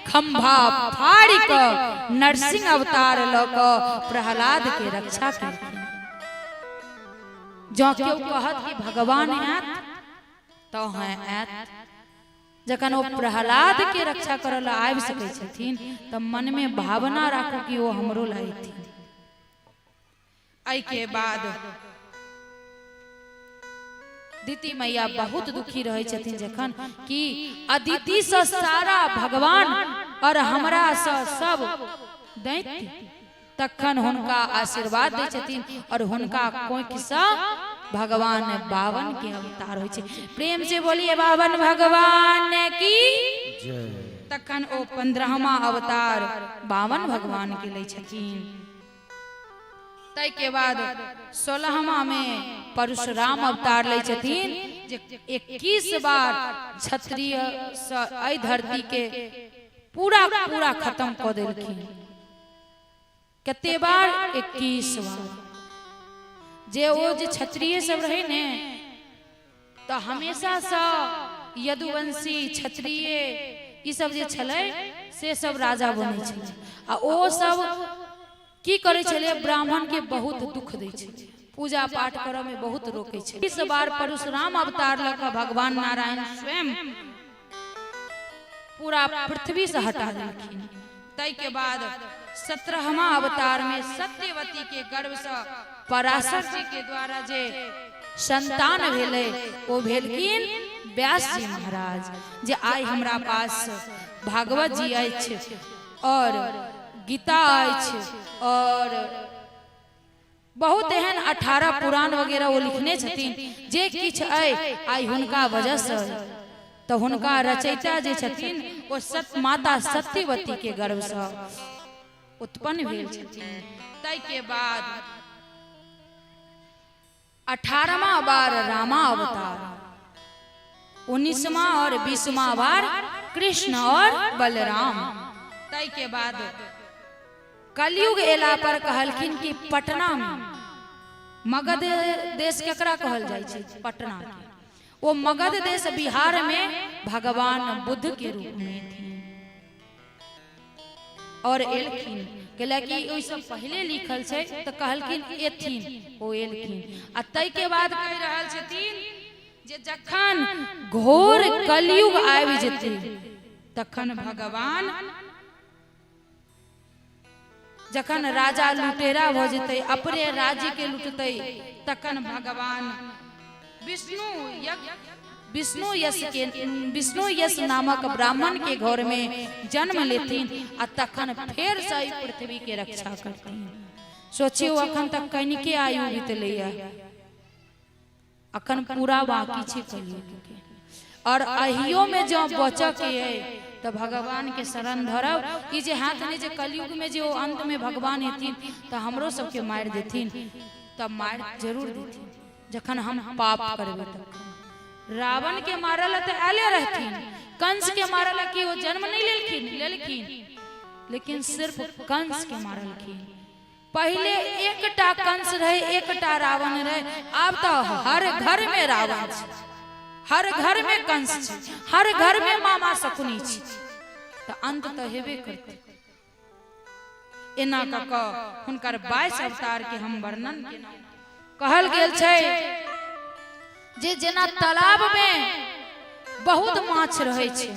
खंभा फाड़ी क नरसिंह अवतार ल क प्रहलाद के रक्षा केलखिन। जो केओ कहत कि भगवान आयत तो हैं आयत, जखन वो प्रहलाद के रक्षा करल आबि सकै छथिन तो मन में भावना राखू कि वो हमरो लायथिन। आई के बाद दिति मैया बहुत दुखी रहे छथिन जखन कि अदिति से सारा भगवान और हमरा से सब दैत्य, तखन हुनका आशीर्वाद दे छथिन और हुनका कोई किस्सा भगवान 52 के अवतार होय छै। प्रेम से बोलिए 52 भगवान की जय। तखन ओ 15वां अवतार 52 भगवान के ले छथिन। तै के बाद 16वां में परशुराम अवतार ले छथिन जे 21 बार क्षत्रिय एहि धरती के पूरा पूरा खत्म क देलखिन। कते बार? 21 बार। जे वो जे क्षत्रिय सब रहे ने तो हमेशा से यदुवंशी क्षत्रिय ई सब जे छले से सब राजा बने छले, आ ओ सब की करे छले ब्राह्मण के बहुत दुख दै छै, पूजा पाठ करे में बहुत रोके छै। इस बार परशुराम अवतार लक भगवान नारायण स्वयं पूरा पृथ्वी से हटा देलखिन। तै के बाद 17वां अवतार में सत्यवती के गर्भ से पराशर जी के द्वारा जे संतान भेले वो भेलखिन व्यास जी महाराज, जे आइ हमरा पास भागवत जी अछि और गीता अछि और बहुत एहन 18 पुराण वगैरह वो लिखने छथिन जे किछ आई हुनका वजह से, तो हुनका रचयिता जे छथिन वो माता सत्यवती के गर्भ से उत्पन्न भेल छथिन। तै के बाद 18वां बार रामा अवतार, 19वां और 20वां बार कृष्ण और बलराम। तै के बाद कलयुग एला पर कहलखिन कि पटना में मगध देश केकरा कहल जाइ छै? पटना के। वो मगध देश बिहार में भगवान बुद्ध के रूप में थी और एलखिन कैलाकि ओइ सब पहले लिखल छै तो कहलखिन एथिन ओ एलखिन। आ तै के बाद कहि रहल छथिन जे जखन घोर कलयुग आबि जेतै तखन भगवान, जखन राजा लुटेरा भ जेतै अपने राज्य के लुटतै तखन भगवान विष्णु यश नामक ब्राह्मण के घर में जन्म लेथिन आ तखन फेर से पृथ्वी के रक्षा करथिन। सोचियो अखन तक कनिके आयु बीतलैया, अखन पूरा बाकी छै कलयुग के। और अहियो में जो बचा के है तो भगवान के शरण धरब। ई जे हाथ में जे कलयुग में जो अंत में भगवान हेथिन तो हमरो सबके मार देथिन, तब मार जरूर देथिन जखन हम पाप करबे तखन। रावण के मारल तो आले रहथिन, कंस के मारल कि वो जन्म नहीं लेलखिन, लेकिन सिर्फ कंस के मारलखिन। पहले एकटा कंस रहे, एकटा रावण रहे, अब तो हर घर में रावण छै, हर घर में कंस छै, हर घर में मामा शकुनी छै, तो अंत तो हेबे करते। एना क हुनकर 22 अवतार के हम वर्णन केना कहल गेल छै जे जेना तालाब में बहुत माछ रहे छै,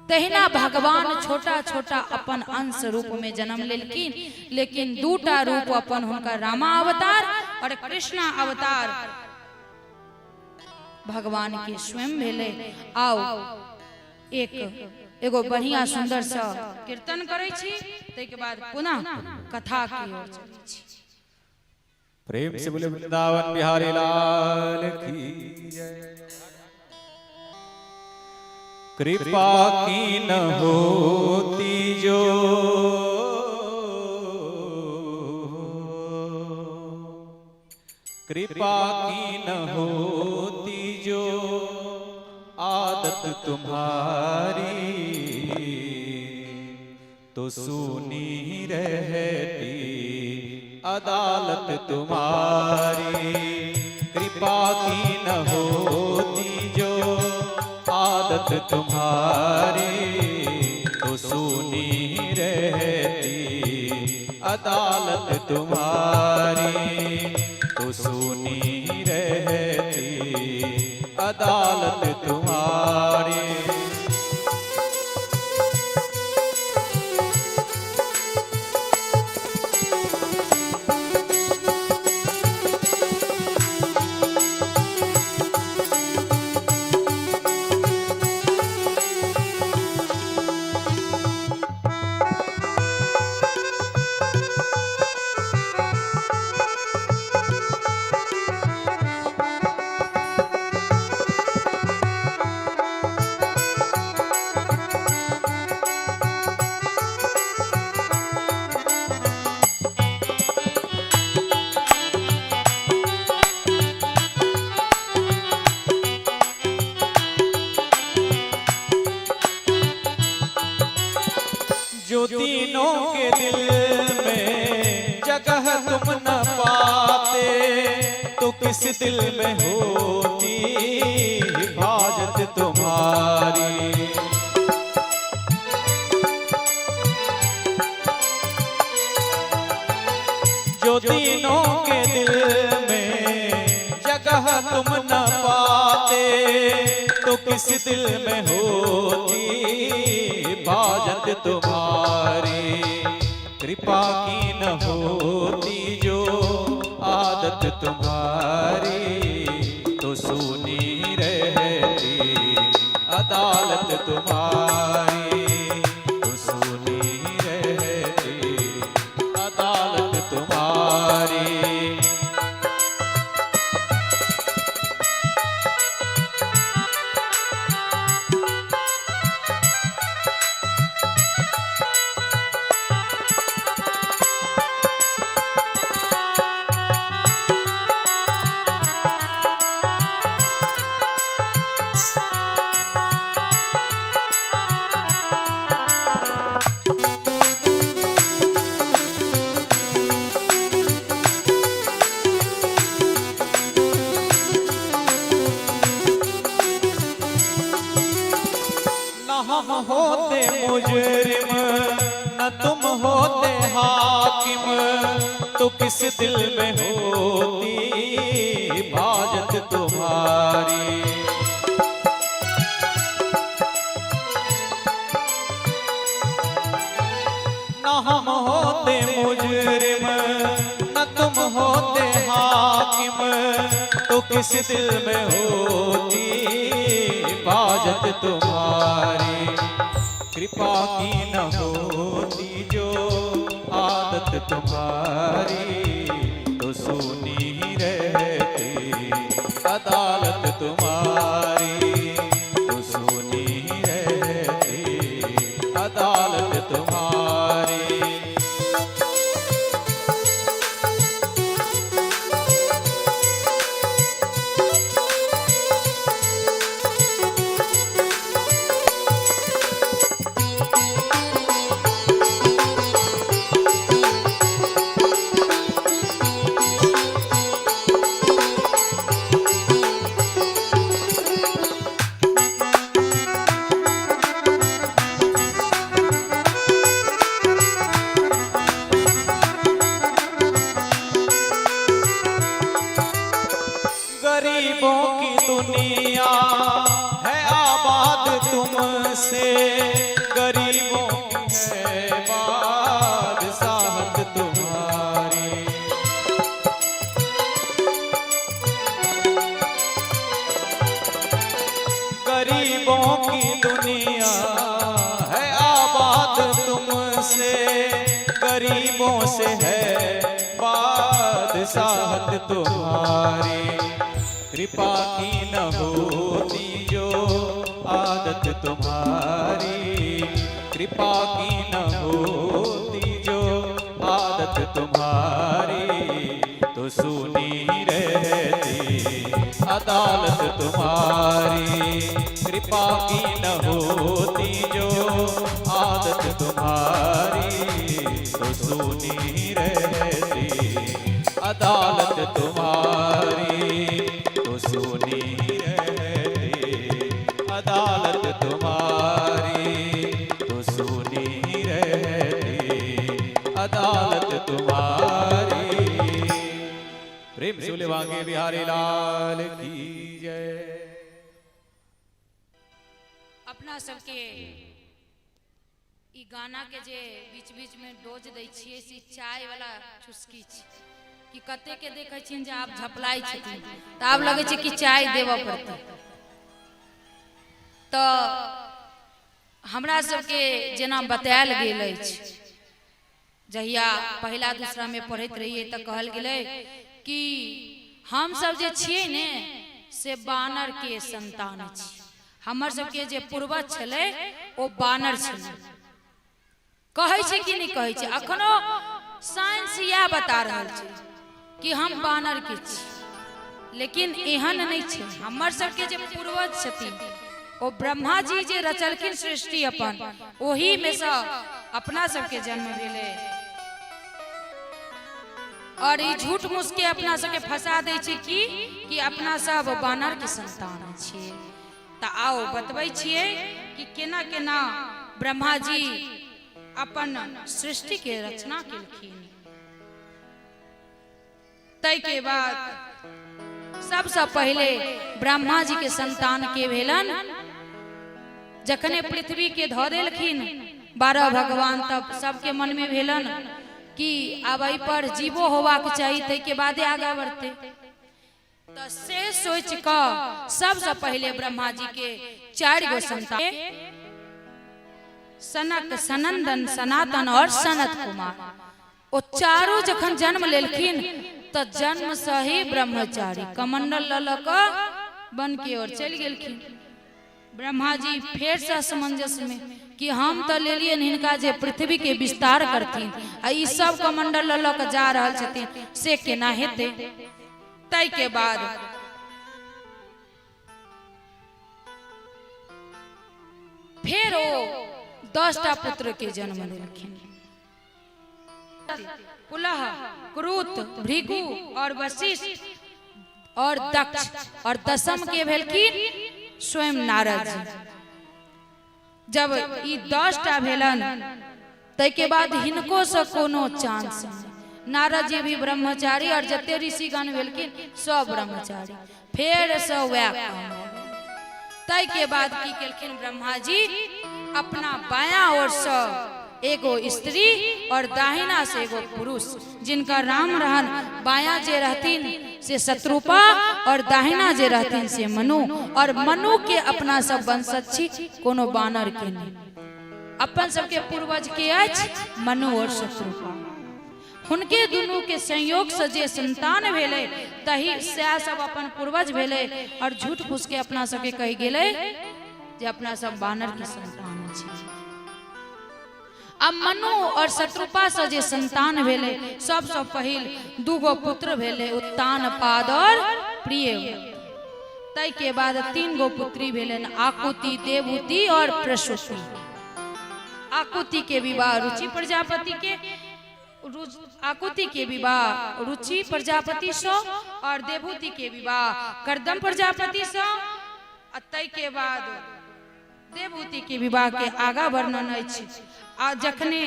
तहिना भगवान छोटा छोटा अपन अंश रूप में जन्म लेलखिन, लेकिन दूटा रूप अपन हुनकर रामा अवतार और कृष्णा अवतार भगवान के स्वयं भेले। आओ एगो बढ़िया सुंदर सा कीर्तन करै छी, तै के बाद पुनः कथा की ओर चलै छी। प्रेम से बोले वृंदावन बिहारी लाल की जय। कृपा की न होती जो कृपा की न होती जो आदत तुम्हारी, तो सुनी रहती अदालत तुम्हारी। कृपा की न होती जो आदत तुम्हारी, तो सुनी रहती अदालत तुम्हारी, तो सुनी रहती अदालत तुम्हारी। जो तीनों के दिल में जगह तुम न पाते, तो किस दिल में होती हिफाजत तुम्हारी। जो तीनों के दिल में जगह तुम न पाते, तो किस दिल में होती हिफाजत तुम्हारी। कृपा की न होती जो आदत तुम्हारी, तो सुनी रहती अदालत तुम्हारी, तो सुनी रहती अदालत तुम्हारी। हम होते मुजरिम न तुम होते हाकिम, तो किस दिल में होती हिफाजत तुम्हारी। न हम होते मुजरिम न तुम होते हाकिम, तो किस दिल में होती हिफाजत तुम्हारी। कृपा की न होती जो आदत तुम्हारी, तो सुनी रहती अदालत तुम्हारी तो सुनी रहती अदालत तुम्हारी। गरीबों की दुनिया है आबाद तुमसे, गरीबों की है बादशाहत तुम्हारी। गरीबों की दुनिया है आबाद तुमसे, गरीबों से है बादशाहत तुम्हारी। कृपा की न होती जो आदत तुम्हारी, कृपा की न होती जो आदत तुम्हारी तो सुनी रहती अदालत तुम्हारी। कृपा की न होती जो आदत तुम्हारी तो सुनी रहती अदालत तुम्हारी तो सुनी रहती अदालत तुम्हारी तो सुनी रहती अदालत तुम्हारी। प्रेम से बोले वागे बिहारी लाल की जय। अपना सबके ई गाना के जे बीच बीच में डोज दै छियै से चाय वाला चुस्की छी कि कते के देखै छिन जे आप झपलाई छथिन त आब लगै छै कि चाय देबऽ पड़तै। तो हमरा सबके जेना बतायल गेल अछि, जहिया पहिला दूसरा में पढ़ैत रहिए त कहल गेलै कि हम सब जे छियै ने से बानर के संतान छी। हमर सबके जे पूर्वज छलै ओ बानर छलै। कहै छै कि नहीं कहै छै? अखनो साइंस यह बता रहल छै कि हम बानर के छी, लेकिन एहन नहीं छै। हमर सबके जे पूर्वज छथिन ओ ब्रह्मा जी जे रचलखिन सृष्टि अपन, ओही में से अपना सबके जन्म भेलै। और ई झूठ मूस के अपना सबके फंसा दै छै कि अपना सब बानर के संतान छियै। त आओ बतबै छियै कि केना केना ब्रह्मा जी अपन सृष्टि के रचना केलखिन। तै के बाद सबसे पहले ब्रह्मा जी के संतान के भेलन, जखने पृथ्वी के धो देलखिन 12 भगवान, तब सबके मन में भेलन कि अब एहि पर जीवो होबाक चाहिए, तै के बादे आगे बढ़ते। तो से सोच क सबसे पहले ब्रह्मा जी के 4 गो संतान, सनक, सनंदन, सनातन और सनत कुमार, ओ चारों जखन जन्म लेलखिन तो जन्म से ही ब्रह्मचारी कमंडल ल क बन के और चल गेलखिन। ब्रह्मा जी फेर से असमंजस में कि हम तो ले लिए हिनका जे पृथ्वी के विस्तार करथिन, आ ई सब कमंडल ल क जा रहल छथिन, से केना हेते? तै के बाद फिर ओ 10टा पुत्र के जन्म देलखिन। पुलह, क्रुत, भृगु और वशिष्ठ और दक्ष, और 10म के भेलखिन स्वयं नारद जी। जब ई 10टा भेलन तै के बाद हिनको से कोनो चांस नहीं। नारद जी भी ब्रह्मचारी और जते ऋषिगण भेलखिन सब ब्रह्मचारी। फेर से वैह काम। तै के बाद की केलखिन ब्रह्मा जी, अपना बायां ओर से एगो स्त्री और दाहिना से एगो पुरुष, जिनका राम रहन, बायां जे रहतीन से शत्रुपा और दाहिना जे रहतीन से मनु, और मनु के अपना सब वंशज छी, कोनो बानर के नहीं। अपन सबके पूर्वज के अछि मनु और शत्रुपा। हुनके दुनू के संयोग से जे संतान भेले तही से सब अपन पूर्वज भेले और झूठ फूस के अपना सबके कह गेले जे अपना सब बानर के संतान छी। अब मनु और शत्रुपा से जे संतान भेले सबसे पहिल दूगो पुत्र भेले उत्तान पाद और प्रिय। तय के बाद 3 गो पुत्री भेलन आकुति देवहूति और प्रसूति। आकुति के विवाह रुचि प्रजापति के आकुति के विवाह रुचि प्रजापति से और देवहूति के विवाह कर्दम प्रजापति से। तय के बाद देवहूति के विवाह के आगा वर्णन अछि। आ जखने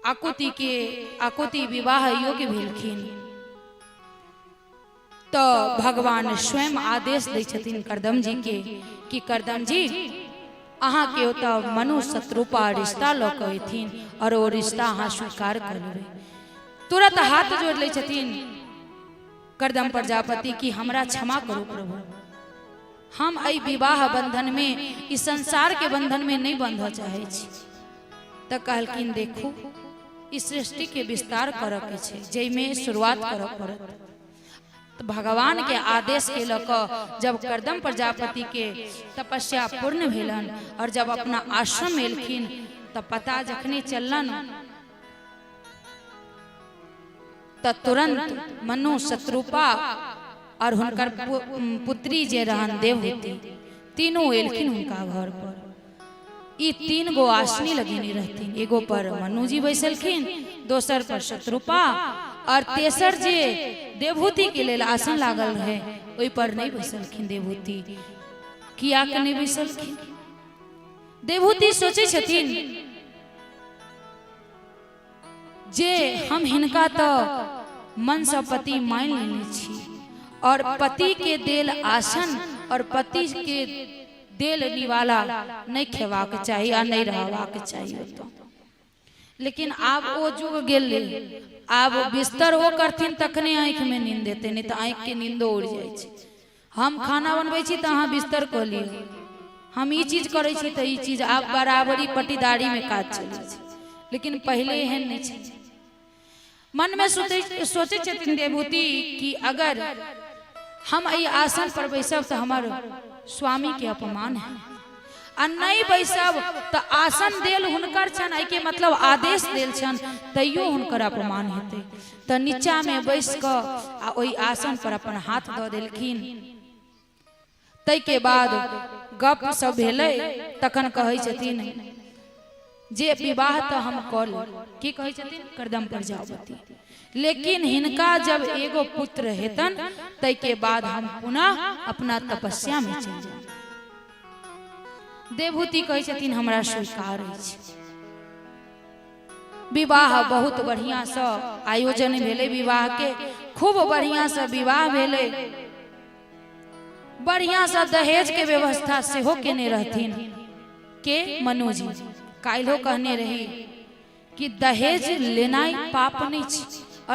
आकुति विवाह योग्य भेलखिन तो भगवान स्वयं आदेश दै छथिन कर्दम जी के कि कर्दम जी अहाँ के ओतऽ मनु शत्रुपा रिश्ता लऽ कऽ अयथिन और ओ रिश्ता अहाँ स्वीकार कर लेबै। तुरंत हाथ जोड़ लै छथिन कर्दम प्रजापति की हमरा क्षमा करू प्रभु, हम एहि विवाह बंधन में इस संसार के बंधन में नहीं बंधऽ चाहे छी। तऽ कहलखिन देखू इस सृष्टि के विस्तार करऽ के छै जैमे शुरुआत करऽ पड़त। तो भगवान के आदेश के लऽ जब कर्दम प्रजापति के तपस्या पूर्ण भेलन और जब अपना आश्रम में एलखिन तब पता जखने चलन तो तुरंत मनु शत्रुपा और हुनकर पुत्री जे रहन देवहूति तीनों एलखिन हुनका घर पर। ई 3 गो आसनी लगेने रहथिन, एगो पर मनु जी बैसलखिन, दोसर पर शत्रुपा और तेसर जे देवहूति के लेल आसन लागल रहे ओहि पर नहीं बैसलखिन देवहूति। किया के नहीं बैसलखिन? देवहूति सोचे छथिन जे हम हिनका तो मन से पति मान लेने छी और पति के देल आसन और पति के देल निवाला नहीं खेवाक चाहिए और नहीं रहवाक चाहिए। तो लेकिन आब ओ जुग गेल, आब बिस्तर ओ करथिन तखने आँख में नींद देते, नहीं तो आँख के नींदो उड़ जाए छै। हम खाना बनबै छी तो अहाँ बिस्तर कऽ लियौ, हम ई चीज करै छी तो ई चीज आब बराबरी पटीदारी में काज चलै छै। लेकिन पहले एहन नहीं छै। मन में सोचे छथिन देवहूति कि अगर हम एहि आसन पर बैसब तो हमार स्वामी के अपमान है आ नहीं बैसब तो आसन देल हुनकर छन, एहि के मतलब आदेश देल छन तैयो हुनकर अपमान हेतै। तो नीचा में बैस क आ ओहि आसन पर अपन हाथ दऽ देलखिन। तै के बाद गप सब भेलै तखन कहै छथिन जे विवाह तो हम कऽ लेब। की कहै छथिन कर्दम प्रजापति, लेकिन हिनका जब एगो पुत्र हेतन तै के बाद हम पुनः अपना तपस्या में चल जाएब। देवहूति कहै छथिन हमरा स्वीकार अछि। विवाह बहुत बढ़िया से आयोजन भेले, विवाह के खूब बढ़िया से विवाह भेले, बढ़िया से दहेज के व्यवस्था सेहो केने रहथिन के मनु जी। काल्हो कहने रही कि दहेज लेनाई पाप नहीं छै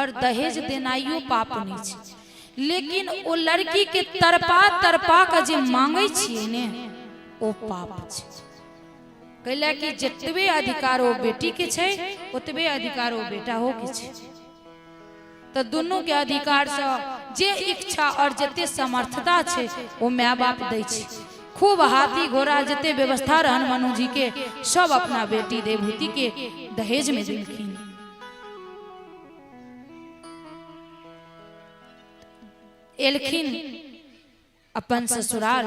और दहेज देनाइयो पाप नहीं छै, लेकिन ओ लड़की के तरपा के जे मांगे छिए ने ओ पाप छै। कैला कि जतबे अधिकार ओ बेटी के छै ओतबे अधिकार ओ बेटा हो के छै। तो दोनों के अधिकार से जे इच्छा और जते समर्थता छै ओ माय बाप दै छै। खूब हाथी घोड़ा जते व्यवस्था रहन मनु जी के सब अपना बेटी देवहूति के दहेज में देलखिन। एलखिन अपन ससुराल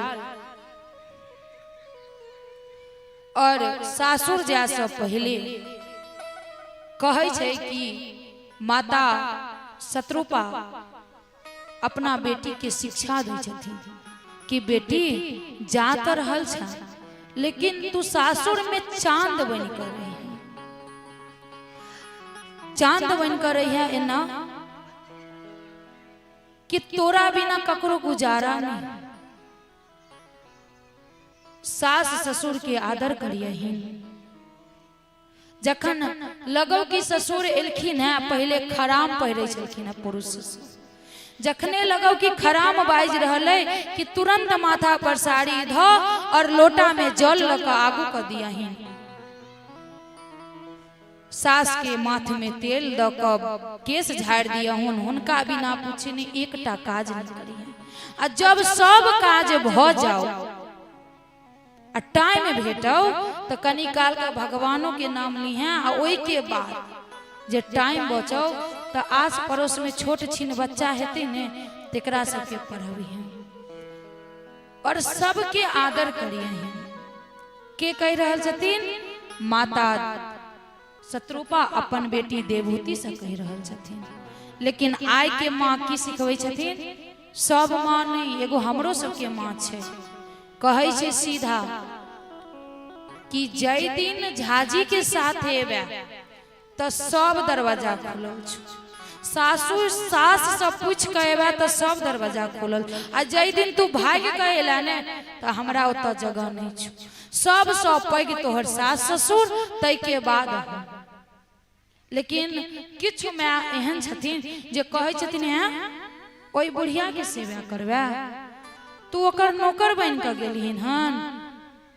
और सासुर जा से पहले कहै छै कि माता शत्रुपा अपना बेटी के शिक्षा दै छथिन कि बेटी जा तो रहल छ लेकिन तू सासुर में चांद बन कर रही है, चांद बन कर रही है एना कि तोरा बिना ककरो गुजारा नहीं। सास ससुर के आदर करियहिन। जखन लगो कि ससुर एलखिन है पहले खराम पहिरे छलखिन है पुरुष, जखने लगो कि खराम बाज रहले कि तुरंत माथा पर साड़ी ध और लोटा में जल लगा आगू कर दियाहिन। सास के माथ में तेल द क केस झाड़ दिया हुनका बिना पूछे ने एकटा काज नहीं करिए। आ जब सब काज भ जाओ आ टाइम भेटो तो कनी काल का भगवानों के नाम लिहे आ ओई के बाद जे टाइम बचो तो आस पड़ोस में छोट छीन बच्चा हेते ने तेकरा सबके पढ़ावी है और सबके आदर करिए हैं। के कह रहल छथिन? माता शत्रुपा अपन बेटी देवहूति से कह रहल छथिन। लेकिन आय के माँ की सिखबै छथिन? सब माँ नहीं, एगो हमरो सबके माँ छे। कहे छे सीधा कि जय दिन झाजी के साथ एबे तो सब दरवाजा खुलल छ। सासुर सास से पूछ के एबे तो सब दरवाजा खुलल। आ जय दिन तू भाग के एला ने तो हमरा ओत जगह नहीं छ। सब पैग तोहर सास ससुर तै के बाद। लेकिन किछ में एहन छथिन जे कहे छथिन हैं ओई बुढ़िया के सेवा करबे, तू ओकर नौकर बन के गेलिहिन हन,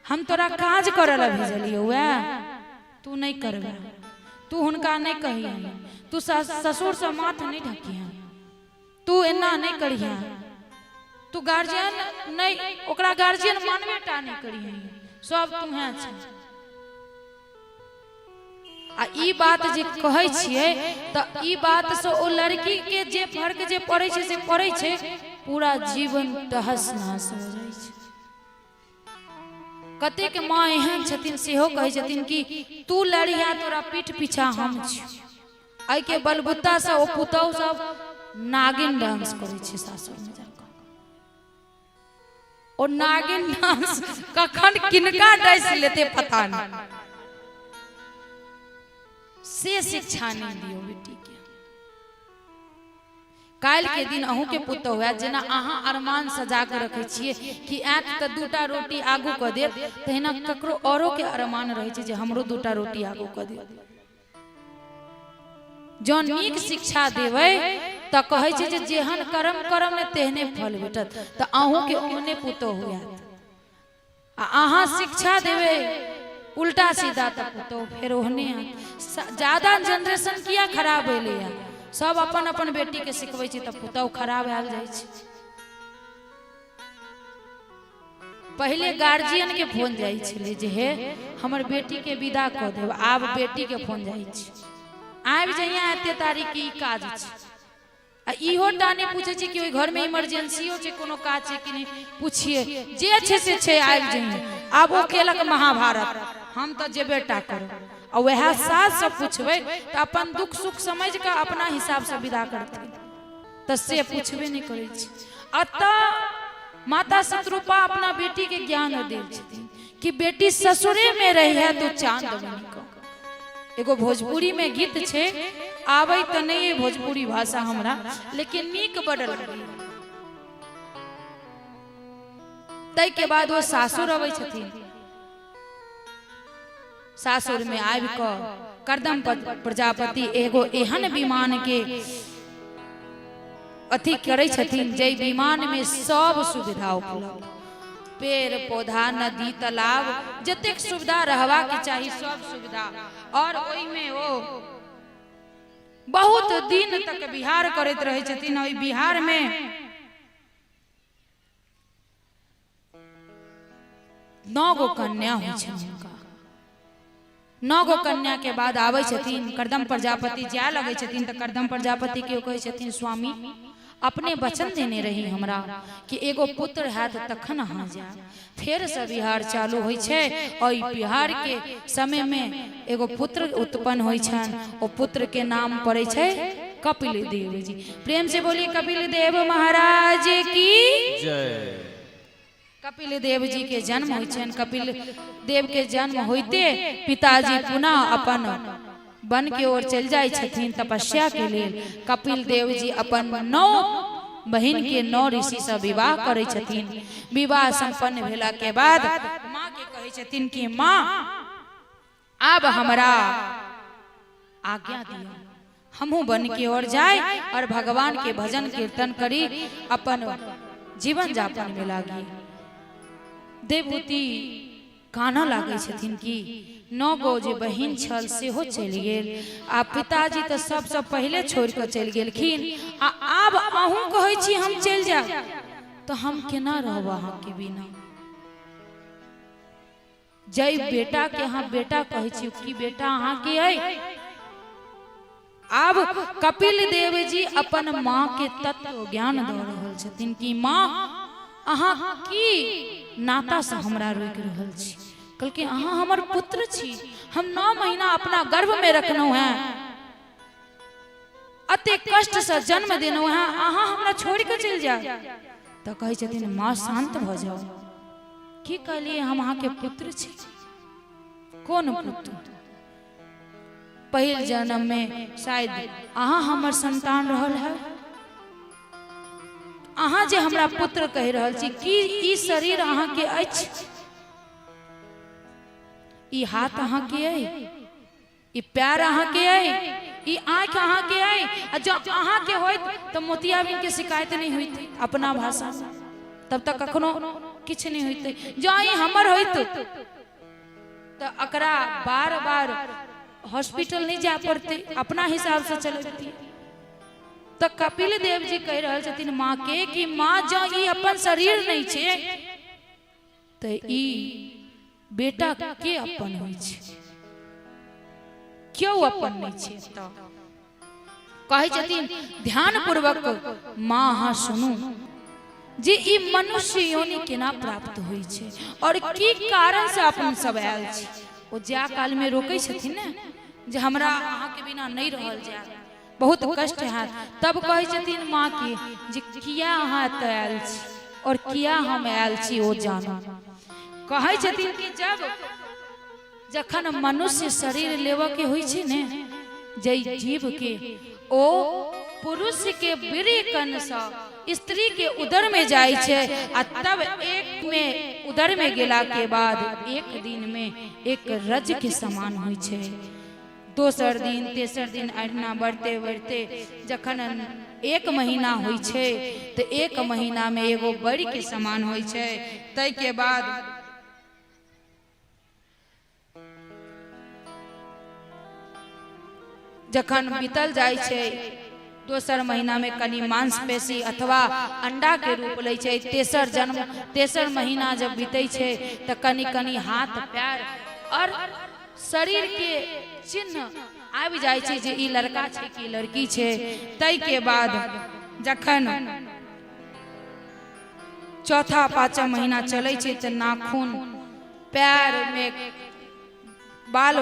हम तोरा काज करे ला भेजलियौ है, तू नहीं करबे, तू हुनका नहीं कहियन, तू ससुर से माथ नहीं ढकियन, तू एना नहीं करियन, तू गार्जियन नहीं ओकरा गार्जियन मानबेटा नहीं करियन, सब तू हैं छ। आ ई बात जे कहै छियै त ई बात से ओ लड़की के जे फर्क जे पड़ै छै से पड़ै छै, पूरा जीवन तहस नहस हो जाइ छै। कते के माँ एहन छथिन सेहो कहै छथिन कि तू लड़िया तोरा पीठ पीछा हम छी। एहि के बलबुत्ता से ओ पुतौह सब नागिन डांस करै छै सासुर में जाकर। ओ नागिन डांस कखन किनका डांस लेते पता नहीं। से शिक्षा नहीं दियो बेटी के। काल के दिन अहू के पुतौह हुआ जेना अहाँ अरमान सजा के रखे छिए कि आँख के दूटा रोटी आगू क दे, तहिना ककरो औरो के अरमान रहे छै जे हमरो दूटा रोटी आगू क दे। जो नीक शिक्षा देवे त कहे छै जे जेहन कर्म करम ने तेहने फल भेटत। त अहू के ओहने पुतौह हुआ। आ अहाँ शिक्षा देवे उल्टा सीधा त पुतौह फिर ओहने। ज्यादा जनरेशन किया खराब भेले है? सब अपन अपन बेटी के सिखबै छै त पुतौह खराब आयल जाइ छै। पहले गार्जियन के फोन जाइ छले जे हे हमर बेटी के विदा क देब, आब बेटी के फोन जाइ छै आबि जइया एते तारीख की काज छै। आ इहो टाने पूछे छै कि ओइ घर में इमरजेंसीओ छै, कोनो काज छै कि नहीं, पूछिए जे छै से आबि जइया। आब ओ केलक महाभारत, हम तो जेबेटा करो। और वह सास से पूछबे तो अपन दुख सुख समझ के अपना हिसाब से विदा करते, तो से पूछबे नहीं करे छी। अतः माता शत्रुपा अपना बेटी के ज्ञान देव छथिन कि बेटी ससुरे में रही है तो चांद बनी को। एगो भोजपुरी में गीत छे, आवे तो नहीं है भोजपुरी भाषा हमरा, लेकिन नीक बड़ लगे। तै के बाद वो सासुर अबै छथिन। सासुर में आबि क कर्दम प्रजापति एगो एहन विमान के अथी करे छथिन जे विमान में सब सुविधा उपलब्ध, पेड़ पौधा नदी तालाब जतेक सुविधा रहवा के चाहिए सब सुविधा। और ओई में वो बहुत दिन तक विहार करते रहे छथिन। ओई बिहार में 9 गो कन्या होइ छै हुनका। 9 गो कन्या के बाद आबै छथिन कर्दम प्रजापति जाय लगे छथिन त कर्दम प्रजापति के कहै छथिन स्वामी अपने वचन देने रही हमरा कि एगो पुत्र हैत तखन अहाँ जायब। फिर से बिहार चालू होइ छै और बिहार के समय में एगो पुत्र उत्पन्न होइ छन। ओ पुत्र के नाम पड़े छै कपिल देव जी। प्रेम से बोलिए कपिल देव महाराज की जय। कपिल देव जी के जन्म होइ छन। कपिल देव के जन्म होते पिताजी पुनः अपन वन के ओर चल जाय छथिन तपस्या के लेल। कपिल देव जी अपन 9 बहिन के 9 ऋषि से विवाह करे छथिन। विवाह संपन्न भेला के बाद माँ के कहे छथिन कि माँ अब हमरा आज्ञा दियो, हमहू वन की ओर जाए और भगवान के भजन कीर्तन करी अपन जीवन यापन में लागी। देवहूति कानऽ लागै छथिन कि 9 गो जे बहिन छल सेहो चलि गेल आ पिताजी तऽ सबसँ पहिले छोड़ कऽ चलि गेलखिन आ आब अहूँ कहै छी हम चलि जायब तऽ हम केना रहब अहाँके बिना। जय बेटा के अहाँ बेटा कहै छी कि बेटा अहाँके अइ। आब कपिल देव जी अपन माँ के तत्व ज्ञान दऽ रहल छथिन कि माँ अहाँ की नाता से हमरा रोकि रहल छी। कहलकै अहाँ हमर पुत्र छी, हम 9 महीना अपना गर्भ में रखलहुँ हैं, अते कष्ट से जन्म देलहुँ हैं, अहाँ हमरा छोड़ के चलि जाए। तऽ कहै छथिन माँ शांत भऽ जाओ, की कहलिए हम अहाँके पुत्र छी। कोन पुत्र? पहिल जन्म में शायद अहाँ हमर संतान रहल है। अहाँ जे हमरा पुत्र कहि रहल छी, की ई शरीर अहाँके अछि? ई हाथ अहाँके अइ? ई पैर अहाँके अइ? ई आँख अहाँके अइ? आ जब अहाँके होइत तऽ मोतियाबिंद के शिकायत नहीं होइत अपना भाषा में, तब तक कखनो किछ नहीं होइत। जो ई हमर होइत तो अकरा बार बार हॉस्पिटल नहीं जा पड़ते, अपना हिसाब से चलती। तो कपिल देव जी कह रहे छथिन माँ के कि माँ जो ई अपन शरीर नहीं छे तो ई बेटा के अपन होई छे, क्यों अपन नहीं छे? तो कहे छथिन ध्यान पूर्वक माँ हाँ सुनू जे ई मनुष्य योनि केना प्राप्त होई छे और की कारण से अपन सब आयल छे। ओ जा काल में रोके छथिन ने जे हमरा अहाँ के बिना नहीं रहल जाए, बहुत कष्ट है। तब कहे छथिन माँ के जे किया अहाँ एत आयल छी और किया हम आयल छी ओ जानो। कहे छथिन कि जखन मनुष्य शरीर लेवा के होई छे ने, जय जीव के ओ पुरुष के वीर्य कण से स्त्री के उदर में जाय छे आ तब एक में उदर में गेला के बाद एक दिन में एक रज के समान होई छे। दोसर दिन तेसर दिन अहिना बढ़ते बढ़ते जखन 1 महीना होई छे तो 1 महीना में एगो बड़ी के समान होई छे। तै के बाद जखन बीतल जाय छे, दोसर महीना में कनी मांसपेशी अथवा अंडा के रूप ले छे। तेसर महीना जब बीते छे तो कनी कनी हाथ पैर और शरीर के चिन्ह आबि जाय छे जे ई लड़का छे कि लड़की छे। तै के बाद जखन चौथा 5वां महीना चले छे तो नाखून पैर में बाल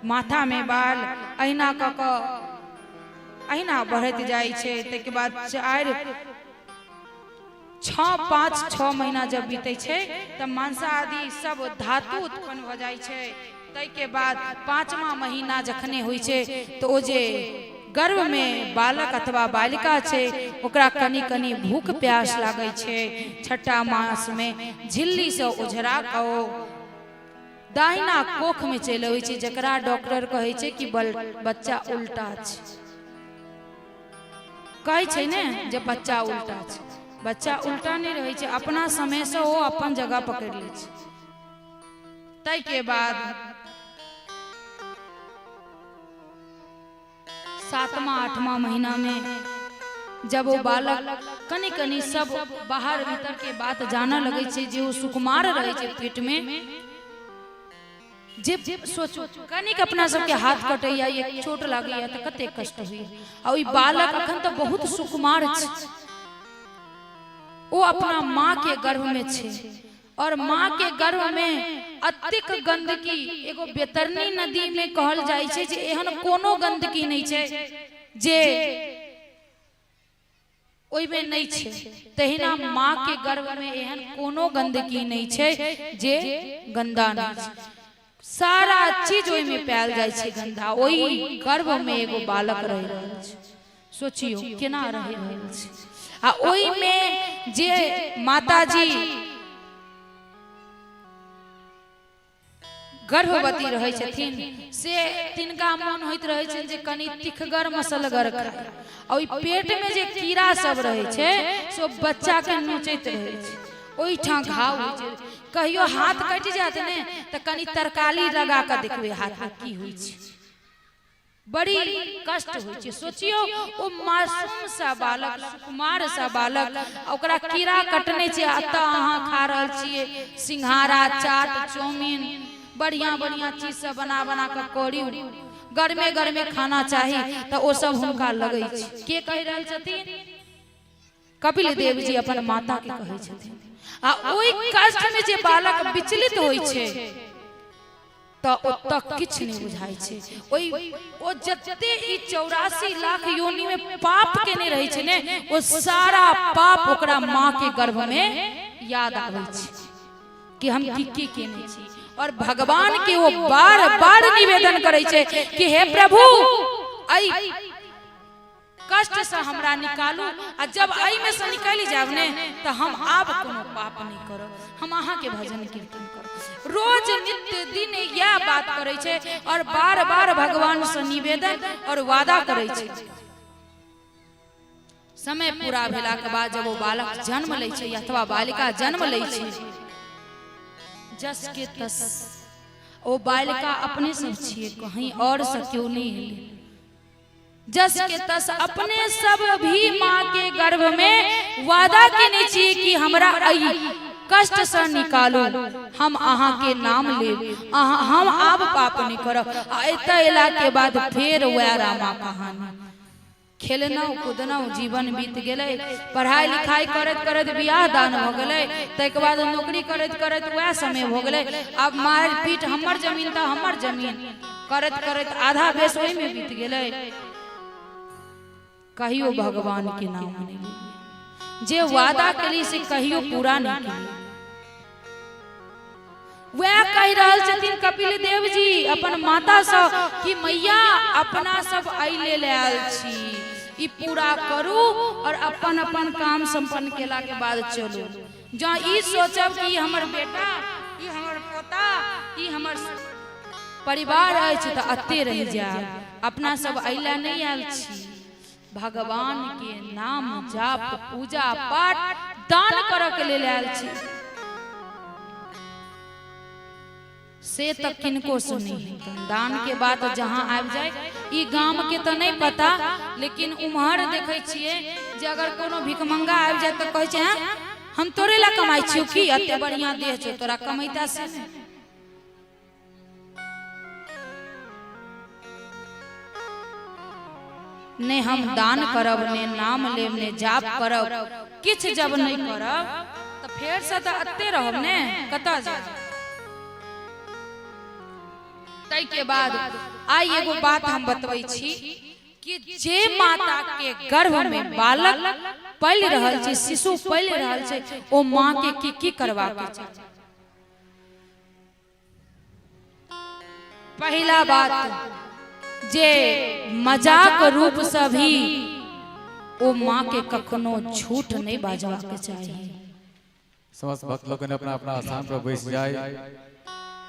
माथा में बाल अहिना क अहिना बढ़त जाय छे। तै बाद 4 6 5 6 महीना जब बीते छे तब मांसा आदि सब धातु उत्पन्न हो जाय छे। तै के बाद 5वां महीना जखने होई छे तो ओ जे गर्भ में बालक अथवा बालिका छे ओकरा कनी कनी भूख प्यास लागै छे। 6ठा मास में झिल्ली से उझरा कओ दाहिना कोख में चल आबै छे, जकरा डॉक्टर कहे छे कि बच्चा उल्टा छे। कहे छे ने जब बच्चा उल्टा छे, बच्चा उल्टा नहीं रहे छे, अपना समय से वो अपन जगह पकड़ ले छे। तै के बाद 7वां 8वां महीना में जब वो बालक कनी कनी सब बाहर भीतर के बात जाने लगे छे, जे वो सुकुमार रहे छे पेट में, जे सोचो कनिक अपना सबके हाथ कटैया या चोट लागैया तो कते कष्ट हुई। और ई बालक अखन तो बहुत सुकुमार छे, वो अपना माँ के गर्भ में छे और माँ के गर्भ में अतिक गंदगी एगो बेतरनी नदी में कहल जाय छे जे एहन कोनो गंदगी नहीं छे जे ओई में नहीं छे। तहिना माँ के गर्भ में एहन कोनो गंदगी नहीं छे जे गंदा नहीं छे। सारा चीज ओई में पायल जाय छे गंदा। ओई गर्भ में एगो बालक रह रहल छे, सोचियो केना रह रहल छे। आ ओई में जे माताजी गर्भवती रहे छथिन से तिनका मन होइत रहे छन जे कनी तिखगर मसलगर खाय। और पेट में जे कीड़ा सब रहे छे सो बच्चा के नोचैत रहे छे, ओइठा घाव होय छे। कहियो हाथ कट जात ने तो कनी तरकारी लगा के देखबे हाथ में की होई छै, बड़ी कष्ट होई छै। सोचियो ओ मासूम सा बालक, कुमार सा बालक, ओकरा कीड़ा कटने छै, अतः अहाँ खा रहल छिए सिंघारा, चाट, चाउमीन, बढ़िया बढ़िया चीज सब बना बना के करी, गरमे गरमे खाना चाही तो ओ सब हुनका लगै छै। के कहि रहल छथिन? कपिल देव जी अपन माता के कहै छथिन। आ ओई कष्ट में जे बालक विचलित होई छै तो ओत किछ नहीं बुझाई छै। ओई ओ जत्ते ई 84 लाख योनि में पाप केने रहै छै ने, ओ सारा पाप ओकरा मां के गर्भ में याद आबै छै कि हम की केने छी। और भगवान के वो बार बार निवेदन करे छे कि हे प्रभु आई कष्ट से हमरा निकालू, आ जब आई में से निकाली जाब ने तो हम आप कोनो पाप नहीं करब, हम अहाँ के भजन कीर्तन करब। रोज नित्य दिन यह बात करे छे और बार बार भगवान से निवेदन और वादा करे छे। समय पूरा भेला के बाद जब वो बालक जन्म ले छे अथवा बालिका जन्म ले छे, जस के तस ओ बालिका अपने सब छिए, कहीं और से क्यों नहीं है। जस के तस अपने सब भी मां के गर्भ में वादा केने छिए कि हमरा आई कष्ट से निकालू, हम अहाँ के नाम लेब, हम आब पाप नहीं करब। एता एला के बाद फिर वह रामा कहानी खेलना कूदना जीवन बीत गेले, पढ़ाई लिखाई करत करत बियाह दान हो गए, तक बाद नौकरी करत करत वह समय हो गए। अब मार पीट हमर जमीन था हमर जमीन करत करत आधा बेस वही में बीत गए। कहियो भगवान के नाम नहीं लिए, जे वादा कली से कहियो पूरा नहीं किया। वह कह रहल छथिन कपिल देव जी अपन माता से कि मैया अपना सब आइले ले आयल छी, ई पूरा करू और अपन अपन काम संपन्न केला के बाद चलू। जहाँ ई सोचब कि हमर बेटा, ई हमर पोता, ई हमर परिवार अछि तो अते रह जाए, अपना सब आइला नहीं आयल छी। भगवान के नाम जाप पूजा पाठ दान करऽ के लेल आयल छी, से तक किनको सुनी। दान के बात जहाँ आबि जाए, ई गाम के तो नहीं पता, लेकिन उम्हर देखे छिए जे अगर कोनो भिखमंगा आबि जाए तो कहे छै हम तोरे ला कमाई छियो की, अते बढ़िया देह छो तोरा कमैता से ने हम दान करब, ने नाम लेब, ने जाप करब, किछ जब नहीं करब तो फेर से तो अते रहब ने, कता जाए। तै के बाद आई एगो बात हम बतबै छी कि जे माता के गर्भ में बालक पल रहल छै, शिशु पल रहल छै, ओ मां के की करबा के छै। पहला बात जे मजाक रूप से भी ओ मां के कखनो झूठ नहीं बाजवा के चाहिए। समस्त भक्त लोग ने अपना अपना स्थान पर बैठ जाए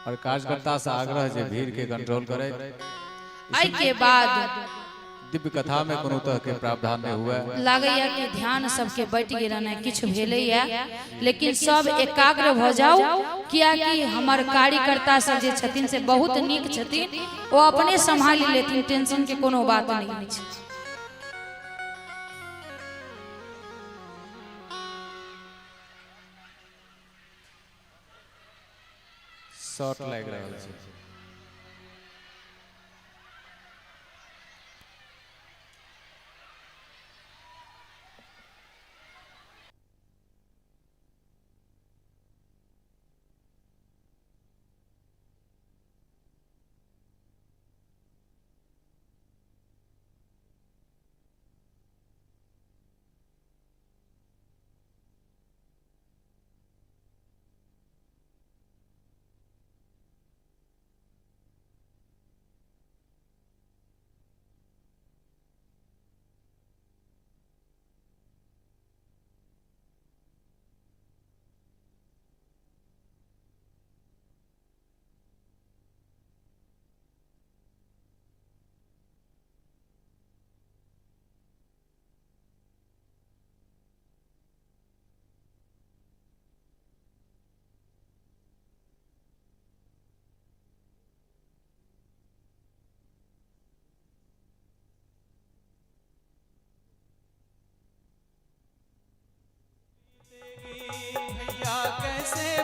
और कार्यकर्ता से आग्रह जे भीड़ के कंट्रोल करे। आई के बाद दिव्य कथा में कोनो तरह के प्रावधान नहीं हुआ, लागैया कि ध्यान सबके बैठ गेल ने, किछ भेलैया, लेकिन सब एकाग्र भ जाऊ, किया कि हमर कार्यकर्ता सब जे छथिन से बहुत नीक छथिन, वो अपने संभाली लेथिन, टेंशन के कोनो बात नहीं छै। शॉट लग रहल छै।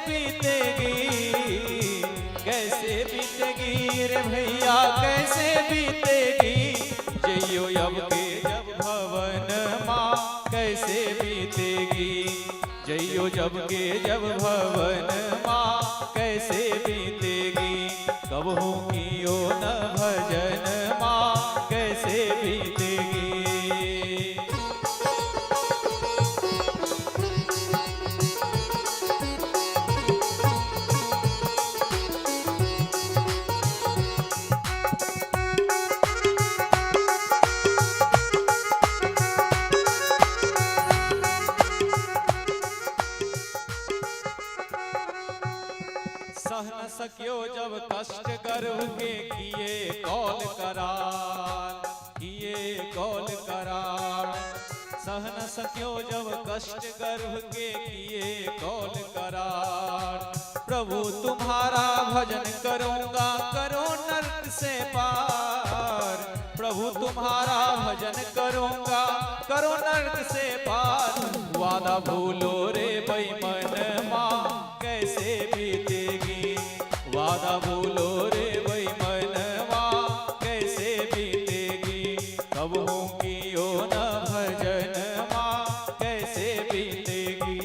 बीतेगी, कैसे बीतेगी रे भैया कैसे बीतेगी, जइयो अब के जब भवन माँ कैसे बीतेगी, जइयो जब के जब भवन माँ कैसे बीतेगी, कब हो कियो न भजन माँ कैसे बीतेगी। सह न सकियो जब कष्ट गर्भ के किए कौल करार, किए कौल करार, सह न सकियो जब कष्ट गर्भ के किए कौल करार, प्रभु तुम्हारा भजन करूंगा करो नरक से पार, प्रभु तुम्हारा भजन करूंगा करो नरक से पार, वादा भूलो रे बेईमान माँ कैसे बीतेगी, वादा भूलो रे बेईमानवा कैसे बीतेगी, कब हो कियो न भजन माँ कैसे बीतेगी।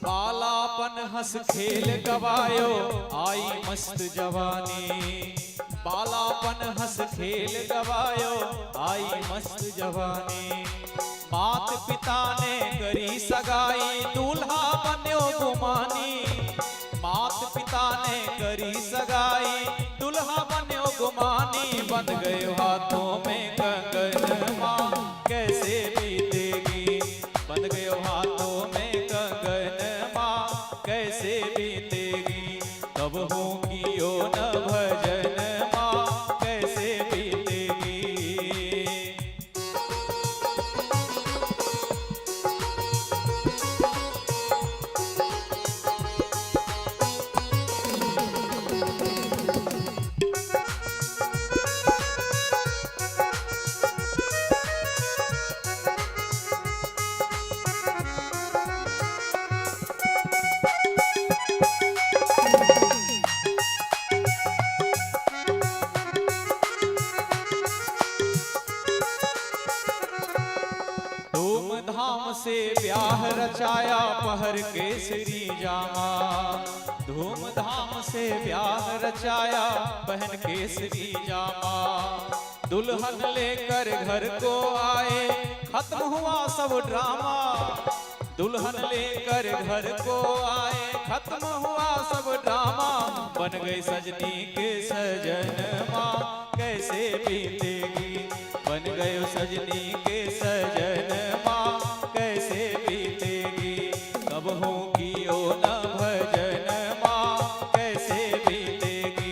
बालापन हंस खेल गवायो आई मस्त जवानी, बालापन हंस खेल गवायो आई मस्त जवानी, मात पिता ने करी सगाई दूल्हा बन्यो गुमानी, मात पिता ने करी सगाई दूल्हा बन्यो गुमानी, बंध गए हाथों में कंगन माँ कैसे बीतेगी, बंध गए हाथों में कंगन माँ कैसे बीतेगी, कब होगी ओ न भजन माँ कैसे बीतेगी। धूमधाम से ब्याह रचाया पहर केसरी जामा, धूमधाम से ब्याह रचाया बहन केसरी जामा, दुल्हन लेकर घर को आए खत्म हुआ सब ड्रामा, दुल्हन लेकर घर को आए खत्म हुआ सब ड्रामा, बन गई सजनी के सजन माँ कैसे बीतेगी, बन गए सजनी के सजन माँ कैसे बीतेगी, कब होगी ओ न भजन माँ कैसे बीतेगी।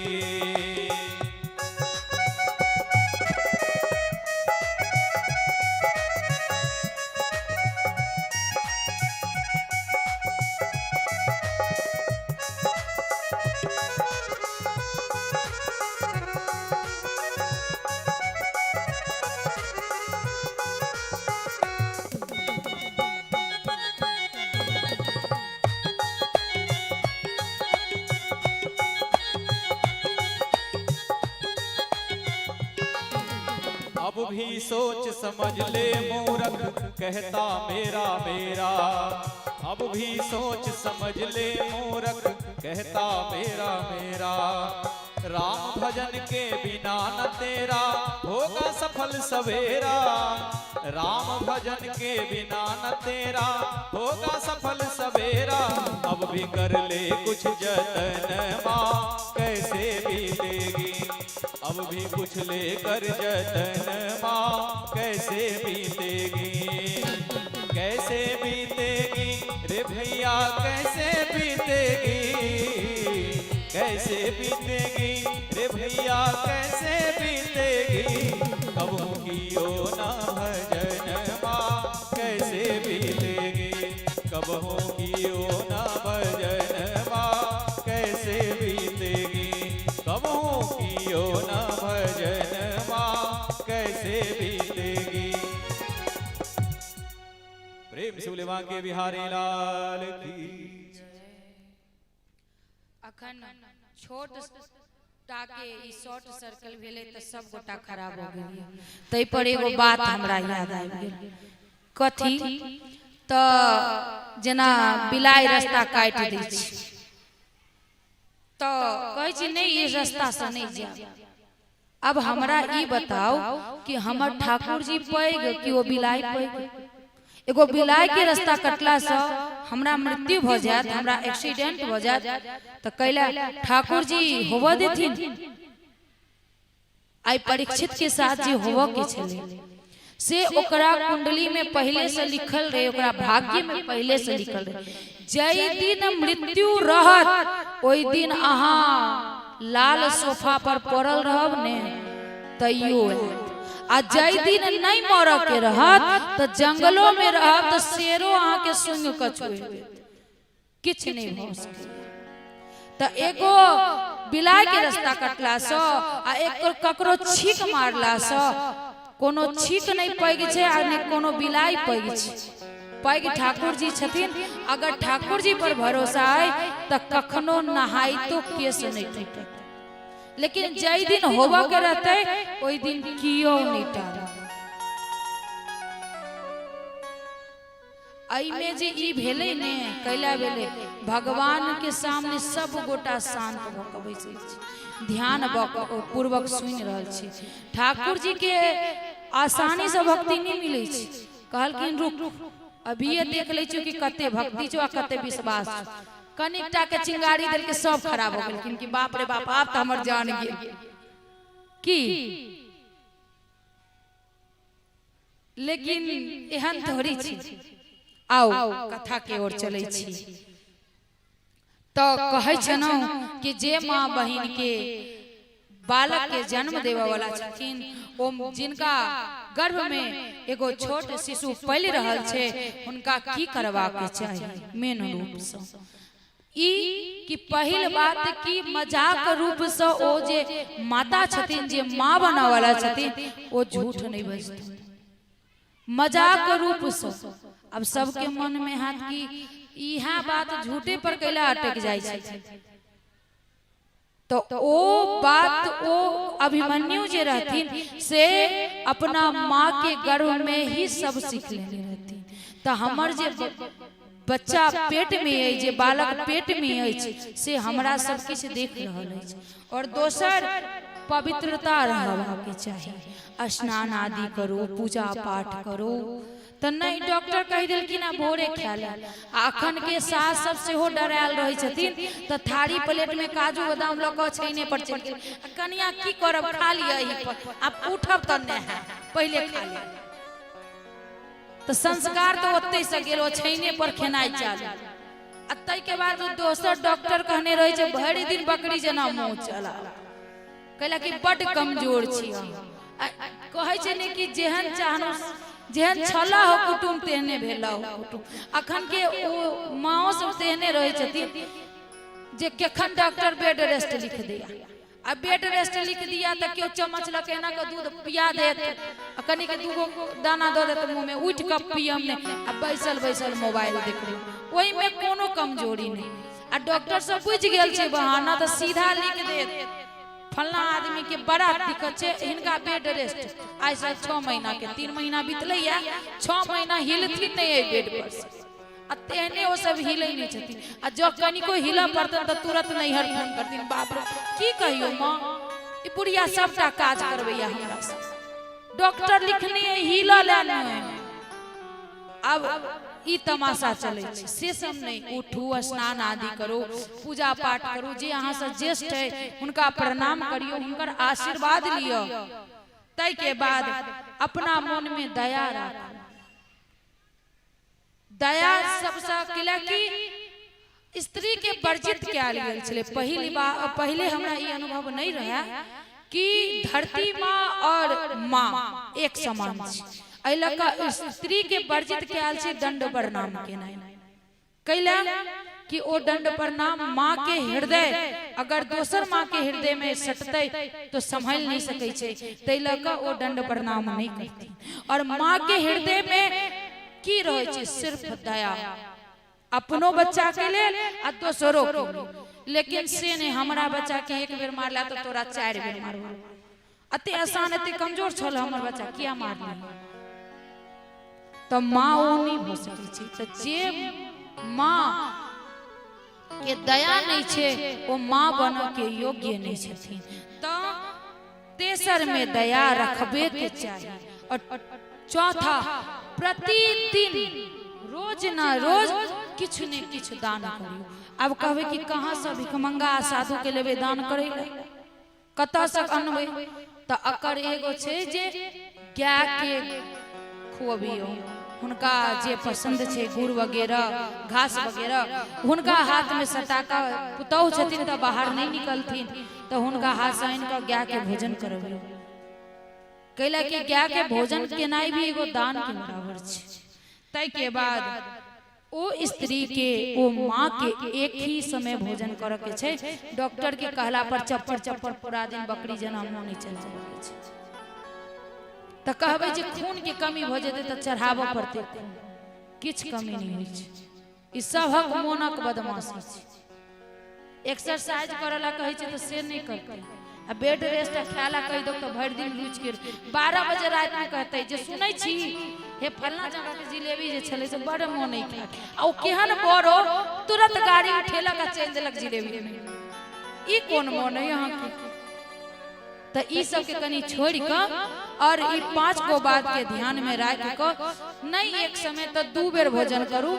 अब भी सोच समझ ले मूर्ख कहता मेरा मेरा, अब भी सोच समझ ले मूर्ख कहता मेरा मेरा, राम भजन के बिना न तेरा होगा सफल सवेरा, राम भजन के बिना न तेरा होगा सफल सवेरा, अब भी कर ले कुछ जतन माँ कैसे बीतेगी, अब भी कुछ लेकर जतन माँ कैसे बीतेगी, कैसे बीतेगी रे भैया कैसे बीतेगी, कैसे बीतेगी रे भैया कैसे बीतेगी, कबहू कियो ना भजन माँ कैसे बीतेगी, कबहू कियो ना भजन माँ कैसे बीतेगी, कबहू कियो ना भजन माँ कैसे बीतेगी। प्रेम से बोले बांके बिहारी लाल की। अखन छोट टाके ई शॉर्ट सर्कल भेले त सब गोटा खराब हो गेल। तै पर एगो बात हमरा याद आबि गेल। कथी त जेना बिलाई रास्ता काट दै छी त कहै छी नहीं ई रास्ता से नहीं जाब। अब हमरा ई बताओ कि हमर ठाकुर जी पैग कि ओ बिलाई पैग। एगो बिलाई के रास्ता कटला से हमरा मृत्यु भ जात, हमरा एक्सीडेंट भ जात त कैला ठाकुर जी होवा देथिन। आई परीक्षित के साथ जे होवा के छले से ओकरा कुंडली में पहले से लिखल रहे, ओकरा भाग्य में पहले से लिखल रहे। जय दिन मृत्यु रहत ओई दिन अहाँ लाल सोफा पर पड़ल रहब ने तैयो आ जय दिन नहीं मर के रहत तो जंगलों में रहत तो शेरो अहाँ के सुंग कछुए किछ नहीं हो सके। तो एगो बिलाई के रास्ता कटला से आ एक ककरो छीक मारला से कोनो छीक नहीं पैग छे आ ने कोनो बिलाई पैग छे। पैग ठाकुर जी छथिन। अगर ठाकुर जी पर भरोसा है तो कखनो नहाई तो केस नहीं टूटे, लेकिन जय दिन होवा के रहते ओई दिन कियो नहीं टारे। आई में जे ई भेले ने कैला भेले भगवान के सामने सब गोटा शांत भ के बैसे छी, ध्यान पूर्वक सुन रहल छी। ठाकुर जी के आसानी से भक्ति नहीं मिले छी। कहलकिन रुक अभी ये देख ले छी कि कते भक्ति छो आ कते विश्वास छो। कनिकटा के चिंगारी देल के सब खराब हो गेल कि बाप रे बाप आप त हमर जान गेल की। लेकिन एहन थोड़ी छी। आओ कथा के ओर चले छी। तो कहै छनो कि जे माँ बहिन के बालक के जन्म देवा वाला छथिन ओ जिनका गर्भ में एगो छोट शिशु पल रहल छे उनका की करबा के चाहिए मेन रूप से ई कि पहिल बात की मजाक रूप से ओ जे माता छथिन जे माँ बना वाला छथिन ओ झूठ नहीं बजते मजाक रूप से। अब सबके मन में हाथ की इहा बात झूठे पर कैला अटक जाय छै। तो ओ बात ओ अभिमन्यु जे रहथिन से अपना माँ के गर्भ में ही सब सीख लेने रहथिन। तो हमर जे बच्चा पेट में है जे बालक पेट में है से हमरा सब किछ देख रहल है। और दोसर पवित्रता रहबा के चाहिए, स्नान आदि करो पूजा पाठ करो। तो नहीं डॉक्टर कह दिलखिन भोरे खा ले। अखन के सास सब से हो डरायल रहे छथिन तो थारी प्लेट में काजू बादाम लऽ कऽ छैने पर चल गेल। कनिया की करब खा लिया एही पर आप उठब त नहीं है पहले खा ले। तो संस्कार तो ओते से गेल छैने पर खेनाई चालू। आ तै के बाद दोसर डॉक्टर कहने रहे छे भरि दिन बकरी जना मुंह चला कहला कि बड कमजोर छी। कहै छै ने कि जेहन चाहनो जेहन छला हो कुटुम तेहने भेला हो कुटुम। अखन के ओ माओ सब तेहने रहे छथिन जे केखन डॉक्टर बेड रेस्ट लिख दिया। अब बेड रेस्ट लिख दिया तो क्यों चम्मच लके ना का दूध पिया देत आ कनी के दूगो दाना दो देत मुंह में उठ के पियम ने अब बैसल बैसल मोबाइल देख रहे ओही में कोनो कमजोरी नहीं। आ डॉक्टर सब बुझ गेल छे बहाना तो सीधा लिख देत फलना आदमी के बड़ा दिक्कत छे इनका बेड रेस्ट आज से 6 महीना के 3 महीना बीतले या 6 महीना हिलथिन नहीं है बेड पर से। आ तेहने वो सब हिले नहीं छथिन। आ जो कनिको हिला पड़तन तो तुरंत नहीं हर फोन करथिन बाप रे की कहियो मां ई बुढ़िया सबटा काज करबैया हमरा से डॉक्टर लिखने हिला लेना है। अब ई तमाशा चले छे से सब नहीं। उठू स्नान आदि करो पूजा पाठ करो जे अहाँ से ज्येष्ठ है उनका प्रणाम करियो उनकर आशीर्वाद लियो। तै के बाद अपना मन में दया रखो। दया सबसे किला की स्त्री के वर्जित कयल गेल छलै। पहले हमरा ई अनुभव नहीं रहा कि धरती माँ और माँ एक समान छै। एहि लऽ कऽ स्त्री के वर्जित कयल छै दंड प्रणाम केनाइ। कैला कि ओ दंड प्रणाम माँ के हृदय अगर दोसर माँ के हृदय में सटतै तो संभल नहीं सकै छै, ताहि लऽ कऽ ओ दंड प्रणाम नहीं करती। और माँ के हृदय में की रहै छै? सिर्फ दया, अपनो बच्चा के लेल आ दोसरो के लेल। लेकिन से ने हमरा बच्चा के एक बेर मारला तो तोरा 4 बेर मारबो। अते आसान अते कमजोर छल हमर बच्चा, किया मारली? तो माँ ओ नहीं हो सकै छै। तो जे माँ के दया नहीं छे वो माँ बन के योग्य नहीं छथिन। तो तेसर में दया रखबे के चाहिए। और चौथा, प्रतिदिन रोज ना रोज किछु ने किछु दान करियो। अब कहबे कि कहाँ से भिखमंगा साधु के लेबे दान करे ले, कतऽ से अनबे? तो अकर एगो छे जे गाय के खुअबियो, हुनका जे पसंद छे गुड़ वगैरह घास वगैरह हुनका हाथ में सटाका। पुतौह छथिन तो बाहर नहीं निकलथिन, तो हुनका हाथ से आनि कऽ गाय के भोजन करबियो। कैला कि गाय के भोजन केनाइ भी एगो दान के बराबर छे। तै के बाद ओ स्त्री के ओ माँ के एक ही समय भोजन करे के छे। डॉक्टर के कहला पर चप्पर चप्पर पूरा दिन बकरी जना मुंह नहीं चल जाए के छे। तो कहबे जे खून के कमी भ जेते तो चढ़ाबो पड़ते, किछ कमी नहीं होई छै। ई सबहक मोनक बदमाशी छै। एक्सरसाइज करला कहै छै तो से नहीं करते, आ बेड रेस्ट खाला कहि दो तो भरि दिन रुच के 12 बजे रात में कहते जे सुनै छी हे फलना जगह के जिलेबी जे छले से बड़ मोन नहीं खा। आ ओ केहन बड़ो तुरंत गाड़ी उठेलक आ चल देलक जिलेबी में। ई कोन मोन है यहाँ के? तो ई सब के कनी छोड़ के और ई 5 गो बात के ध्यान में रख के नहीं एक समय तो 2 बेर भोजन करू,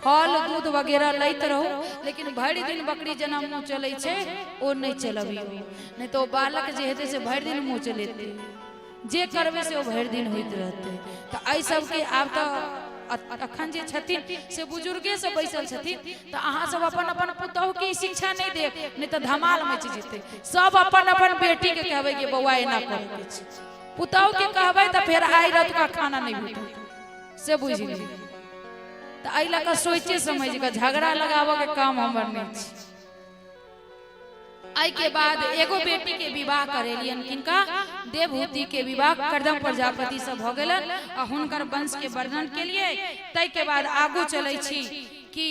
फल दूध वगैरह लैत रहू। लेकिन भरि दिन बकरी जना मुंह चले छे ओ नहीं चलबियो, नहीं तो बालक जे हेते से भरि दिन मुंह चलेते, जे करबे से ओ भरि दिन होइत रहते। तो आई सब के आब तो अखन जे छथिन से बुजुर्गे से बैसल छथिन। तो अहाँ सब अपन अपन पुतौह के शिक्षा नहीं दे, नहीं तो धमाल मच जेते। सब अपन अपन बेटी के कहबे कि बौआ एना करे के छै, पुतौह के कहबे तो फिर आई रात का खाना नहीं भेटत से बुझ गेली। तो आई लगा सोचे समझ के झगड़ा लगाबो के काम हमर नहीं छै। आई के बाद एगो बेटी के विवाह करेलियन, किनका? देवहूति के विवाह करदम प्रजापति से भ गेलन आ हुनकर वंश के वर्णन के लिए। तै के बाद आगू चलै छी कि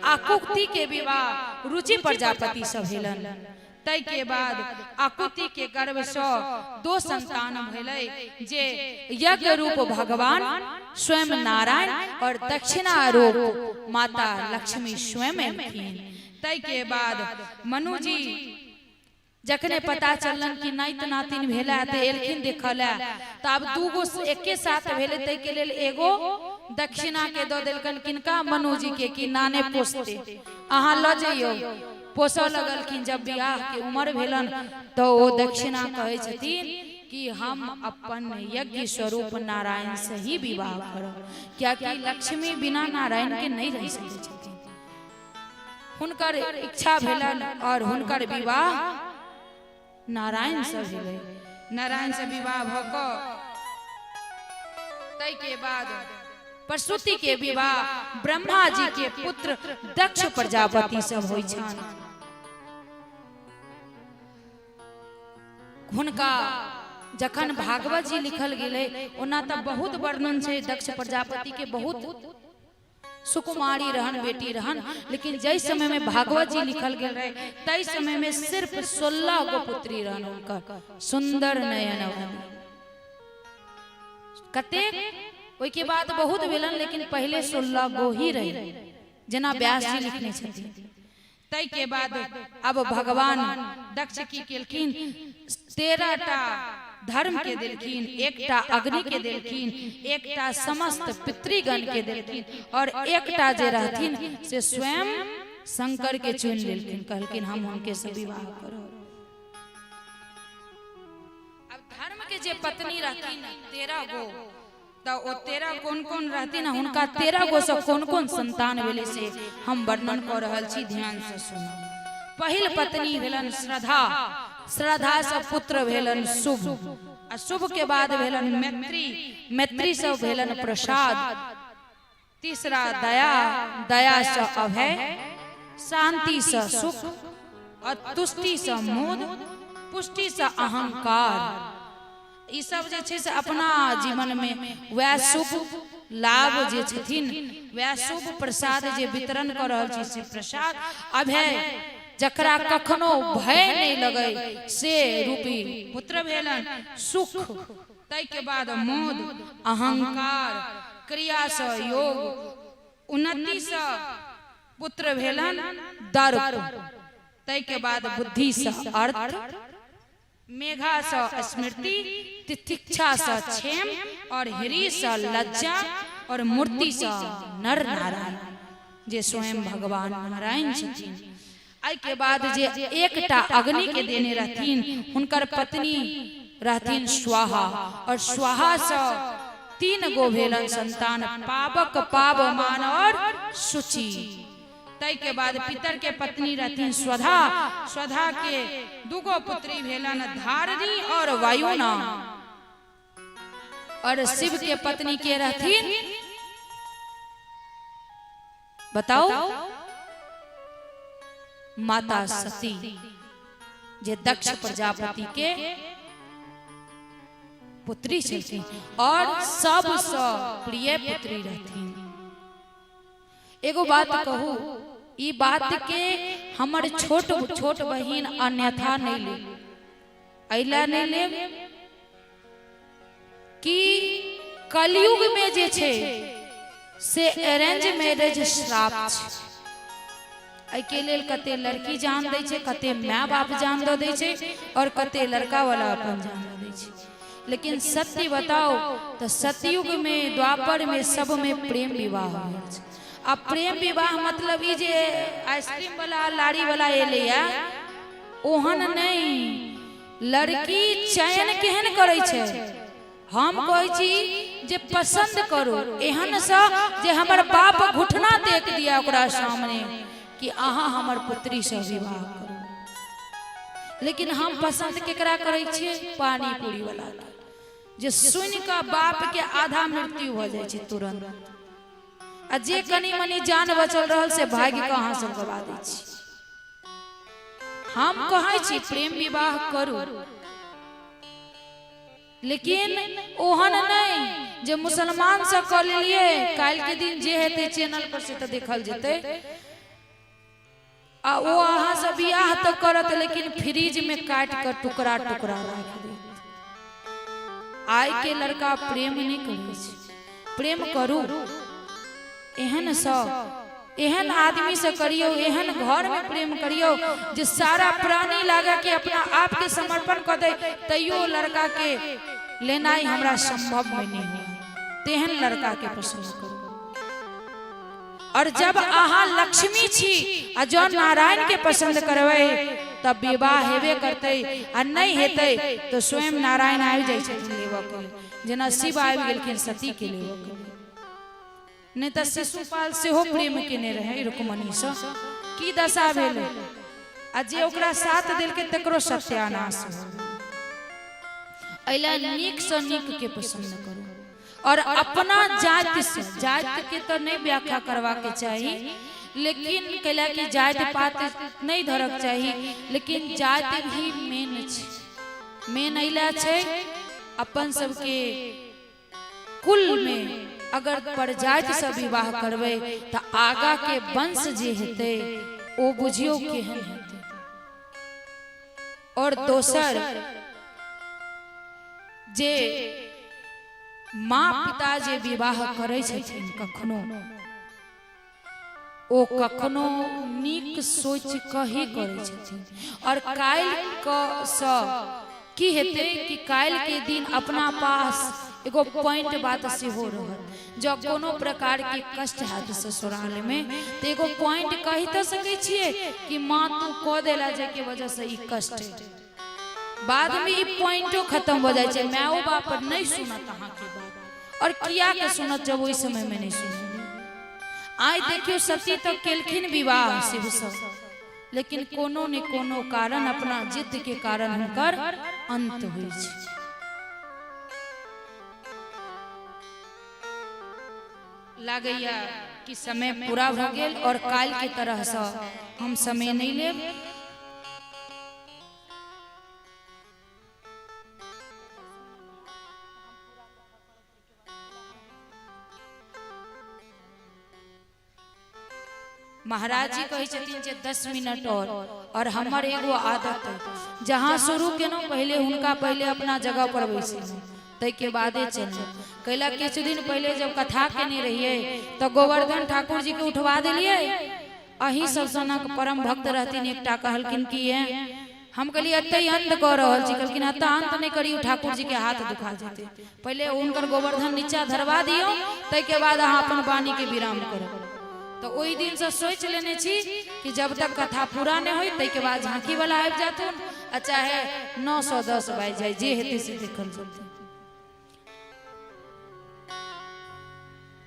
आकुति के विवाह रुचि प्रजापति से भेलन। तै के बाद आकुति के गर्भ से 2 संतान भेलै, जे यज्ञ रूप भगवान स्वयं नारायण और दक्षिणा रूप माता लक्ष्मी स्वयं एलखिन। तै के बाद मनु जी जखने पता चलन कि नाइत नातिन भेला त एलखिन देखला। तो अब 2 गो एके साथ भेले, तै के लेल एगो दक्षिणा के दो देलकन किनका? मनु जी के, कि नाने पोसते अहाँ ल जइयो। पोसो लगलखिन। जब बियाह के उम्र भेलन तो वो दक्षिणा कहे छथिन कि हम अपन यज्ञ स्वरूप नारायण से ही विवाह करब, क्या कि लक्ष्मी बिना नारायण के नहीं रह सकै छथिन। हुनकर इच्छा भेलन और हुनकर विवाह नारायण से भेलै। नारायण से विवाह भ क तै के बाद प्रसूति के विवाह ब्रह्मा जी के पुत्र दक्ष प्रजापति से होइ छन। हुनका जखन भागवत जी लिखल गेलै, ओना त बहुत वर्णन छै दक्ष प्रजापति के, बहुत सुकुमारी रहन, बेटी रहन। लेकिन जै समय में भागवत जी लिखल गेल रहे तै समय में सिर्फ 16 गो पुत्री रहन उनकर, सुंदर नयन कते। ओइ के बाद बहुत भेलन, लेकिन पहले 16 गो ही रहे, जना व्यास जी लिखने छथिन। तै के बाद अब भगवान दक्ष की केलखिन 13टा धर्म के देलखिन, 1टा अग्नि के देलखिन, 1टा समस्त पितृगण के देलखिन, और 1टा जे रहथिन से स्वयं शंकर के चुन लेलखिन। कहलखिन हम उनके से विवाह करब। अब धर्म के जे पत्नी रहथिन 13 गो, तो वो 13 कौन कौन रहती ना उनका 13 गो से कौन कौन संतान भेले से हम वर्णन कर रहल छी, ध्यान से सुनो। पहिल पत्नी भेलन श्रद्धा, श्रद्धा से पुत्र भेलन शुभ, आ शुभ के बाद भेलन मैत्री, मैत्री से भेलन प्रसाद, तीसरा दया, दया से अभय, शांति से सुख, और तुष्टि से मोद, पुष्टि से अहंकार। ई सब जे छे से अपना जीवन में वह शुभ लाभ जे छथिन, वह शुभ प्रसाद जे वितरण कर रहल छी से प्रसाद, अभय जकरा कखनो भय नहीं लगे से रूपी पुत्र भेलन, सुख तै के बाद मोद, अहंकार, क्रिया से योग, उन्नति से पुत्र भेलन दर्प, तै के बाद बुद्धि से अर्थ, मेघा से स्मृति, तितिक्षा से क्षेम, और ह्री से लज्जा, और मूर्ति से नर नारायण जे स्वयं भगवान नारायण छथिन। आई के बाद जे एकटा अग्नि के देने रहथिन हुनकर पत्नी रहथिन स्वाहा, और स्वाहा से 3 गो भेलन संतान, पावक, पावमान और शुचि। तै के बाद पितर के पत्नी रहथिन स्वधा, स्वधा के 2 गो पुत्री भेलन धारिणी और वायुना, और शिव के पत्नी के रहथिन बताओ माता सती, जे दक्ष प्रजापति के पुत्री छथिन और सबसे प्रिय पुत्री रहथिन। एगो बात कहू, ई बात के हमर छोट छोट बहिन अन्यथा नहीं ले, ऐला नहीं ले कि कलयुग में जे छे से अरेंज मैरिज श्राप छे। आई के लेल कते लड़की जान दै छे, कते माँ बाप जान दो दै छे, और कते लड़का वाला अपन जान दो दै छे। लेकिन सत्य बताओ तो सतयुग में, द्वापर में, सब में प्रेम विवाह होय छे। अब प्रेम विवाह मतलब ई जे आइसक्रीम वाला, लाड़ी वाला एले या ओहन नहीं, लड़की चयन केहन करे छे। हम कहै छी जे पसंद करो एहन सा जे हमर बाप घुटना देख दिया ओकरा सामने कि अहाँ हमर पुत्री से विवाह करू। लेकिन हम पसंद केकरा करे छिए? पानी पूरी वाला जे सुन का बाप के आधा मृत्यु हो जाए छे तुरंत, आ जे कनी मनी जान बचल रहल से भाग्य कहाँ सब गवा दै छी। हम कहै छी प्रेम विवाह करू, लेकिन ओहन नहीं जे मुसलमान से कर लिए। काल के दिन जे हेते चैनल पर से तो देखल जेते, आ वो अहाँ से बियाह तो करत लेकिन फ्रिज में काट कर टुकड़ा टुकड़ा रख दे। आय के लड़का प्रेम नहीं करे छै। प्रेम करू एहन सब एहन आदमी से करियो, एहन घर में प्रेम करियो जे सारा प्राणी लागा के अपना आप के समर्पण कर दे, तैयो लड़का के लेनाई हमरा संभव में नहीं है। तेहन लड़का के पसंद करू। और जब आहा लक्ष्मी छी आ जो नारायण के पसंद करवे तब विवाह हेबे करते, आ नहीं हेते तो स्वयं नारायण आबि जाय छथिन लेबऽ के, जेना शिव आबि गेलखिन सती के लेबऽ के। नहीं तो शिशुपाल से हो प्रेम केने रहे रुक्मणी से, की दशा भेल, आ जे ओकरा साथ दिल के तकरो सत्यानाश हो। ऐला नीक से नीक के पसंद करू, और अपना जाति से, जाति के तो नहीं व्याख्या करवा के चाहिए, लेकिन कैला की जाति पात नहीं धरक चाहिए, लेकिन जाति भी मेन छै। मेन ऐला छै अपन सबके कुल में अगर परजाति से विवाह करबे तो आगा के वंश जे हेते ओ बुझियो केहन हेते। और दोसर जे माँ पिता जे विवाह करे छथिन कखनो ओ कखनो नीक सोच के ही करे छथिन। और काल क की हेते कि काल के दिन अपना पास एगो पॉइंट बात से हो रहा, जब कोनो प्रकार के कष्ट है ससुराल में तो एगो पॉइंट कही तो सके छिए कि माँ तू कह देला जे के वजह से ई कष्ट है। बाद में ई पॉइंटो खत्म हो जाए छै, माओ बाप नहीं सुनत अहाँ के बात, और किया के सुनत जब वही समय में नहीं सुनी। आय देखियो सती तो केलखिन विवाह शिव से, लेकिन कोनो ने कोनो कारण अपना जिद के कारण हुनकर अंत हुई छै। लागैया कि समय पूरा भ गेल और काल के तरह से हम समय नहीं लेब। महाराज जी कहे छथिन जे 10 मिनट और हमर एगो आदत है, जहाँ शुरू केनो पहले हुनका पहले अपना जगह पर बैसे तै के बादे चलना। कैला किछ दिन पहले जब कथा केने रहिए तो गोवर्धन ठाकुर जी के उठवा दिलिए। अही सब सनक परम भक्त रहथिन, एकटा कहलकिन कि हम कहलिए एतै अंत कर रहल छी, कहलकिन एतै अंत नहीं करियो, ठाकुर जी के हाथ दुखा जेते, पहले उनकर गोवर्धन नीचा धरवा दियो तै के बाद अहाँ अपन वाणी के विराम करो। तो वही दिन से सोच लेने छी कि जब तक कथा पूरा नहीं होई तै के बाद झांकी वाला आबि जाथुन, आ चाहे 910 बाजि जाए, जे हेतै से देखल जेतै।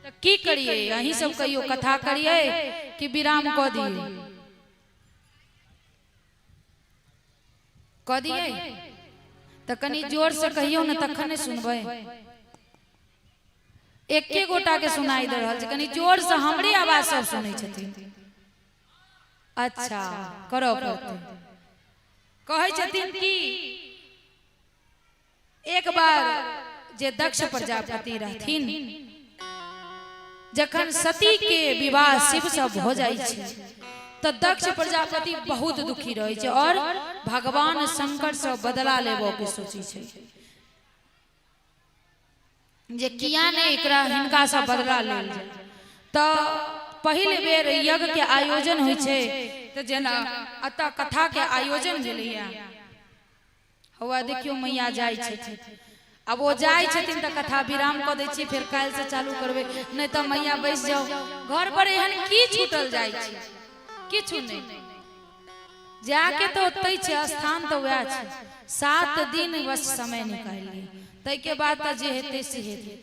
तो की करिए, अहीं सब कहियो कथा करिए कि विराम क दिए, क दिए तो कनी जोर से कहियो न, तखन नहीं सुनबै। एके गोटा के सुनाई दे रहल छै, कनी जोर से हमरे आवाज सब सुनै छथिन। अच्छा करो पड़तै। कहै छथिन कि एक बार जे दक्ष प्रजापति रहथिन, जखन सती के विवाह शिव से भ जाइ छै तो दक्ष प्रजापति बहुत दुखी रहै छै और भगवान शंकर से बदला लेबो के सोचै छै जे किया नहीं एकरा हिनका से बदला लेल जाय। तो पहिल बेर यज्ञ के आयोजन होइ छै, तो जेना अतः कथा के आयोजन भेलैया, हुआ देखियो मैया जाइ छथिन। अब वो जाइ छथिन तो कथा विराम क दै छी, फिर काल से चालू करबे, नहीं तो मैया बैस जाओ। घर पर एहन की छूटल जाइ छै, किछु नहीं, जाके तो ओतै छै, स्थान तो वह छै। 7 दिन बस समय निकाल ली, तै के बाद तो जे हेतै से हेतै।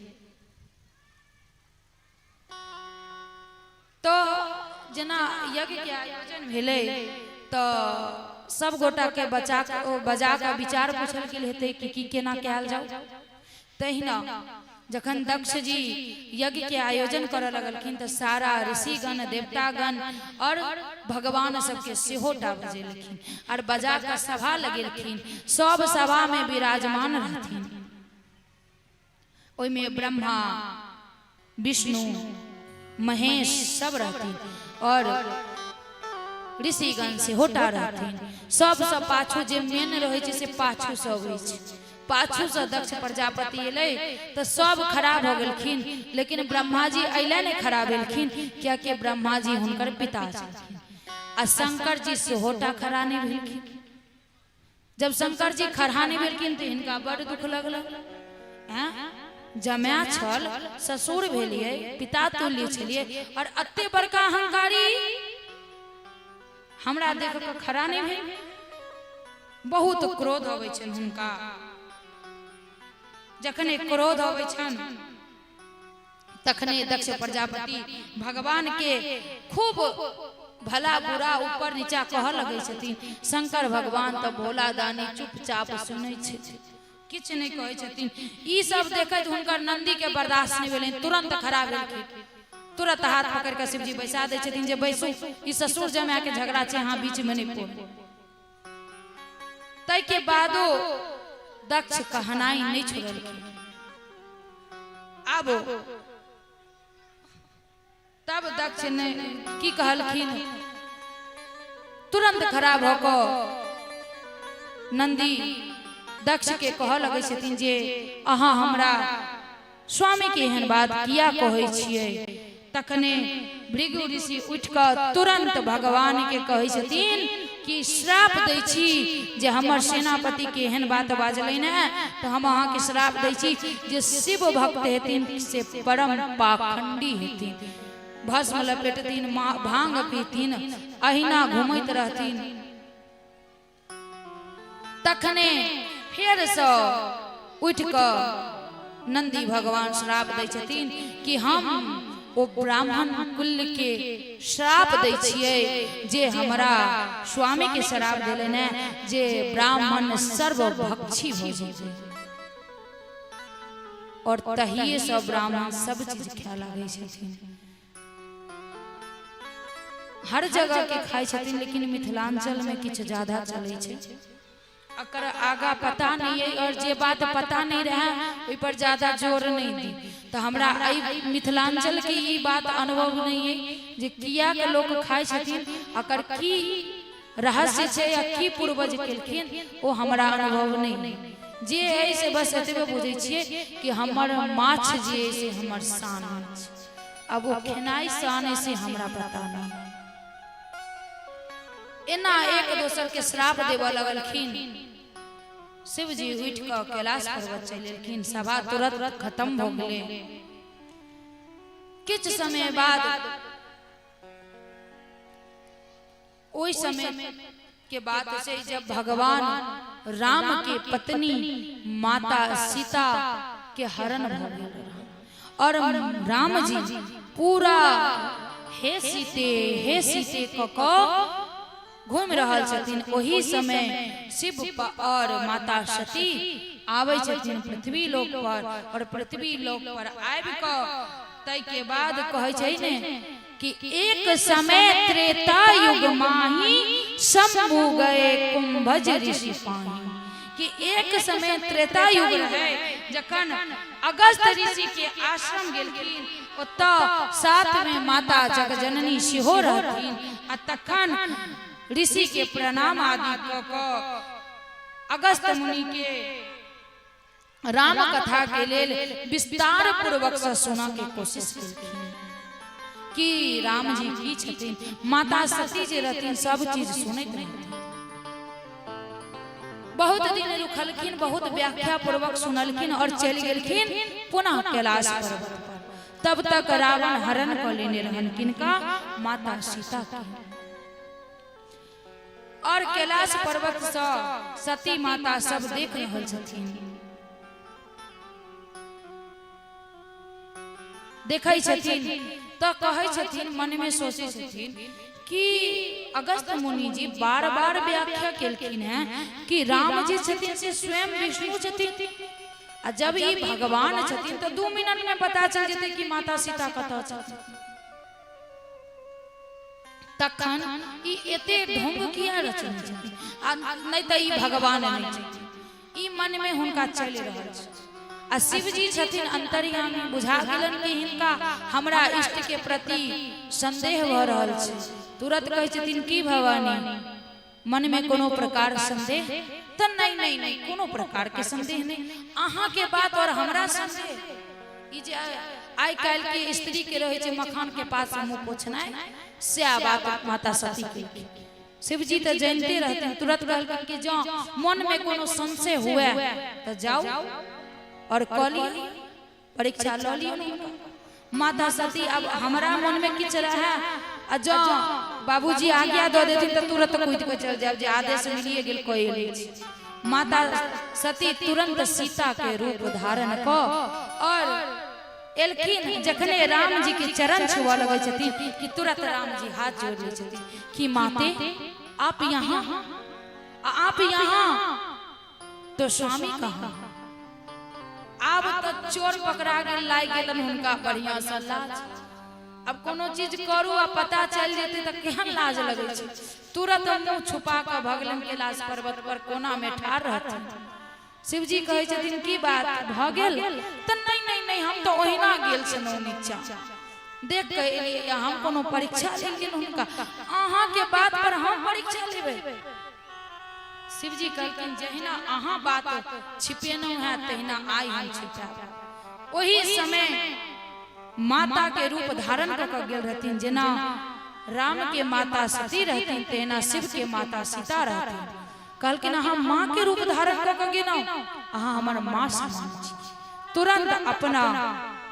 तो जेना यज्ञ के आयोजन भेलै तो सब गोटा के बजा के विचार पूछल गेल हेतै कि की केना कैल जाओ। तहिना जखन दक्ष जी यज्ञ के आयोजन करऽ लगलखिन तो सारा ऋषिगण देवतागण और भगवान सबके सेहोटा बजेलखिन और बजा के सभा लगेलखिन। सब सभा में विराजमान रहथिन, ओइमे ब्रह्मा विष्णु महेश सब रहथिन और ऋषिगण से होटा रहथिन। सब पाछू जे मेन रहे छै से पाछू से अबै छै। पाछू से दक्ष प्रजापति एलै तो सब खड़ा भ गेलखिन, लेकिन ब्रह्मा जी अइले नहीं खड़ा भेलखिन, कियाकि ब्रह्मा जी हुनकर पिता छथिन। आ शंकर जी से होटा खड़ा नहीं भेलखिन। जब शंकर जी खड़ा नहीं भेलखिन तो हिनका बड़ दुख लगलक। जमाय छल, ससुर भेलिए, पिता तुल्य छलिए और अत्ते बड़का अहंकारी हमरा देख के खड़ा नहीं भेल। बहुत क्रोध अबै छन हुनका। जखने क्रोध अबै छन तखने दक्ष प्रजापति भगवान के खूब भला बुरा ऊपर नीचा कह लगे छथिन। शंकर भगवान तो भोला दानी चुपचाप सुनै छथिन, किछ नहीं कहै छथिन। ई सब देखैत हुनकर नंदी के बर्दाश्त नहीं भेलनि, तुरंत खड़ा भेलखिन, तुरंत हाथ पकड़ के शिव जी बैसा दै छथिन जे बैसू, ई ससुर जमाय के झगड़ा छै, अहाँ बीच में नहीं पड़ू। तै के बादो दक्ष कहनाई नहीं छोड़लखिन। अब तब दक्ष ने की कहलखिन, तुरंत खड़ा भ क नंदी दक्ष के कह लगे छथिन जे अहाँ हमरा स्वामी के एहन बात किया कहै छियै। तखने भृगु ऋषि उठ क तुरंत भगवान के कहै छथिन कि श्राप दै छी जे हमर सेनापति के एहन बात बाजलै ने, तो हम अहाँ के श्राप दै छी जे शिव भक्त हेथिन से परम पाखंडी हेथिन, भस्म लपेटथिन, भांग पीथिन, अहिना घूमैत रहथिन। तखने फेर से उठ क नंदी भगवान श्राप दै छथिन कि हम ओ ब्राह्मण कुल के श्राप दै छियै जे हमरा स्वामी के श्राप देलनि जे ब्राह्मण सर्वभक्षी भऽ जेतै और तहिए सब ब्राह्मण सब चीज खाय लागै छथिन। हर जगह के खाय छथिन लेकिन मिथिलांचल में किछ ज्यादा चलै छै। अकर आगा पता नहीं है और जे बात पता नहीं रहा ओइ पर ज्यादा जोर नहीं दी तो हमरा मिथिलांचल के ई बात अनुभव नहीं है जे किया के लोग खाय छथिन अकर की रहस्य छै या की पूर्वज केलखिन ओ हमरा अनुभव नहीं जे है से बस एतबे बुझै छियै कि हमर माछ जे है से हमर शान छै। अब वो खेनाई शान से हमरा पता नहीं। एना एक दोसर के श्राप देव लगलखिन। शिव जी उठ के कैलाश पर्वत चलेलखिन। सभा तुरंत खत्म हो गए। किछ समय बाद ओई समय के बात से जब भगवान राम के पत्नी माता सीता के हरण भ गेल और राम जी पूरा हे सीते क घूम रहल छथिन। ओही समय शिव और माता सती आवे छथिन पृथ्वी लोक पर और पृथ्वी लोक पर आबि क तै के बाद कहै छै ने कि एक समय त्रेता युग माही शंभु गए कुंभज ऋषि पाही कि एक समय त्रेता युग रहे जखन अगस्त ऋषि के आश्रम गेलखिन ओतऽ साथ में माता जगजननी सेहो रहथिन आ तखन ऋषि के प्रणाम आदि क अगस्त मुनि के राम कथा के लेल विस्तार पूर्वक से सुना के कोशिश केलखिन कि राम जी की छथिन। माता सती जे रहथिन सब चीज सुनैत रहथिन। बहुत दिन रुकलखिन, बहुत व्याख्या पूर्वक सुनलखिन और चल गेलखिन पुनः कैलाश पर्वत पर। तब तक रावण हरण क लेने रहन किनका माता सीता के और कैलाश पर्वत से सती माता सब देख रहल छथिन। देखै छथिन तो कहै छथिन मन में सोचे छथिन कि अगस्त मुनि जी बार बार व्याख्या केलखिन है कि राम जी छथिन से स्वयं विष्णु छथिन आ जब ये भगवान छथिन तो 2 मिनट में पता चल जेतै कि माता सीता कतऽ छथिन। तखन ई एते ढोंग किया रचने छथिन आ नहीं तो ई भगवान नहीं छथिन। ई मन में हुनका चल रहल छै आ शिव जी छथिन अंतर्यामी बुझा गेलन कि हिनका हमरा इष्ट के प्रति संदेह भ रहल छै। तुरंत कहै छथिन कि भवानी मन में कोनो प्रकार संदेह त नहीं कोनो प्रकार के संदेह नहीं अहाँ के बात और हमरा संदेह। ई जे आइ काल के स्त्री के रहे छै मखान के पास मुंह पोछनाय से बात माता सती के शिव जी तो जानते रहते। तुरंत कहलखिन कि जो मन में कोनो संशय हुए तो जाओ और कली परीक्षा ल लियो। माता सती अब हमारा मन में किछ रहा आ जो बाबूजी आज्ञा दे देथिन तो तुरंत कूद के चल जाब जे आदेश मिलिए गेल कोई। माता सती तुरंत सीता के रूप धारण क और एलखिन। जखने राम जी के चरण छुआ लगे छथिन कि तुरंत राम जी हाथ जोड़ ले छथिन कि माते आप यहाँ तो स्वामी कहाँ। अब तो चोर पकड़ा गेल लाग गेलन हुनका बढ़िया सा लाज। अब कोनो चीज करू आ पता चल जेते त केहन लाज लगे छै। तुरंत मुंह छुपा के भगलन कैलाश पर्वत पर कोना में ठाड़ रहथिन। शिव जी कहे छथिन की बात भ गेल त नहीं हम तो ओहिना गेल छनौ नीचा देख के एलिए हम कोनो परीक्षा लेकिन हुनका अहाँ के बात पर हम परीक्षा लेबै। शिव जी कहलखिन जहिना अहाँ बात छिपेनौ है तहिना आइ हम छिपाब। ओही समय माता के रूप धारण क के गेल रहथिन। जेना राम के माता सती रहथिन तेना शिव के माता सीता रहथिन। कहलखिन अहाँ माँ के रूप धारण क के गेलौ अहाँ हमर माँ समान छी। तुरंत अपना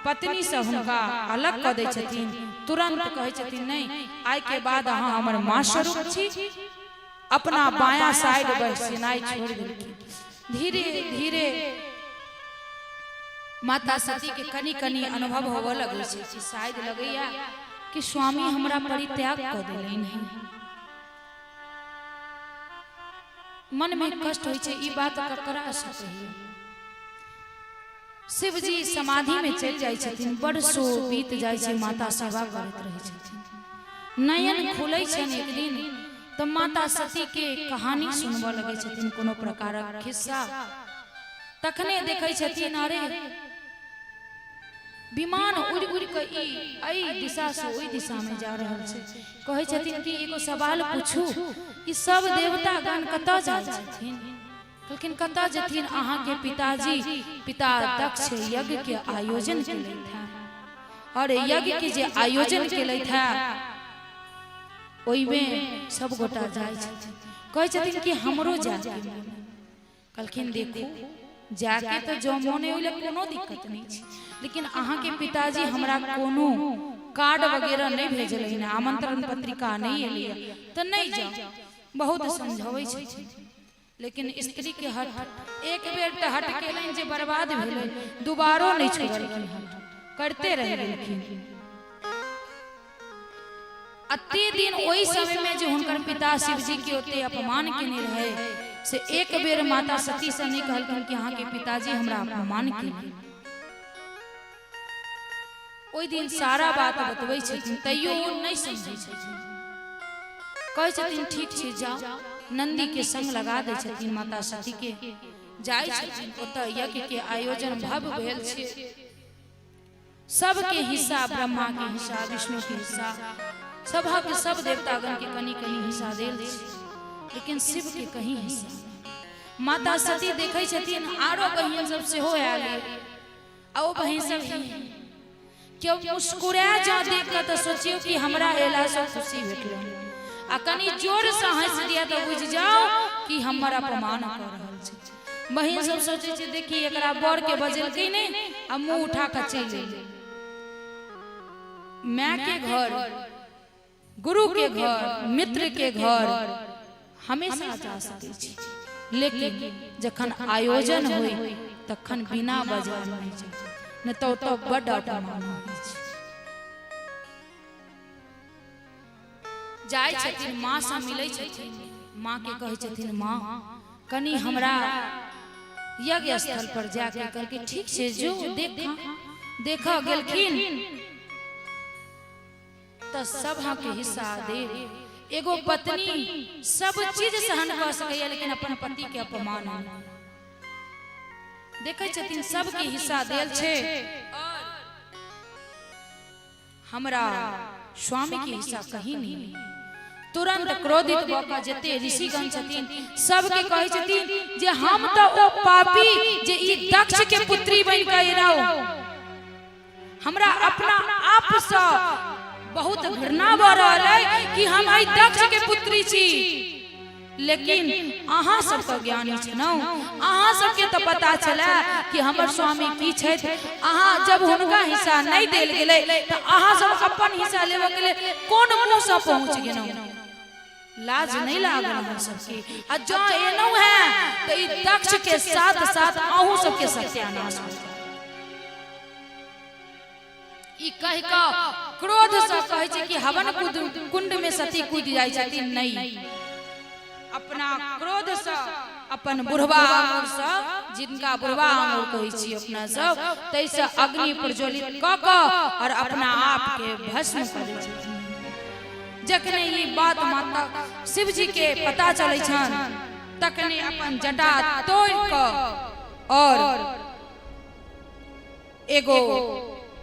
पत्नी से हुनका अलग क दै छथिन। तुरंत कहै छथिन नहीं आइ के बाद अहाँ हमर माँ स्वरूप छी। अपना बायां साइड बहसिनाई छोड़ देलखिन। धीरे धीरे माता सती के कनी कनी अनुभव होवे लगे छै कि शायद लगैया कि स्वामी हमरा परित्याग कर देले नहीं। मन में कष्ट होई छै, ई बात ककरा से कहियो। शिव जी समाधि में चल जाय छथिन, बरसों बीत जाय छै, माता सेवा करत रहे छथिन। नयन खुलै छन एक दिन तो माता सती के कहानी सुनबा लगे छथिन, कोनो प्रकारक खिस्सा। तखने देखै छथिन अरे विमान उड़ उड़ के ई दिशा से ओई दिशा में जा रहल छै। कहै छथिन कि एगो सवाल पूछू, ई सब देवता गण कतऽ जाइ छथिन? लेकिन कतऽ जथिन? अहाँ के पिताजी पिता दक्ष यज्ञ के आयोजन केलैथ हैं, और यज्ञ के जे आयोजन केलैथ हैं ओई में सब गोटा जाइ छथिन। कहै छथिन कि हमरो जाके कहलखिन देखो जाके तो जो मोने ओइले कोनो दिक्कत नहीं छै, लेकिन अहाँ के पिताजी हमरा कोनो कार्ड वगैरह नहीं भेजलै ना, आमंत्रण पत्रिका नहीं एलिए तो नहीं जाओ। बहुत समझाबै छथिन, लेकिन स्त्री के हट एक बेर तो हट केलनि जे बर्बाद भेलै, दोबारो नहीं छोड़लखिन, हट करते रह गेलखिन। अते दिन ओई समय में जो हुनकर पिता शिव जी के ओते अपमान केने रहे से एक बेर माता सती से नहीं कहलखिन कि अहाँ के पिताजी हमरा अपमान केने। ओई दिन सारा बात बतबै छथिन, तैयो ओ नहीं समझै छथिन। कहै छथिन ठीक छै जाओ, नंदी के संग लगा दे छथिन माता सती के। जाय छथिन ओतऽ यज्ञ के आयोजन भव्य भेल छै, सबके हिस्सा, ब्रह्मा के हिस्सा, विष्णु के हिस्सा, सबक सब देवतागण के कनी कनी हिस्सा देल छै, लेकिन शिव के कहीं हिस्सा नहीं। माता सती देखै छथिन आरो बहिन सब सेहो आयल, आ ओ बहिन सब क्यों मुस्कुरा जा देख के तो सोचियो कि हमरा एला से खुशी भेटलै, आ कनी जोर से हंस दिया तो बुझ जाओ कि हमर अपमान कर रहल छै। बहिन सब सोचे छै देखी एकरा बर के बजेलकै नहीं, आ मुंह उठा के चल गेलै। माँ के घर, गुरु के घर, मित्र के घर हमेशा जा सकै छी, लेकिन जखन आयोजन होई तखन बिना बजाय नहीं जाय, न तो बड़ अपमान होई छै। जाय छथिन माँ से मिलै छथिन, माँ के कहै छथिन माँ कनी हमरा यज्ञ स्थल पर जाके कहलकै ठीक छै जो देखा गेलखिन तो सब के हिस्सा दे। एगो पत्नी सब चीज सहन कर सकैया, लेकिन अपन पति के अपमान नहीं। देखै छथिन सबके हिस्सा देल छै, हमरा स्वामी के हिस्सा कहीं नहीं। तुरंत क्रोधित भऽ कऽ जते ऋषिगण छथिन सबके कहै छथिन जे हम तो ओ पापी जे ई दक्ष के पुत्री बन के एलौ, हमरा अपना आप से बहुत घृणा भऽ रहल है कि हम आई दक्ष के पुत्री छी। लेकिन अहाँ सबके ज्ञानी छनौ, अहाँ सबके तो पता चला कि हमर स्वामी की छथि। अहाँ जब हुनका हिस्सा नहीं देल गेलै तो अहाँ सब अपन हिस्सा लेबे के लिए कोन मुंह से पहुंच गेलौ? लाज नहीं लागल हम सबके। आ जो एनौ है तो ई दक्ष के साथ साथ अहू सबके सत्यानाश हो जाए। ई कह के क्रोध से कहै छै कि हवन कुंड में सती कूद जाय छथिन, नहीं अपना क्रोध से अपन बुढ़वा आंगुर से, जिनका बुढ़वा आंगुर कहै छी अपना सब, तैसे अग्नि प्रज्वलित क के और अपना आप के भस्म करै छथिन। जखने ये बात माता शिव जी के पता चलै छन तखने अपन जटा तोड़ के और एगो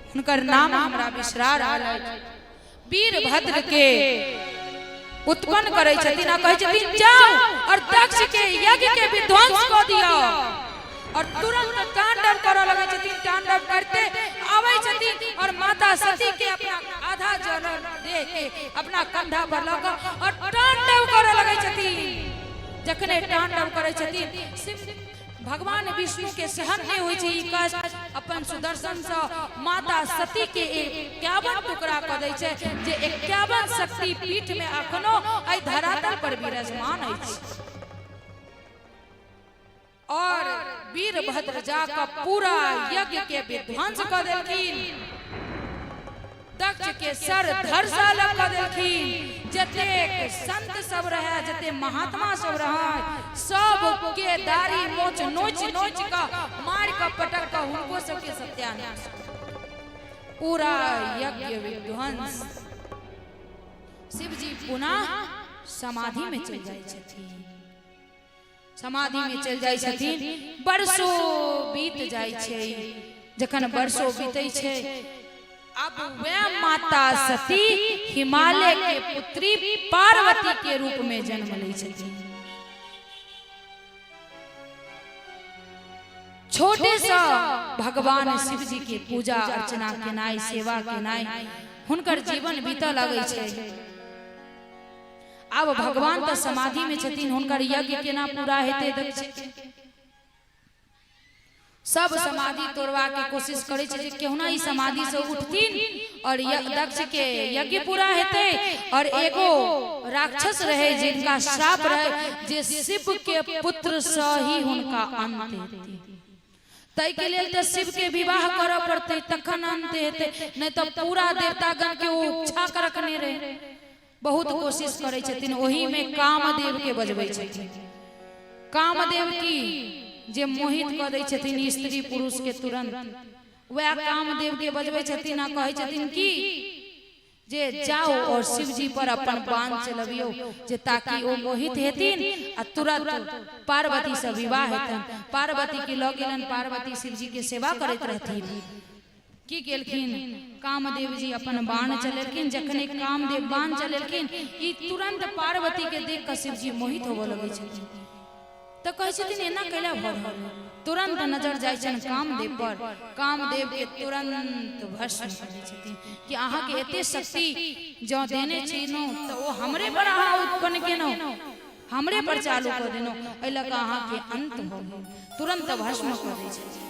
हुनकर नाम हमरा बिसरा रहल, वीरभद्र के उत्पन्न करे छथिन आ कहे छथिन जाओ और दक्ष के यज्ञ के विध्वंस कर दियो। और तुरंत तांडव करे लगे छथिन। तांडव करते आवे छथिन और माता सती के अपना आधा जन दे के अपना कंधा पर लगा और तांडव करे लगे छथिन। जखने तांडव करे छथिन शिव भगवान विष्णु के सहन नहीं होई छै, ई कष्ट अपन सुदर्शन से माता सती के 51 टुकड़ा क दै छै, जे 51 शक्ति पीठ में अखनो आई धरातल पर विराजमान अछि। और वीरभद्र जाकर पूरा यज्ञ के विध्वंस कर देलखिन। दक्ष के सर धरसा लग कर देलखिन। जतेक संत सब रहे, जते महात्मा सब रहे, सब के दाढ़ी मोछ नोच नोच का मार का पटक का उनको सबके सत्यानाश। पूरा यज्ञ विध्वंस। शिव जी पुनः समाधि में चल जाए छथिन। समाधि में चल जाए छथिन। वर्षों बीत जाए छे। जखन वर्षों बीते छे, अब वह माता सती हिमालय के पुत्री पार्वती के रूप में जन्म ले छथिन। छोटे सा भगवान शिव जी के पूजा अर्चना केनाई, सेवा केनाई हुनकर जीवन बीतऽ लगे छे। अब भगवान तो समाधि में छथिन, हुनकर यज्ञ केना पूरा हेतै? दक्ष सब समाधि तोड़वा के कोशिश करे छे जे केहुना ई समाधि से उठथिन और दक्ष के यज्ञ पूरा हेतै। और एगो राक्षस रहे जिनका श्राप रहे जे शिव के पुत्र से ही हुनका अंत हेतै। तै के लेल तो शिव के विवाह करऽ पड़तै, तखन अंत हेतै, नहीं तो पूरा देवतागण के वो उछा कर रखने रहे। बहुत कोशिश करे छथिन। ओही में कामदेव के बजबै छथिन। कामदेव की जे मोहित क दै छथिन स्त्री पुरुष के तुरंत, वह कामदेव के बजबै छथिन आ कहै छथिन कि जे जाओ और शिव जी पर अपन बाण चलबियो जे ताकि ओ मोहित हेथिन आ तुरंत पार्वती से विवाह हेतन। पार्वती के लऽ गेलन, पार्वती शिव जी के सेवा करैत रहथिन। की केलखिन? कामदेव जी अपन बाण चलेलखिन। जखने कामदेव बाण चलेलखिन, ई तुरंत पार्वती के देख कर शिव जी मोहित होबऽ लगै छथिन। तो कहे छथिन एना कैला भऽ रहल? तुरंत नजर जाय छन कामदेव पर। कामदेव के तुरंत भस्म कर दै छथिन कि अहाँ के एते शक्ति जो देने छिनो तो वो हमरे पर अहाँ उत्पन्न केनो, हमरे पर चालू कर देनो, एहि लऽ कऽ अहाँ के अंत हो गेल। तुरंत भस्म कर दै छथिन।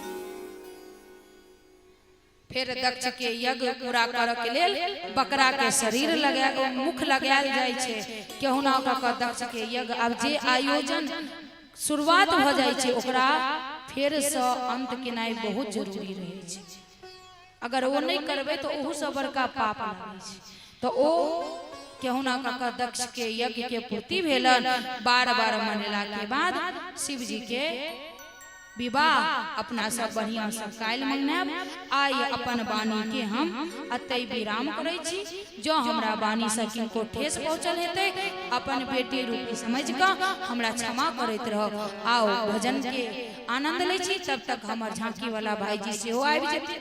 फिर दक्ष के यज्ञ पूरा करऽ के लेल बकरा के शरीर लगा मुख लगायल जाय छै। केहुना कऽ दक्ष के यज्ञ अब जे आयोजन शुरुआत हो जाए छे ओकरा फिर से अंत केनाई बहुत जरूरी रहे छे। अगर वो नहीं करबे तो ओहू से बड़का पाप लागे छे। तो ओ केहुना कऽ दक्ष के यज्ञ के पूर्ति भेलन। बार बार मनेला के बाद शिव जी के विवाह अपना सब बढ़िया सब कायल मनाब। आइ अपन वाणी के हम अतै विराम करै छी। जो हमरा वाणी से किनको ठेस पहुँचल हेतै अपन बेटी रूपी समझ कऽ हमरा क्षमा करैत रह। आओ भजन के आनंद लै छी। तब तक हमर झांकी वाला भाईजी सेहो आबि जेतै,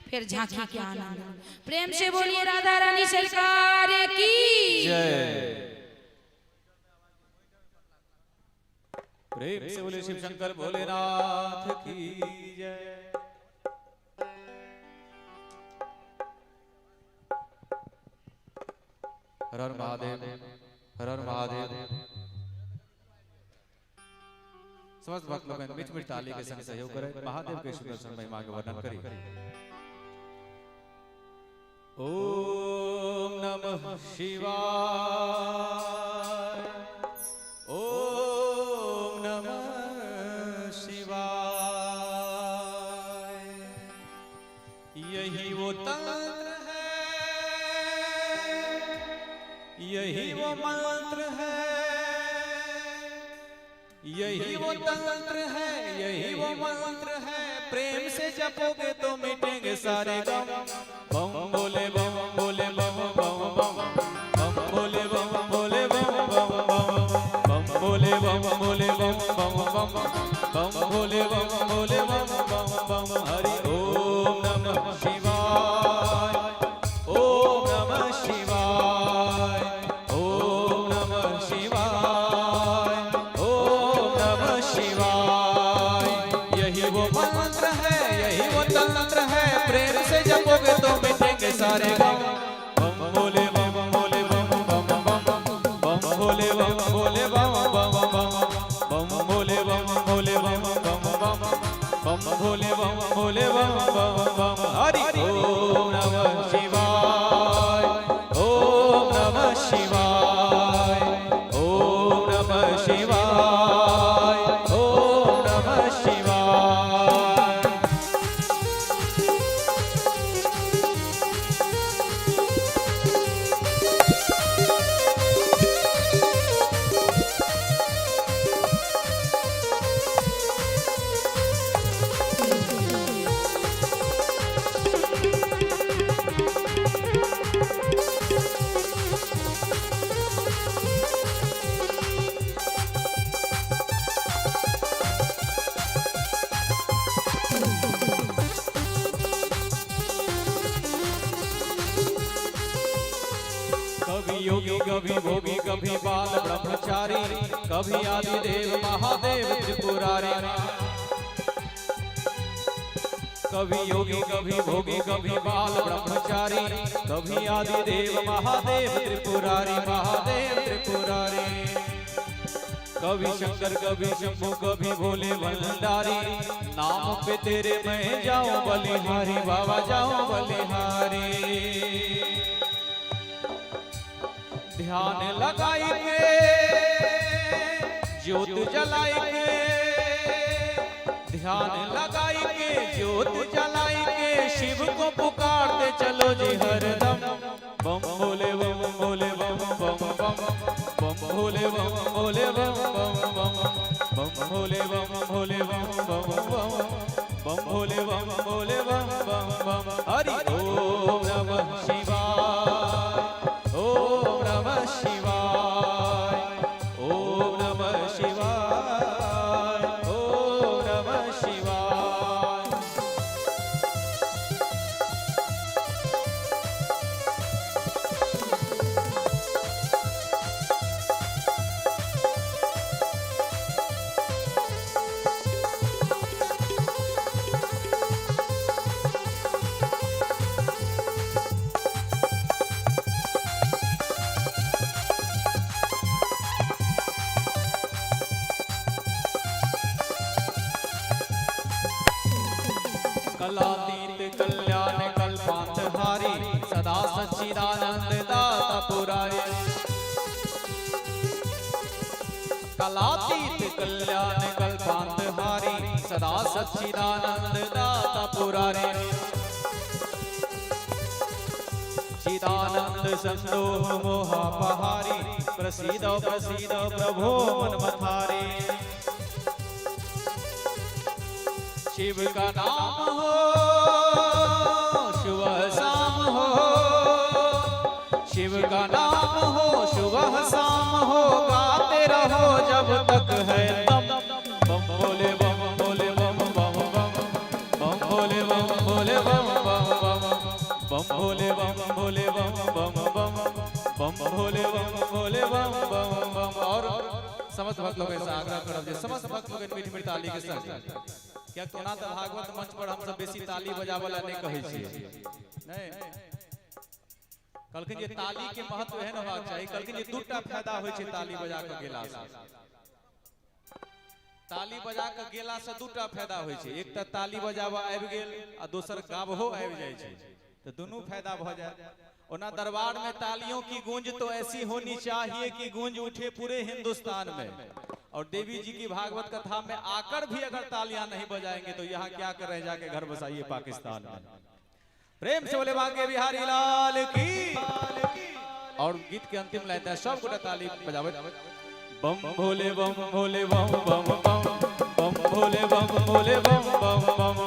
फिर झांकी के आनंद। प्रेम से बोलिए राधा रानी सरकार की जय। प्रेम से बोले शिव शंकर भोलेनाथ की जय। हर हर महादेव, हर हर महादेव। समस्त भक्त लोग मिठ मिठ ताली के संग सहयोग करें। महादेव के सुदर्शन महिमा के वर्णन करें। ओम नमः शिवाय, ओम नमः शिवाय। यही वो तंत्र है, यही वो मंत्र है, यही वो तंत्र है, यही वो मंत्र है। प्रेम से जपोगे तो मिटेंगे सारे गम। बम बोले बम बोले बम बम बम बम बोले बम बोले बम बम बम बम बोले बम बोले बम बम बम बम बोले बम बोले बम बम बम। हरि ओम नमः शिवाय, ओम नमः शिवाय, ओम नमः शिवाय, ओम नमः शिवाय। यही वो मंत्र है, यही वो तंत्र है। प्रेम से जपोगे तो मिटेंगे सारे गम। बम बोले बम बोले बम बम बम बम बोले बम बोले बम बम बम बम बोले बम बोले बम बम बम बम बोले बम बोले बम बम कभी भोगी कभी बाल ब्रह्मचारी, कभी आदिदेव महादेव त्रिपुरारी। कभी योगी कभी भोगी कभी बाल ब्रह्मचारी, कभी आदिदेव महादेव त्रिपुरारी, महादेव त्रिपुरारी। कभी शंकर कभी शंभु कभी भोले भंडारी, नाम पे तेरे मैं जाऊं बलिहारी, बाबा जाऊं बलिहारी। ध्यान लगाई के ज्योत जलाई के, ध्यान लगाई के ज्योत जलाई के, शिव को पुकारते चलो जी हरदम। बम भोले बम भोले बम बम बम, बम भोले बम भोले बम बम बम, बम भोले बम भोले बम बम बम, बम भोले बम भोले बम बम बम। हरि ओम नमः शिवाय, ओम नमः शिवाय, ओम नमः शिवाय, ओम नमः शिवाय। कलातीत कल्याण कल्पांतहारी, सदा सच्चिदानंद दाता पुरारी। कलातीत कल्याण कल्पांतहारी, सदा सच्चिदानंद दाता पुरारी। चिदानंद संदोह मोहापहारी, प्रसीद प्रसीद प्रभो मनमथारी। शिव का नाम हो सुबह शाम हो, शिव का नाम हो सुबह शाम हो, गाते रहो जब तक है दम। बम भोले बम भोले बम बम बम, बम भोले बम भोले बम बम बम, बम भोले बम भोले बम बम बम, बम भोले बम भोले बम बम बम। और समस्त भक्त लोग ऐसा आग्रह करब, समस्त भक्त लोग मीठी मीठी ताली के संग। क्या कोना त भागवत मंच पर हम सब बेसी ताली बजावला नहीं कहै छी, नहीं कहलखिन जे ताली के महत्व है न होबाक चाही। कहलखिन जे दूटा फायदा होय छै ताली बजा के गेला से। ताली बजा के गेला से दूटा फायदा होय छै, एक त ताली बजावा आबि गेल आ दोसर गाबहो आबि जाय छै, तो दोनों फायदा भ जाय। ओना दरबार में तालियों की गूंज तो ऐसी होनी चाहिए कि गूंज उठे पूरे हिंदुस्तान में। और देवी जी की भागवत कथा में आकर भी अगर तालियां नहीं बजाएंगे तो यहाँ क्या कर रहे, जाके घर बसाइए पाकिस्तान में। प्रेम से बोले बांके बिहारी लाल की। और गीत के अंतिम लाइन है, सब गोटा ताली बजावे। बम भोले बम भोले बम बम बम, बम भोले बम भोले बम बम बम,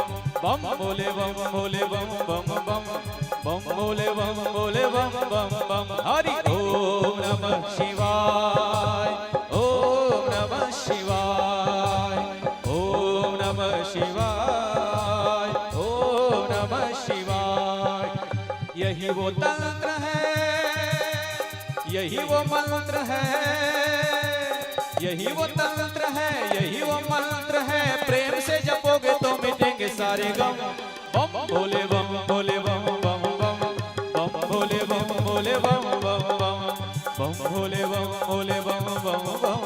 बम भोले बम भोले बम बम बम, बम भोले बम भोले बम बम बम। हरि ओम नमः शिवाय, ओम नमः शिवाय, ओम नमः शिवाय, ओम नमः शिवाय। यही वो तंत्र है, यही वो मंत्र है, यही वो तंत्र है, यही वो मंत्र है। प्रेम से जपोगे तो मिटेंगे सारे गम। बम भोले बम भोले बम बम बम, बम भोले बम भोले बम बम बम, बम भोले बम भोले बम बम बम,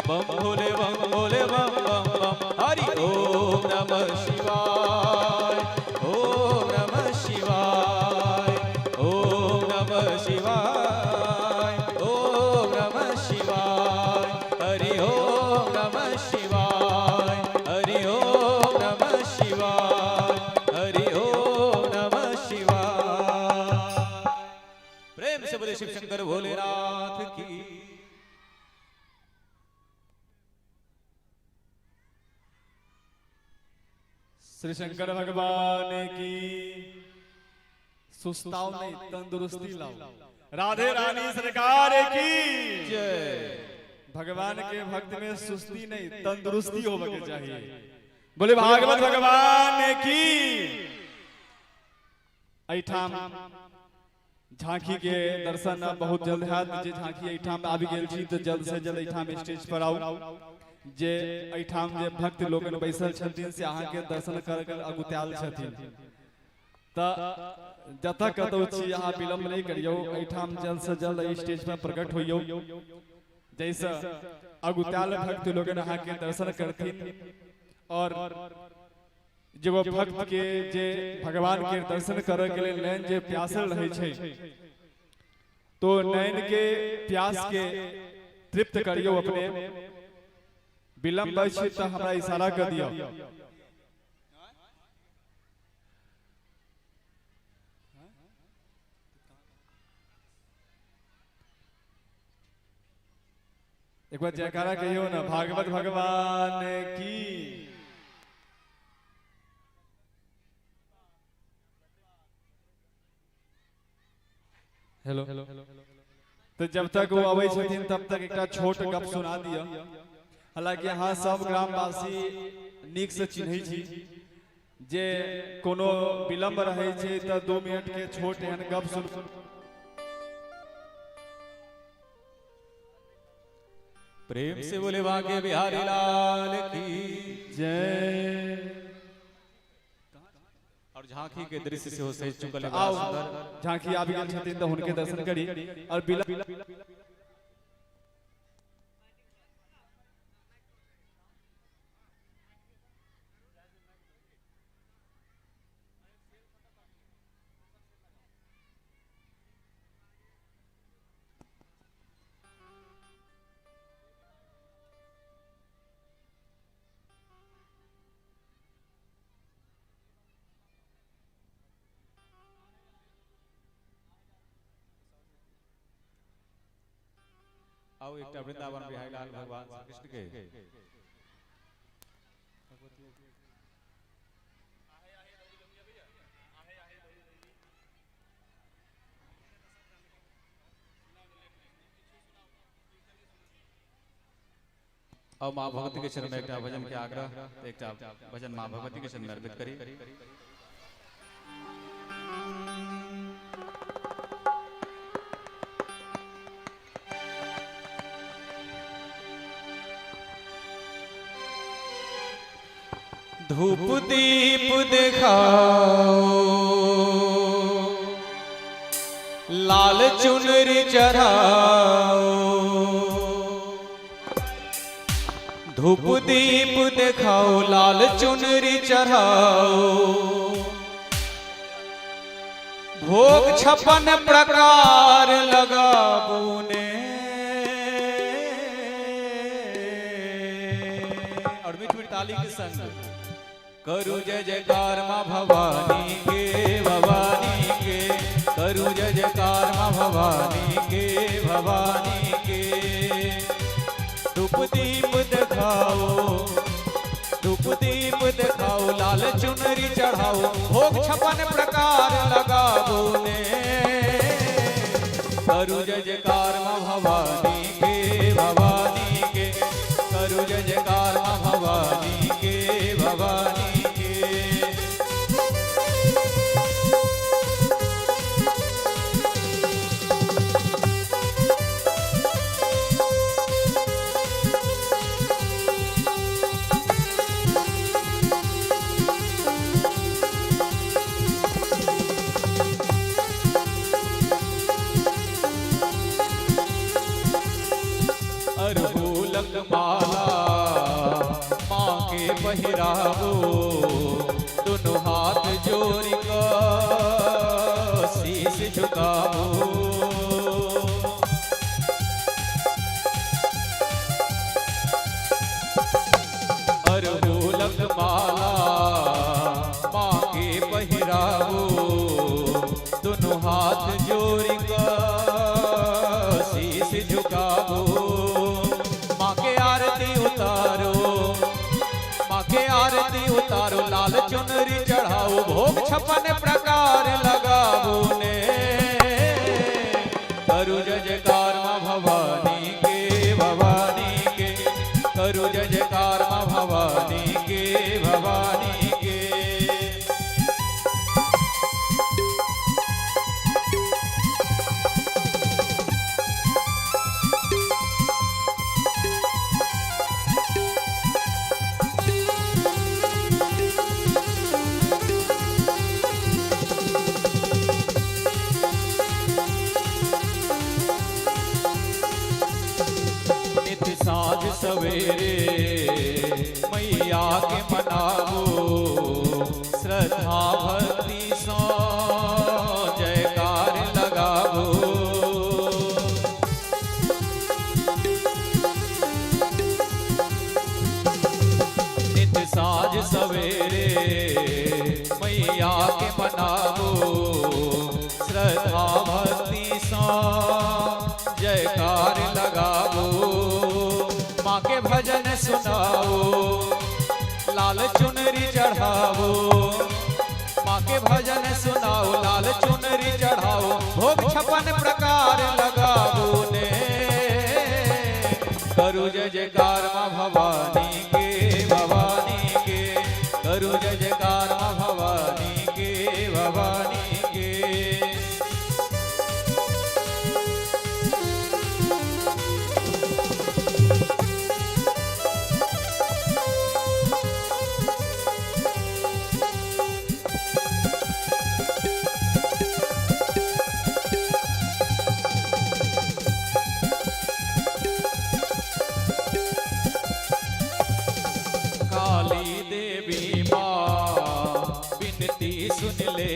बम भोले बम भोले बम बम बम। हरि ओम नमः शिवाय, ओम नमः शिवाय, ओम नमः शिवाय, ओम नमः शिवाय। हरि ओम नमः शिवाय, हरि ओम नमः शिवाय, हरि ओम नमः शिवाय। प्रेम से बोले शिव शंकर भोलेनाथ की। श्री शंकर भगवान की। सुस्ताओ नहीं, तंदुरुस्ती लाओ। राधे रानी सरकार की जय। भगवान के भक्त में सुस्ती नहीं, तंदुरुस्ती होवे के चाहिए। बोले भागवत भगवान की। ऐठाम झांकी के दर्शन अब बहुत जल्द हैत जे झांकी एठाम आबि गेल छी तो जल्द से जल्द एठाम स्टेज पर आउ जे एठाम जे भक्त लोगन बैसल छथिन से अहाँ के दर्शन कर कर अगुताल छथिन त जतऽ कतौ छी अहाँ विलम्ब नहीं करियो एठाम जल्द से जल्द स्टेज पर प्रकट होइयो जैसे अगुताल भक्त लोगन अहाँ के दर्शन करथिन और जो भक्त के जे भगवान के दर्शन करे के लिए नैन जे प्यासल रहे छै तो नैन के प्यास के तृप्त करियो अपने विलम्ब छै तो हमरा इशारा कर दियो एक बार जयकारा कहियो ना भागवत भगवान की हेलो तो जब तक वो अबै छथिन तब तक एक छोट गप सुना दिया हालांकि यहाँ सब ग्रामवासी नीक से चिन्है छी जे कोनो विलम्ब रहे छै त 2 मिनट के छोट एहन गप सुन प्रेम से बोले बांके बिहारी लाल की जय और झांकी के दृश्य से हो सही चुकल आओ झांकी आबि गेल छथिन त हुनके दर्शन करी और विलम्ब आओ एक वृंदावन बिहारी लाल भगवान श्री कृष्ण के और माँ भगवती के चरण में एक भजन के आग्रह एक भजन माँ भगवती के चरण में अर्पित करी धूप दीप दिखाओ लाल चुनरी चढ़ाओ धूप दीप दिखाओ लाल चुनरी चढ़ाओ भोग 56 प्रकार लगाबू ने और मीठ मीठ ताली के संग करू जय जयकार माँ भवानी के करू जय जयकार माँ भवानी के धूप दीप दिखाओ लाल चुनरी चढ़ाओ भोग 56 प्रकार लगाओ ने करू जय जयकार माँ भवानी के करू जय जयकार माँ भवानी के अरहुलक माला माँ के पहिरावो दोनों हाथ जोड़ कर शीश झुकाओ अरहुलक माला माँ के पहिरावो दोनों हाथ जोड़ कर शीश झुकाओ आरती उतारो लाल चुनरी चढ़ाओ भोग 56 प्रकार लगाओ ने करू जय जयकार माँ भवानी के करू जय जयकार माँ भवानी के सवेरे मैया के मनावो श्रद्धा भक्ति सो जयकार लगावो। नित साज सवेरे मैया के मनावो श्रद्धा भक्ति सो जयकार लगावो। माँ के भजन सुनाओ लाल चुनरी चढ़ाओ। माँ के भजन सुनाओ लाल चुनरी चढ़ाओ। भोग 56 प्रकार लगाओ ने करू जय जयकार माँ भवानी के भवानी के। करू जय जयकार माँ भवानी के भवानी के। काली देवी माँ बिनती सुन ले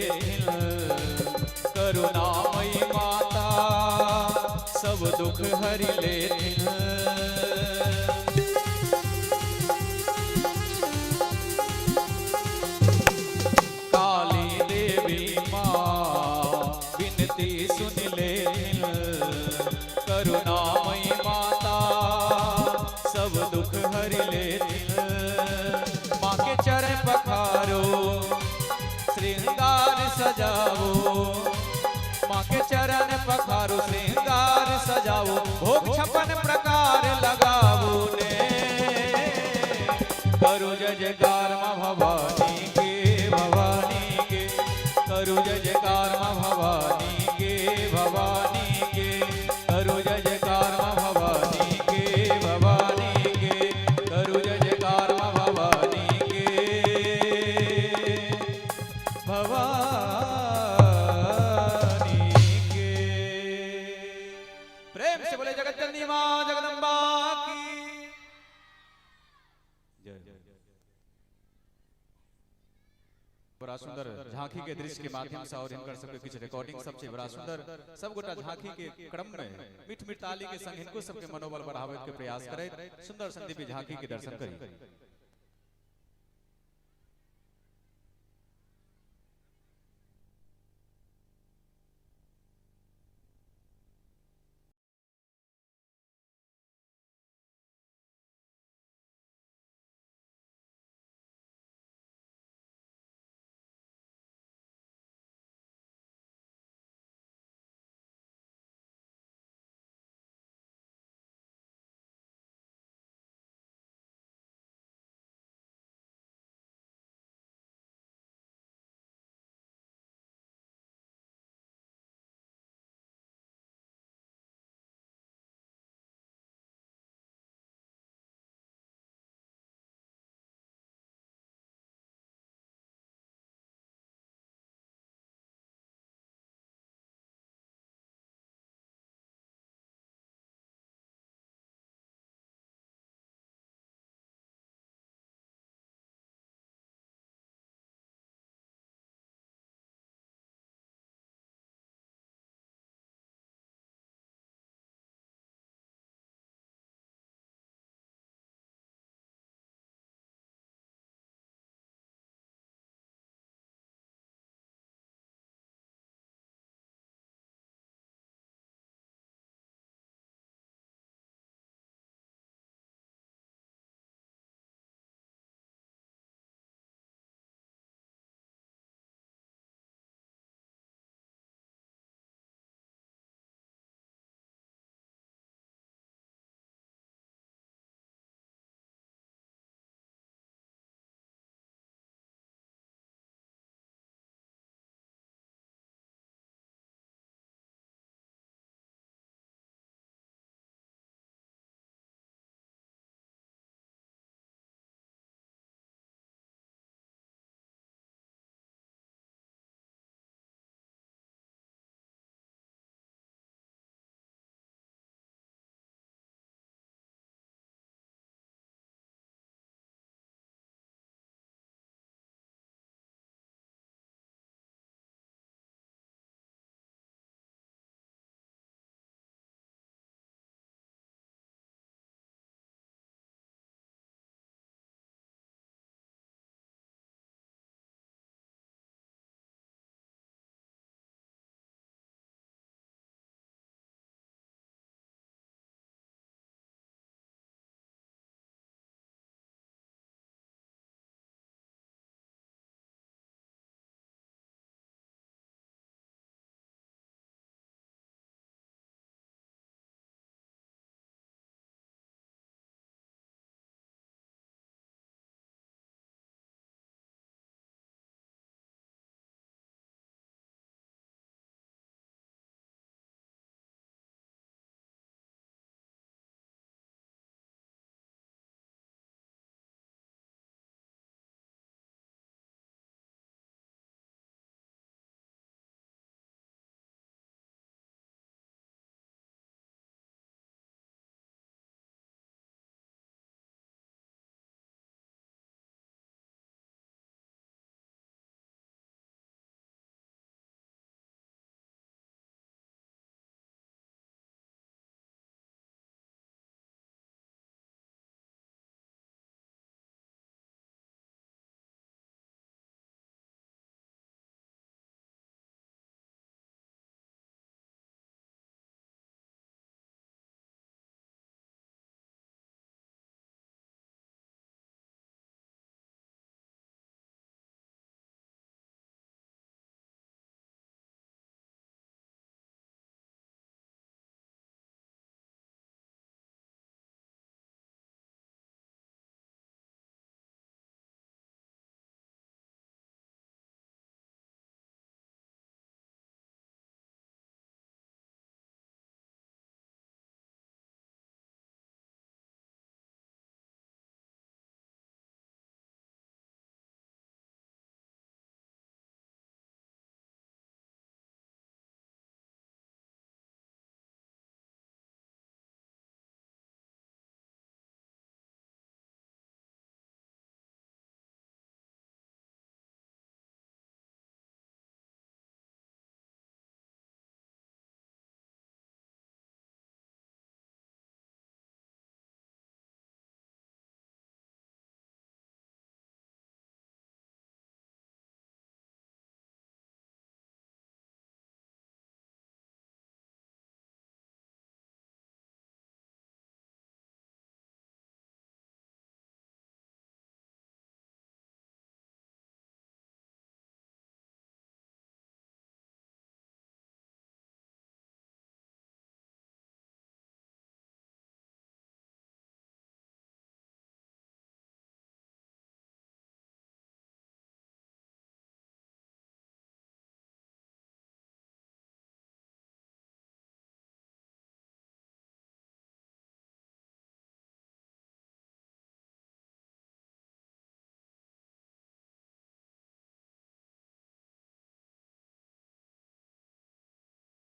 करुणामयी माता सब दुख हरि ले। काली देवी माँ बिनती सुन ले करुणामयी माता सब दुख हरि ले। माँ के चरण पखारो श्रृंगार सजाओ। माँ के चरण पखारो श्रृंगार सजाओ। भोग 56 प्रकार लगाओ ने करो जय जयकार माँ भवानी के भवानी के। करो जय जयकार माँ भवानी के भवानी के। करो जय जयकार माँ भवानी के भवानी के। करो जय जयकार माँ भवानी के भवानी के। प्रेम से बोले जगत जननी माँ जगदम्बा की जय। बड़ा सुंदर झांकी के दृश्य के माध्यम से और इनकर सबके कुछ रिकॉर्डिंग सबसे बड़ा सुंदर सब गोटा झांकी के क्रम में मीठ मीठ ताली के संग इनको सबके मनोबल बढ़ावे के प्रयास करे। सुंदर संदीप झांकी के दर्शन करी।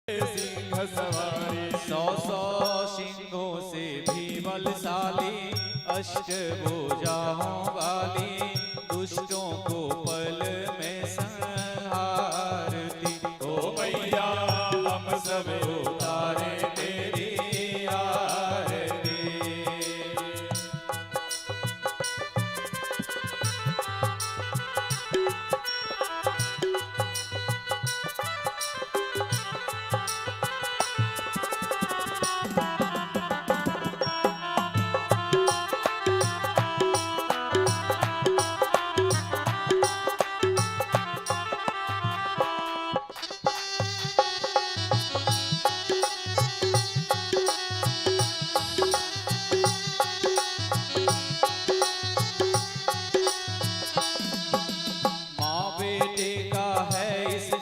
सिंह सवारी 100 सिंहों से भी बलशाली अष्टभुजाओं वाली दुष्टों को पल में संहारती। ओ मैया हम सब उतारे तेरी आरती।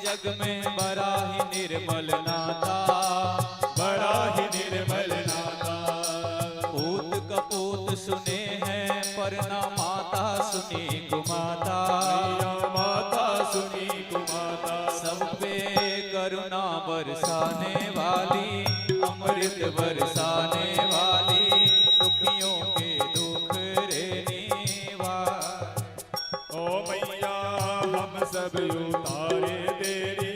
जग में बड़ा ही निर्मल नाता, बड़ा ही निर्मल नाता। पूत कपूत सुने हैं पर न माता सुनी कुमाता। माता सुनी कुमाता। सब पे करुणा बरसाने वाली, अमृत बरसाने वाली, दुखियों के दुख रे निवार। ओ मैया हम सब उतारे तेरी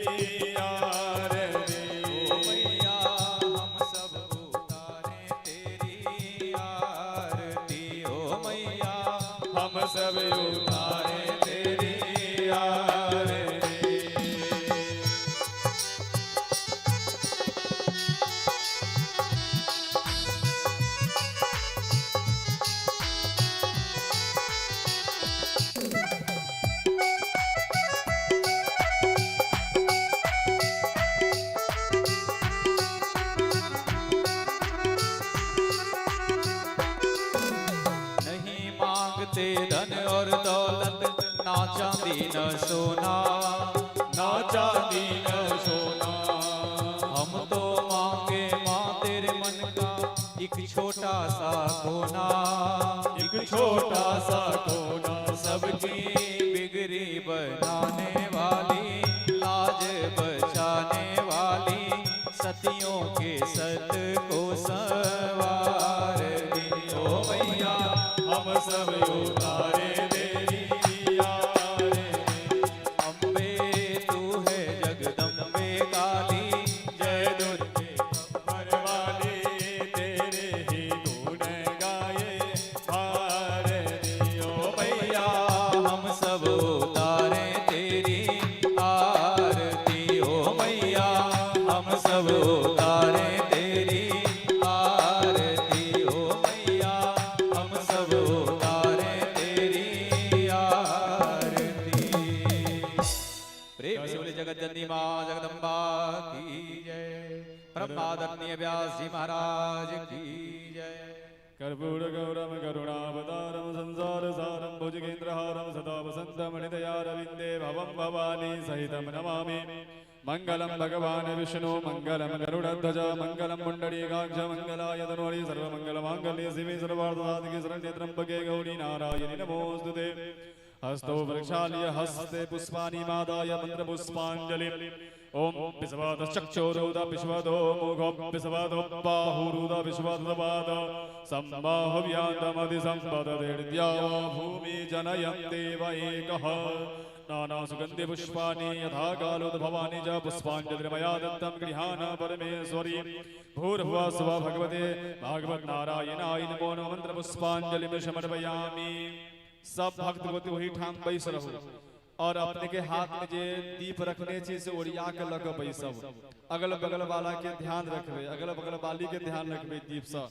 आरती। ओ मैया हम सब उतारे तेरी आरती। ओ मैया हम सब उतारे तेरी आरती। नहीं मांगते धन और दौलत, ना चांदी न सोना, ना चांदी न सोना। हम तो मांगे माँ तेरे मन का एक छोटा सा कोना। एक छोटा सा कोना। सबकी बिगड़ी बनाने वाली, लाज बचाने वाली, सतियों के सत को संवार दी। ओ मैया हम सब उतारे तेरी आरती। अम्बे तू है जगदम्बे काली, जय दुर्गे अम्बर वाली, तेरे ही गुण गाए भारती। ओ मैया हम सब उतारे तेरी आरती। ओ मैया हम सब उतारे तेरी आरती। ओ मैया हम सब उतारे तेरी आरती। प्रेम से बोले जगत जननी माँ जगदम्बा की जय। ब्रह्मादरणीय व्यास जी महाराज की जय। कर्पूर गौरम करुणावतारम संसार सारम भुजगेन्द्रहारम सदा वसन्तमणिदयारविन्दे भवं भवानी सहितं नमामि। मंगलम भगवान विष्णु मंगलम गरुड़ध्वज मंगलम पुंडरीकाक्ष मंगलाय तनोहरि सर्वमंगलमांगल्ये शिवे सर्वार्थसाधिके शरण्ये त्र्यंबके गौरी नारायणि नमोस्तुते। हस्तो वृक्षालय हस्ते पुष्पाणि मादाय मंत्रपुष्पाञ्जलि। ओम पिशवाद चक्षुरुद पिशवादो मुखो पिशवादो बाहुरुद पिशवादपाद सम्बाहु व्यान्तमधि सम्पदतीर्त्या भूमि जनयन्ति व एकः। नाना सुगन्धि पुष्पाणि यथा कालोद्भवानि च पुष्पाञ्जलिर्मया दत्तं गृहाण परमेश्वरी। भूर्भुवः स्वः भगवते भागवत नारायणाय नमो नमः। मंत्र पुष्पाञ्जलिं समर्पयामि। सब भक्त को वही ठाम बैस रहो और अपने के हाथ में जे दीप रखने चीज से ओरिया के लग बैसब। अगल बगल वाला के ध्यान रखबे, अगल बगल वाली के ध्यान रखबे दीप से।